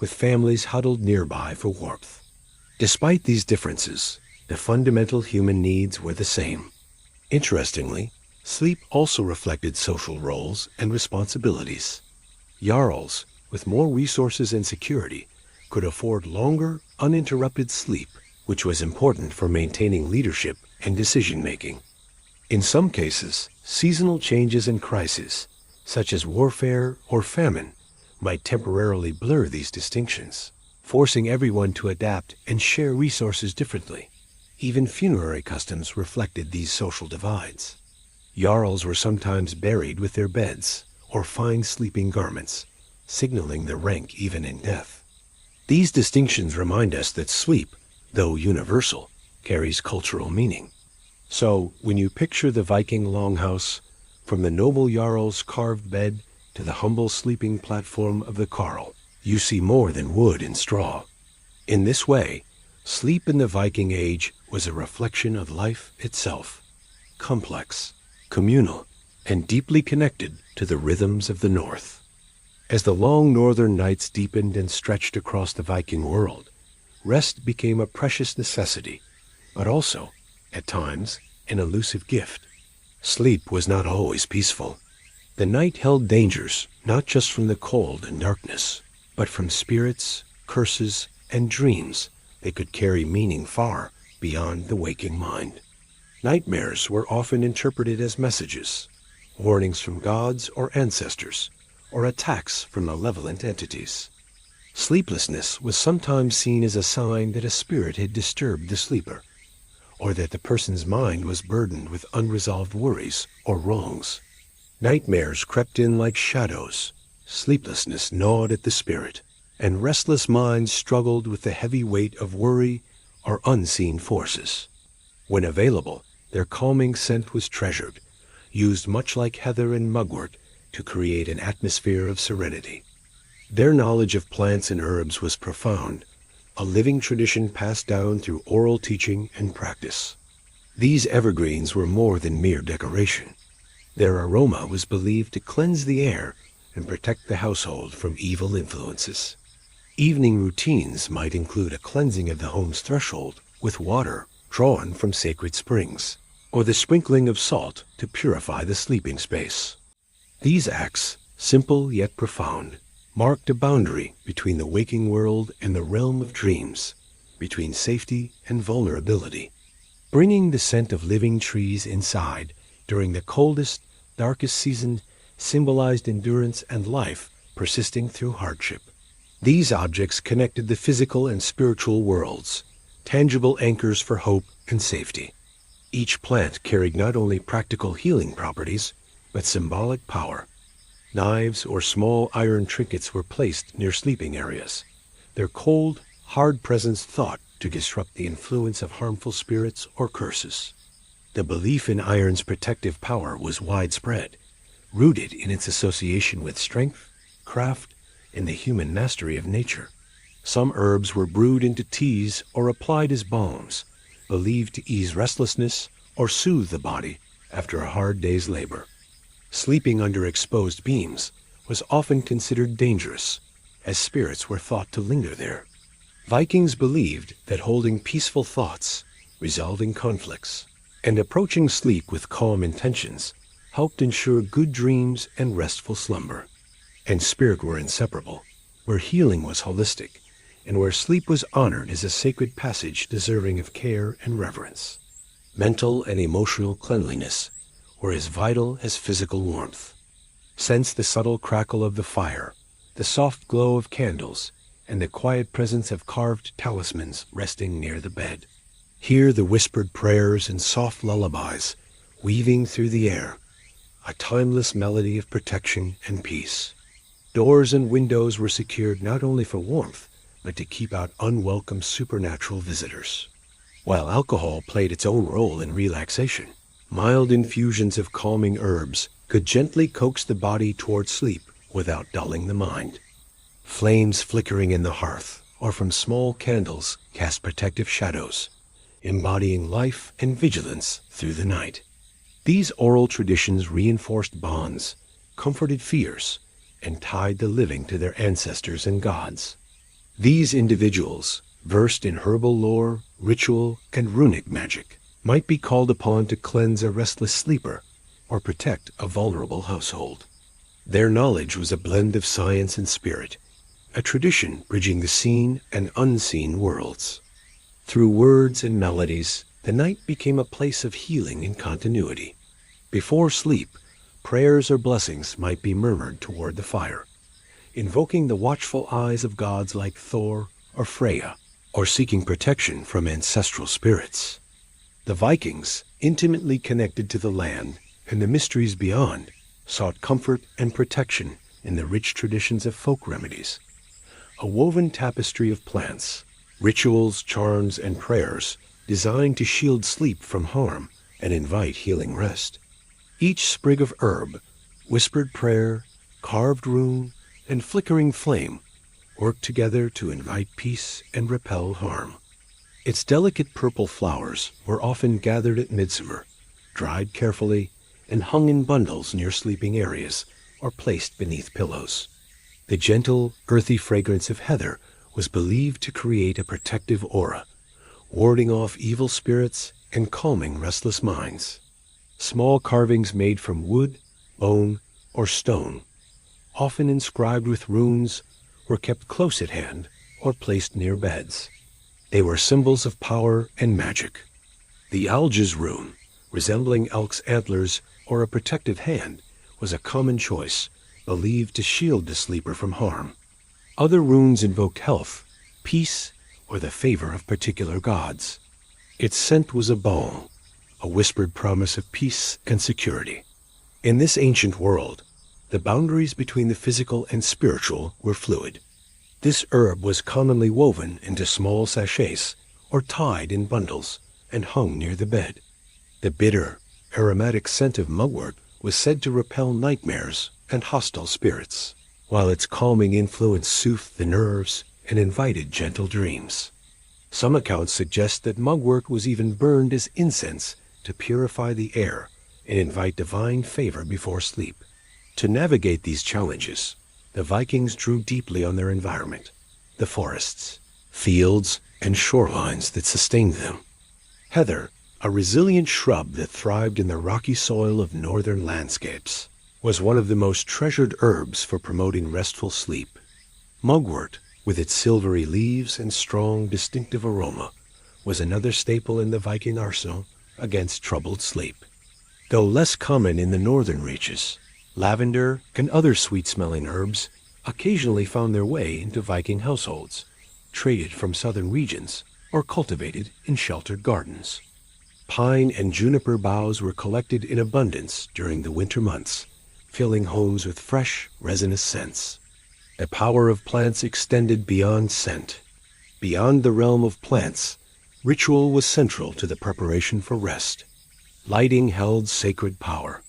with families huddled nearby for warmth. Despite these differences, the fundamental human needs were the same. Interestingly, sleep also reflected social roles and responsibilities. Jarls, with more resources and security, could afford longer, uninterrupted sleep, which was important for maintaining leadership and decision-making. In some cases, seasonal changes and crises, such as warfare or famine, might temporarily blur these distinctions, forcing everyone to adapt and share resources differently. Even funerary customs reflected these social divides. Jarls were sometimes buried with their beds or fine sleeping garments, signaling their rank even in death. These distinctions remind us that sleep, though universal, carries cultural meaning. So, when you picture the Viking longhouse, from the noble Jarl's carved bed to the humble sleeping platform of the carl, you see more than wood and straw. In this way, sleep in the Viking age was a reflection of life itself, complex, communal, and deeply connected to the rhythms of the North. As the long northern nights deepened and stretched across the Viking world, rest became a precious necessity, but also, at times, an elusive gift. Sleep was not always peaceful. The night held dangers, not just from the cold and darkness, but from spirits, curses, and dreams that could carry meaning far beyond the waking mind. Nightmares were often interpreted as messages, warnings from gods or ancestors, or attacks from malevolent entities. Sleeplessness was sometimes seen as a sign that a spirit had disturbed the sleeper, or that the person's mind was burdened with unresolved worries or wrongs. Nightmares crept in like shadows, sleeplessness gnawed at the spirit, and restless minds struggled with the heavy weight of worry or unseen forces. When available, their calming scent was treasured, used much like heather and mugwort to create an atmosphere of serenity. Their knowledge of plants and herbs was profound, a living tradition passed down through oral teaching and practice. These evergreens were more than mere decoration. Their aroma was believed to cleanse the air and protect the household from evil influences. Evening routines might include a cleansing of the home's threshold with water drawn from sacred springs, or the sprinkling of salt to purify the sleeping space. These acts, simple yet profound, marked a boundary between the waking world and the realm of dreams, between safety and vulnerability. Bringing the scent of living trees inside during the coldest, darkest season symbolized endurance and life persisting through hardship. These objects connected the physical and spiritual worlds, tangible anchors for hope and safety. Each plant carried not only practical healing properties, but symbolic power. Knives or small iron trinkets were placed near sleeping areas, their cold, hard presence thought to disrupt the influence of harmful spirits or curses. The belief in iron's protective power was widespread, rooted in its association with strength, craft, and the human mastery of nature. Some herbs were brewed into teas or applied as balms, believed to ease restlessness or soothe the body after a hard day's labor. Sleeping under exposed beams was often considered dangerous, as spirits were thought to linger there. Vikings believed that holding peaceful thoughts, resolving conflicts, and approaching sleep with calm intentions helped ensure good dreams and restful slumber. And spirit were inseparable, where healing was holistic, and where sleep was honored as a sacred passage deserving of care and reverence. Mental and emotional cleanliness were as vital as physical warmth. Sense the subtle crackle of the fire, the soft glow of candles, and the quiet presence of carved talismans resting near the bed. Hear the whispered prayers and soft lullabies weaving through the air, a timeless melody of protection and peace. Doors and windows were secured not only for warmth, but to keep out unwelcome supernatural visitors. While alcohol played its own role in relaxation, mild infusions of calming herbs could gently coax the body toward sleep without dulling the mind. Flames flickering in the hearth or from small candles cast protective shadows, embodying life and vigilance through the night. These oral traditions reinforced bonds, comforted fears, and tied the living to their ancestors and gods. These individuals, versed in herbal lore, ritual, and runic magic, might be called upon to cleanse a restless sleeper or protect a vulnerable household. Their knowledge was a blend of science and spirit, a tradition bridging the seen and unseen worlds. Through words and melodies, the night became a place of healing and continuity. Before sleep, prayers or blessings might be murmured toward the fire, invoking the watchful eyes of gods like Thor or Freya, or seeking protection from ancestral spirits. The Vikings, intimately connected to the land and the mysteries beyond, sought comfort and protection in the rich traditions of folk remedies, a woven tapestry of plants, rituals, charms, and prayers designed to shield sleep from harm and invite healing rest. Each sprig of herb, whispered prayer, carved rune, and flickering flame worked together to invite peace and repel harm. Its delicate purple flowers were often gathered at midsummer, dried carefully, and hung in bundles near sleeping areas or placed beneath pillows. The gentle, earthy fragrance of heather was believed to create a protective aura, warding off evil spirits and calming restless minds. Small carvings made from wood, bone, or stone, often inscribed with runes, were kept close at hand or placed near beds. They were symbols of power and magic. The alges rune, resembling elk's antlers or a protective hand, was a common choice, believed to shield the sleeper from harm. Other runes invoked health, peace, or the favor of particular gods. Its scent was a balm, a whispered promise of peace and security. In this ancient world, the boundaries between the physical and spiritual were fluid. This herb was commonly woven into small sachets or tied in bundles and hung near the bed. The bitter, aromatic scent of mugwort was said to repel nightmares and hostile spirits, while its calming influence soothed the nerves and invited gentle dreams. Some accounts suggest that mugwort was even burned as incense to purify the air and invite divine favor before sleep. To navigate these challenges, the Vikings drew deeply on their environment, the forests, fields, and shorelines that sustained them. Heather, a resilient shrub that thrived in the rocky soil of northern landscapes, was one of the most treasured herbs for promoting restful sleep. Mugwort, with its silvery leaves and strong, distinctive aroma, was another staple in the Viking arsenal against troubled sleep. Though less common in the northern reaches, lavender and other sweet-smelling herbs occasionally found their way into Viking households, traded from southern regions or cultivated in sheltered gardens. Pine and juniper boughs were collected in abundance during the winter months, filling homes with fresh, resinous scents. The power of plants extended beyond scent. Beyond the realm of plants, ritual was central to the preparation for rest. Lighting held sacred power.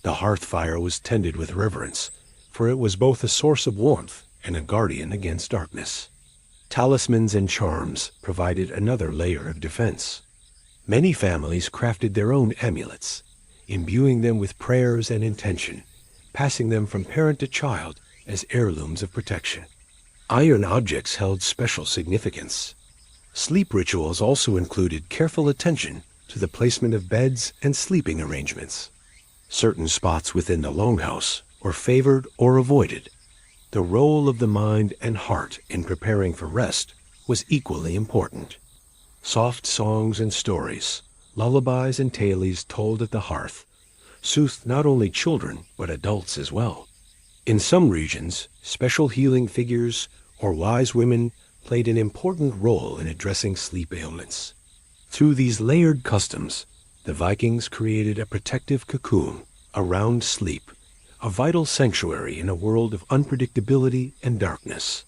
The hearth fire was tended with reverence, for it was both a source of warmth and a guardian against darkness. Talismans and charms provided another layer of defense. Many families crafted their own amulets, imbuing them with prayers and intention, passing them from parent to child as heirlooms of protection. Iron objects held special significance. Sleep rituals also included careful attention to the placement of beds and sleeping arrangements. Certain spots within the longhouse were favored or avoided. The role of the mind and heart in preparing for rest was equally important. Soft songs and stories, lullabies and tales told at the hearth, soothed not only children but adults as well. In some regions, special healing figures or wise women played an important role in addressing sleep ailments. Through these layered customs, the Vikings created a protective cocoon around sleep, a vital sanctuary in a world of unpredictability and darkness.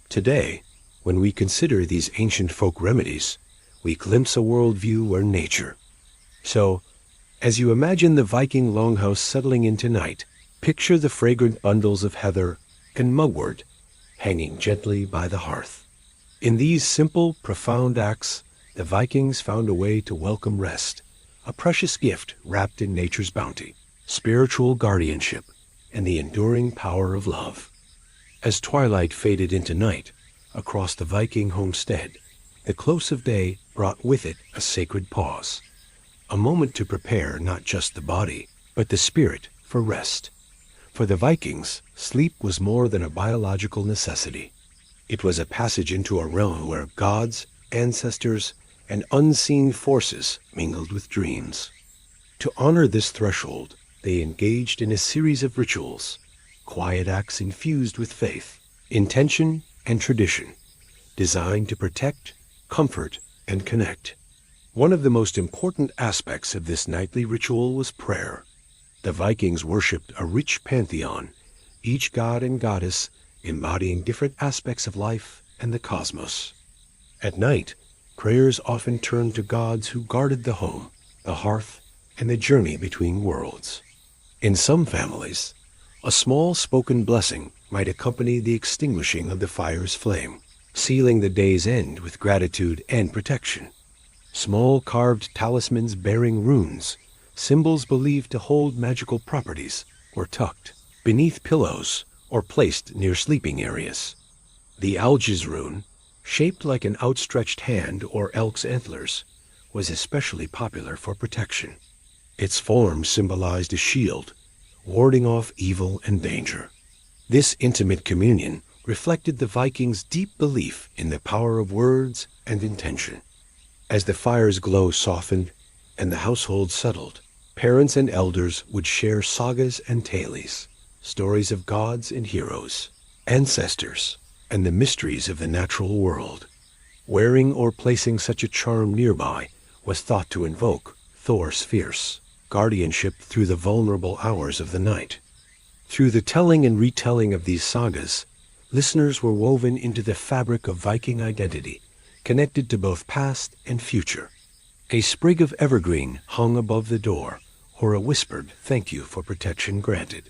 Today, when we consider these ancient folk remedies, we glimpse a worldview where nature. So, as you imagine the Viking longhouse settling into night, picture the fragrant bundles of heather and mugwort hanging gently by the hearth. In these simple, profound acts, the Vikings found a way to welcome rest, a precious gift wrapped in nature's bounty, spiritual guardianship, and the enduring power of love. As twilight faded into night, across the Viking homestead, the close of day brought with it a sacred pause, a moment to prepare not just the body, but the spirit for rest. For the Vikings, sleep was more than a biological necessity. It was a passage into a realm where gods, ancestors, and unseen forces mingled with dreams. To honor this threshold, they engaged in a series of rituals, quiet acts infused with faith, intention, and tradition, designed to protect, comfort, and connect. One of the most important aspects of this nightly ritual was prayer. The Vikings worshipped a rich pantheon, each god and goddess embodying different aspects of life and the cosmos. At night, prayers often turned to gods who guarded the home, the hearth, and the journey between worlds. In some families, a small spoken blessing might accompany the extinguishing of the fire's flame, sealing the day's end with gratitude and protection. Small carved talismans bearing runes, symbols believed to hold magical properties, were tucked beneath pillows or placed near sleeping areas. The Alges rune, shaped like an outstretched hand or elk's antlers, was especially popular for protection. Its form symbolized a shield, warding off evil and danger. This intimate communion reflected the Vikings' deep belief in the power of words and intention. As the fire's glow softened and the household settled, parents and elders would share sagas and tales, stories of gods and heroes, ancestors, and the mysteries of the natural world. Wearing or placing such a charm nearby was thought to invoke Thor's fierce guardianship through the vulnerable hours of the night. Through the telling and retelling of these sagas, listeners were woven into the fabric of Viking identity, connected to both past and future. A sprig of evergreen hung above the door, or a whispered thank you for protection granted.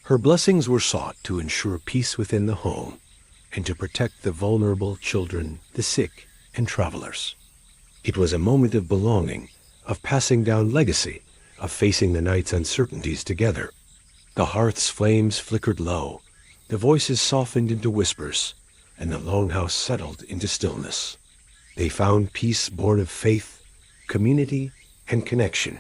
Her blessings were sought to ensure peace within the home, and to protect the vulnerable children, the sick, and travelers. It was a moment of belonging, of passing down legacy, of facing the night's uncertainties together. The hearth's flames flickered low, the voices softened into whispers, and the longhouse settled into stillness. They found peace born of faith, community, and connection,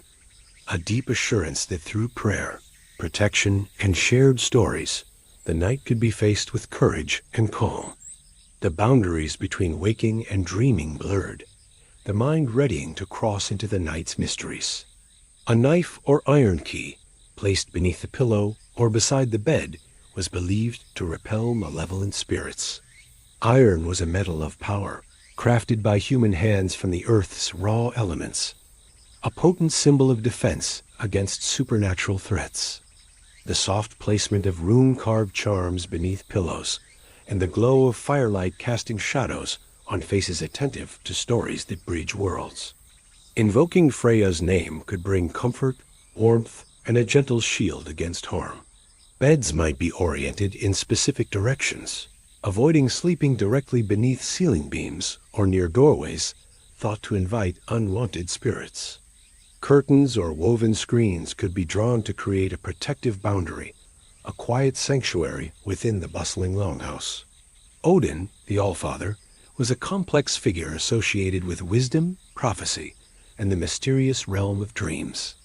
a deep assurance that through prayer, protection, and shared stories, the night could be faced with courage and calm. The boundaries between waking and dreaming blurred, the mind readying to cross into the night's mysteries. A knife or iron key, placed beneath the pillow or beside the bed, was believed to repel malevolent spirits. Iron was a metal of power, crafted by human hands from the earth's raw elements, a potent symbol of defense against supernatural threats. The soft placement of rune-carved charms beneath pillows, and the glow of firelight casting shadows on faces attentive to stories that bridge worlds. Invoking Freya's name could bring comfort, warmth, and a gentle shield against harm. Beds might be oriented in specific directions, avoiding sleeping directly beneath ceiling beams or near doorways thought to invite unwanted spirits. Curtains or woven screens could be drawn to create a protective boundary, a quiet sanctuary within the bustling longhouse. Odin, the Allfather, was a complex figure associated with wisdom, prophecy, and the mysterious realm of dreams.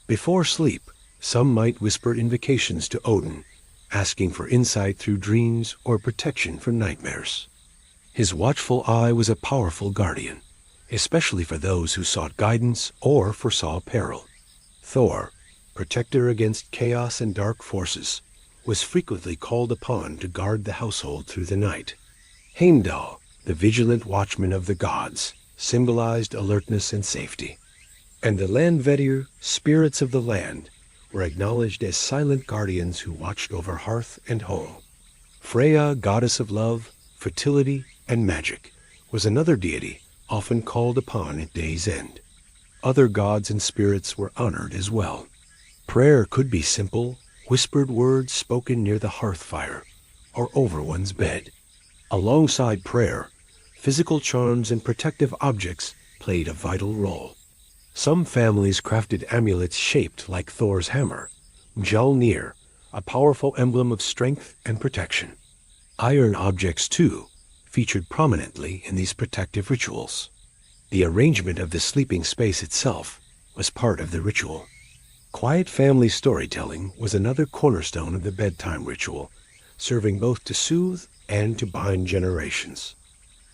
Before sleep, some might whisper invocations to Odin, asking for insight through dreams or protection from nightmares. His watchful eye was a powerful guardian, especially for those who sought guidance or foresaw peril. Thor, protector against chaos and dark forces, was frequently called upon to guard the household through the night. Heimdall, the vigilant watchman of the gods, symbolized alertness and safety. And the Landvettir, spirits of the land, were acknowledged as silent guardians who watched over hearth and home. Freya, goddess of love, fertility, and magic, was another deity often called upon at day's end. Other gods and spirits were honored as well. Prayer could be simple, whispered words spoken near the hearth fire or over one's bed. Alongside prayer, physical charms and protective objects played a vital role. Some families crafted amulets shaped like Thor's hammer, Mjolnir, a powerful emblem of strength and protection. Iron objects, too, featured prominently in these protective rituals. The arrangement of the sleeping space itself was part of the ritual. Quiet family storytelling was another cornerstone of the bedtime ritual, serving both to soothe and to bind generations.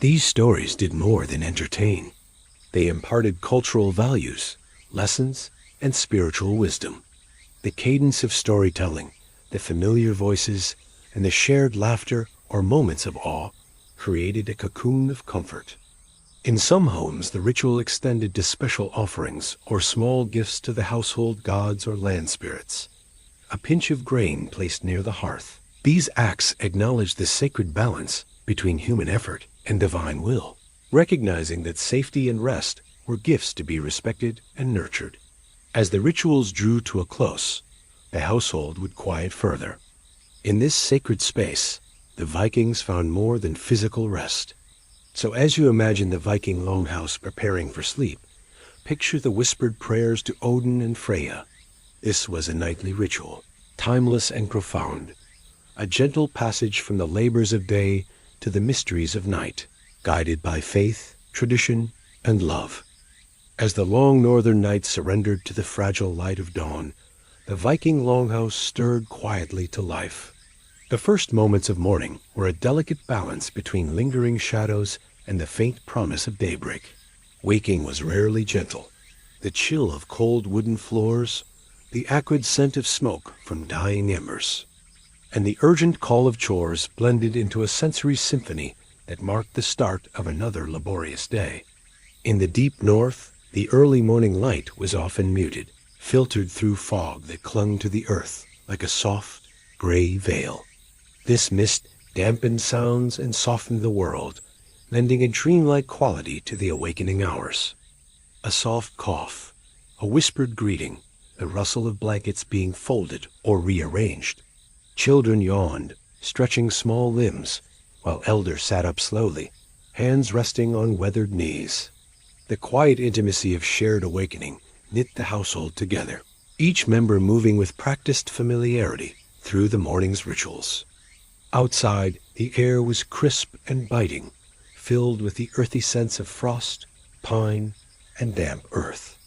These stories did more than entertain. They imparted cultural values, lessons, and spiritual wisdom. The cadence of storytelling, the familiar voices, and the shared laughter or moments of awe created a cocoon of comfort. In some homes, the ritual extended to special offerings or small gifts to the household gods or land spirits. A pinch of grain placed near the hearth. These acts acknowledged the sacred balance between human effort and divine will, recognizing that safety and rest were gifts to be respected and nurtured. As the rituals drew to a close, the household would quiet further. In this sacred space, the Vikings found more than physical rest. So as you imagine the Viking longhouse preparing for sleep, picture the whispered prayers to Odin and Freya. This was a nightly ritual, timeless and profound, a gentle passage from the labors of day to the mysteries of night, guided by faith, tradition, and love. As the long northern night surrendered to the fragile light of dawn, the Viking longhouse stirred quietly to life. The first moments of morning were a delicate balance between lingering shadows and the faint promise of daybreak. Waking was rarely gentle. The chill of cold wooden floors, the acrid scent of smoke from dying embers, and the urgent call of chores blended into a sensory symphony that marked the start of another laborious day. In the deep north, the early morning light was often muted, filtered through fog that clung to the earth like a soft, gray veil. This mist dampened sounds and softened the world, lending a dreamlike quality to the awakening hours. A soft cough, a whispered greeting, the rustle of blankets being folded or rearranged. Children yawned, stretching small limbs, while elders sat up slowly, hands resting on weathered knees. The quiet intimacy of shared awakening knit the household together, each member moving with practiced familiarity through the morning's rituals. Outside, the air was crisp and biting, filled with the earthy scents of frost, pine, and damp earth.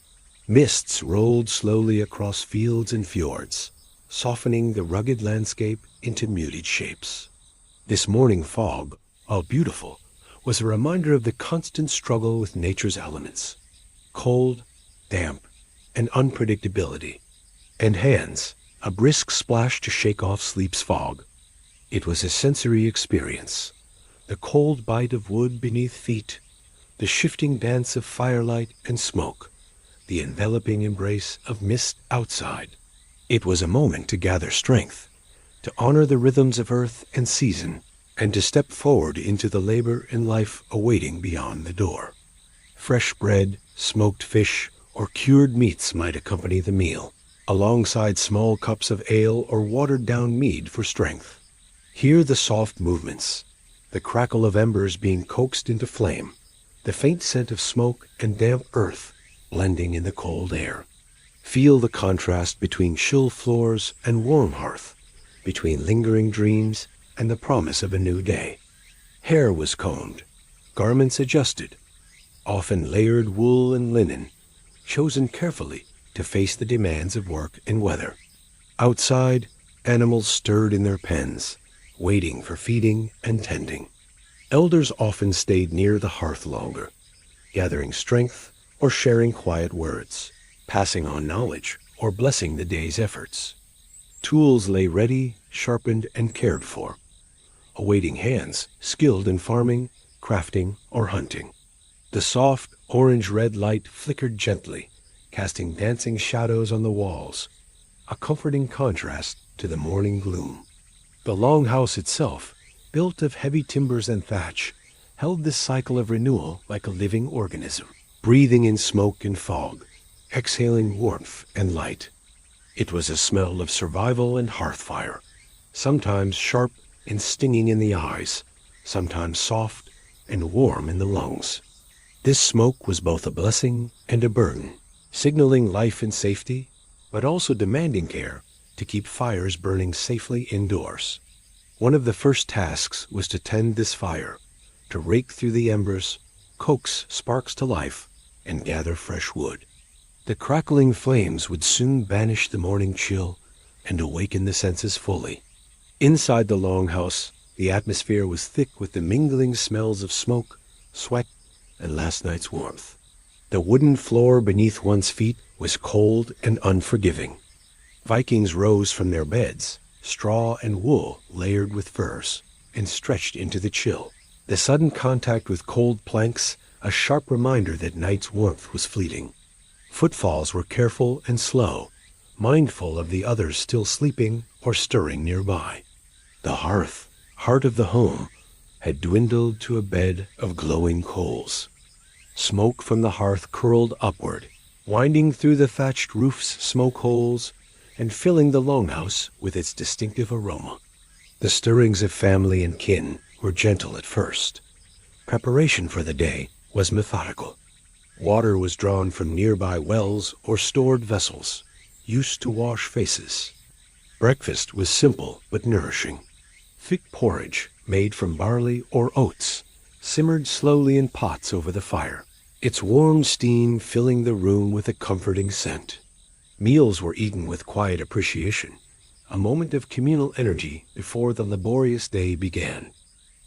Mists rolled slowly across fields and fjords, softening the rugged landscape into muted shapes. This morning fog, while beautiful, was a reminder of the constant struggle with nature's elements: cold, damp, and unpredictability. And hands, a brisk splash to shake off sleep's fog. It was a sensory experience. The cold bite of wood beneath feet, the shifting dance of firelight and smoke, the enveloping embrace of mist outside. It was a moment to gather strength, to honor the rhythms of earth and season, and to step forward into the labor and life awaiting beyond the door. Fresh bread, Smoked fish or cured meats might accompany the meal, alongside small cups of ale or watered-down mead for strength. Hear the soft movements, the crackle of embers being coaxed into flame, the faint scent of smoke and damp earth blending in the cold air. Feel the contrast between chill floors and warm hearth, between lingering dreams and the promise of a new day. Hair was combed, garments adjusted, often layered wool and linen, chosen carefully to face the demands of work and weather. Outside, animals stirred in their pens, waiting for feeding and tending. Elders often stayed near the hearth longer, gathering strength or sharing quiet words, passing on knowledge or blessing the day's efforts. Tools lay ready, sharpened, and cared for, awaiting hands skilled in farming, crafting, or hunting. The soft, orange-red light flickered gently, casting dancing shadows on the walls, a comforting contrast to the morning gloom. The longhouse itself, built of heavy timbers and thatch, held this cycle of renewal like a living organism, breathing in smoke and fog, exhaling warmth and light. It was a smell of survival and hearth fire, sometimes sharp and stinging in the eyes, sometimes soft and warm in the lungs. This smoke was both a blessing and a burden, signaling life and safety, but also demanding care to keep fires burning safely indoors. One of the first tasks was to tend this fire, to rake through the embers, coax sparks to life, and gather fresh wood. The crackling flames would soon banish the morning chill and awaken the senses fully. Inside the longhouse, the atmosphere was thick with the mingling smells of smoke, sweat, and last night's warmth. The wooden floor beneath one's feet was cold and unforgiving. Vikings rose from their beds, straw and wool layered with furs, and stretched into the chill. The sudden contact with cold planks, a sharp reminder that night's warmth was fleeting. Footfalls were careful and slow, mindful of the others still sleeping or stirring nearby. The hearth, heart of the home, had dwindled to a bed of glowing coals. Smoke from the hearth curled upward, winding through the thatched roof's smoke holes and filling the longhouse with its distinctive aroma. The stirrings of family and kin were gentle at first. Preparation for the day was methodical. Water was drawn from nearby wells or stored vessels, used to wash faces. Breakfast was simple but nourishing. Thick porridge, made from barley or oats, simmered slowly in pots over the fire, its warm steam filling the room with a comforting scent. Meals were eaten with quiet appreciation, a moment of communal energy before the laborious day began.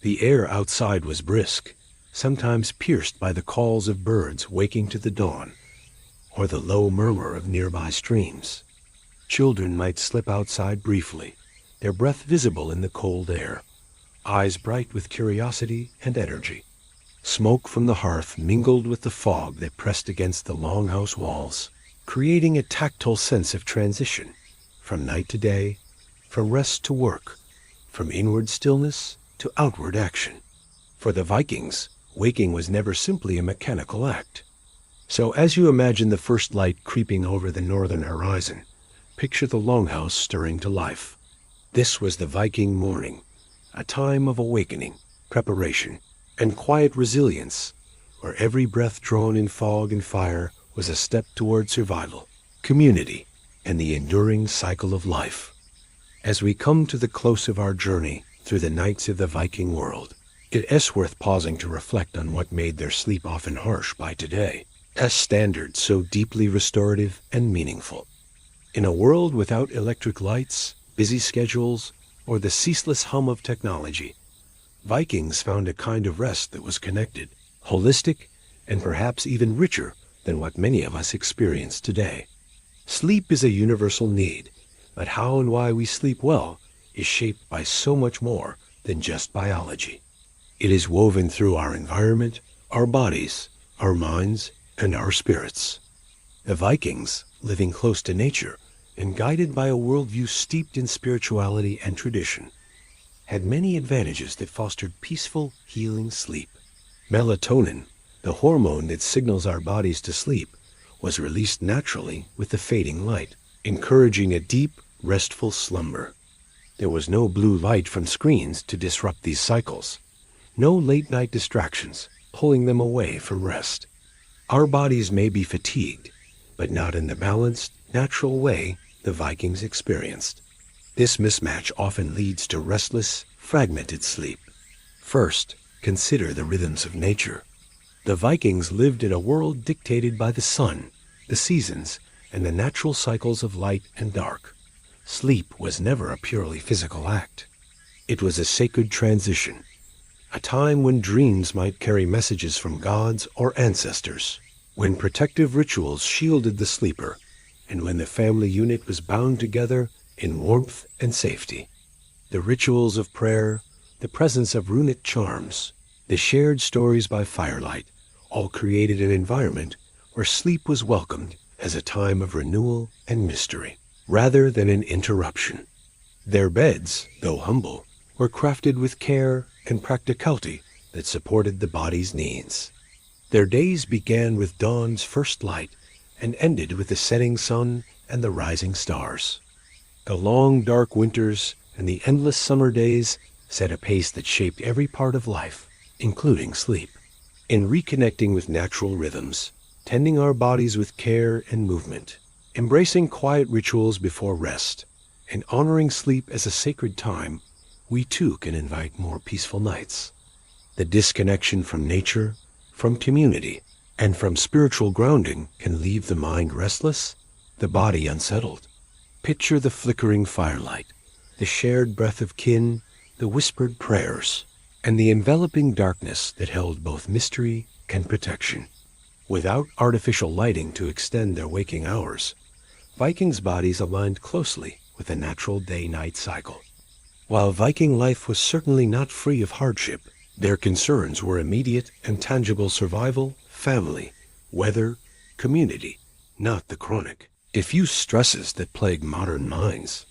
The air outside was brisk, sometimes pierced by the calls of birds waking to the dawn, or the low murmur of nearby streams. Children might slip outside briefly, their breath visible in the cold air, eyes bright with curiosity and energy. Smoke from the hearth mingled with the fog that pressed against the longhouse walls, creating a tactile sense of transition, from night to day, from rest to work, from inward stillness to outward action. For the Vikings, waking was never simply a mechanical act. So as you imagine the first light creeping over the northern horizon, picture the longhouse stirring to life. This was the Viking morning, a time of awakening, preparation, and quiet resilience, where every breath drawn in fog and fire was a step toward survival, community, and the enduring cycle of life. As we come to the close of our journey through the nights of the Viking world, it is worth pausing to reflect on what made their sleep often harsh by today, a standard so deeply restorative and meaningful. In a world without electric lights, busy schedules, or the ceaseless hum of technology, Vikings found a kind of rest that was connected, holistic, and perhaps even richer than what many of us experience today. Sleep is a universal need, but how and why we sleep well is shaped by so much more than just biology. It is woven through our environment, our bodies, our minds, and our spirits. The Vikings, living close to nature and guided by a worldview steeped in spirituality and tradition, had many advantages that fostered peaceful, healing sleep. Melatonin, The hormone that signals our bodies to sleep was released naturally with the fading light, encouraging a deep, restful slumber. There was no blue light from screens to disrupt these cycles, no late-night distractions pulling them away from rest. Our bodies may be fatigued, but not in the balanced, natural way the Vikings experienced. This mismatch often leads to restless, fragmented sleep. First, consider the rhythms of nature. The Vikings lived in a world dictated by the sun, the seasons, and the natural cycles of light and dark. Sleep was never a purely physical act. It was a sacred transition, a time when dreams might carry messages from gods or ancestors, when protective rituals shielded the sleeper, and when the family unit was bound together in warmth and safety. The rituals of prayer, the presence of runic charms, the shared stories by firelight, all created an environment where sleep was welcomed as a time of renewal and mystery, rather than an interruption. Their beds, though humble, were crafted with care and practicality that supported the body's needs. Their days began with dawn's first light and ended with the setting sun and the rising stars. The long, dark winters and the endless summer days set a pace that shaped every part of life, including sleep. In reconnecting with natural rhythms, tending our bodies with care and movement, embracing quiet rituals before rest, and honoring sleep as a sacred time, we too can invite more peaceful nights. The disconnection from nature, from community, and from spiritual grounding can leave the mind restless, the body unsettled. Picture the flickering firelight, the shared breath of kin, the whispered prayers, and the enveloping darkness that held both mystery and protection. Without artificial lighting to extend their waking hours, Vikings' bodies aligned closely with the natural day-night cycle. While Viking life was certainly not free of hardship, their concerns were immediate and tangible survival, family, weather, community, not the chronic, diffuse stresses that plague modern minds.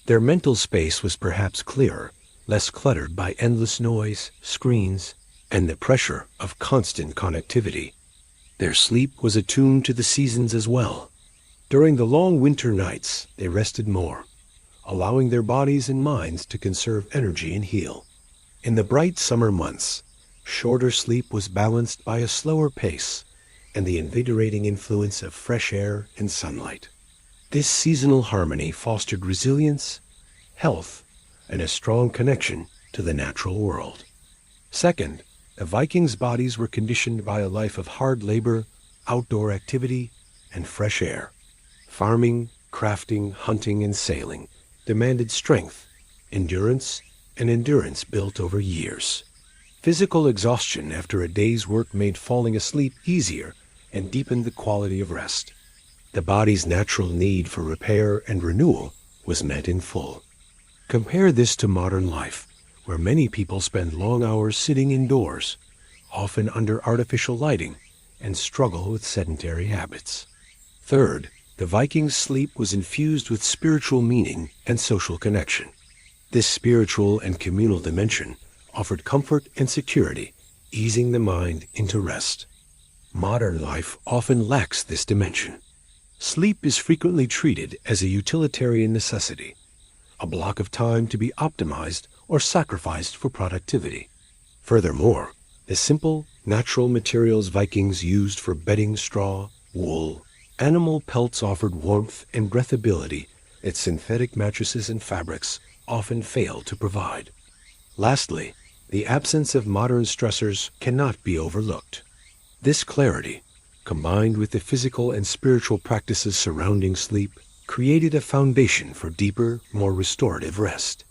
Their mental space was perhaps clearer, less cluttered by endless noise, screens, and the pressure of constant connectivity. Their sleep was attuned to the seasons as well. During the long winter nights, they rested more, allowing their bodies and minds to conserve energy and heal. In the bright summer months, shorter sleep was balanced by a slower pace and the invigorating influence of fresh air and sunlight. This seasonal harmony fostered resilience, health, and a strong connection to the natural world. Second, the Vikings' bodies were conditioned by a life of hard labor, outdoor activity, and fresh air. Farming, crafting, hunting, and sailing demanded strength, endurance, and endurance built over years. Physical exhaustion after a day's work made falling asleep easier and deepened the quality of rest. The body's natural need for repair and renewal was met in full. Compare this to modern life, where many people spend long hours sitting indoors, often under artificial lighting, and struggle with sedentary habits. Third, the Vikings' sleep was infused with spiritual meaning and social connection. This spiritual and communal dimension offered comfort and security, easing the mind into rest. Modern life often lacks this dimension. Sleep is frequently treated as a utilitarian necessity, a block of time to be optimized or sacrificed for productivity. Furthermore, the simple, natural materials Vikings used for bedding, straw, wool, animal pelts offered warmth and breathability that synthetic mattresses and fabrics often fail to provide. Lastly, the absence of modern stressors cannot be overlooked. This clarity, combined with the physical and spiritual practices surrounding sleep, created a foundation for deeper, more restorative rest.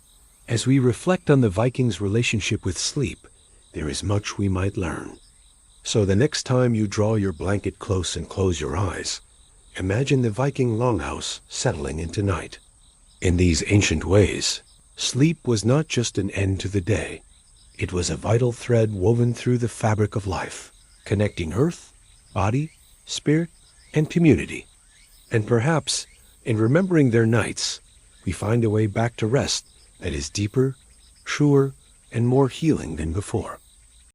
As we reflect on the Vikings' relationship with sleep, there is much we might learn. So the next time you draw your blanket close and close your eyes, imagine the Viking longhouse settling into night. In these ancient ways, sleep was not just an end to the day. It was a vital thread woven through the fabric of life, connecting earth, body, spirit, and community. And perhaps, in remembering their nights, we find a way back to rest that is deeper, truer, and more healing than before.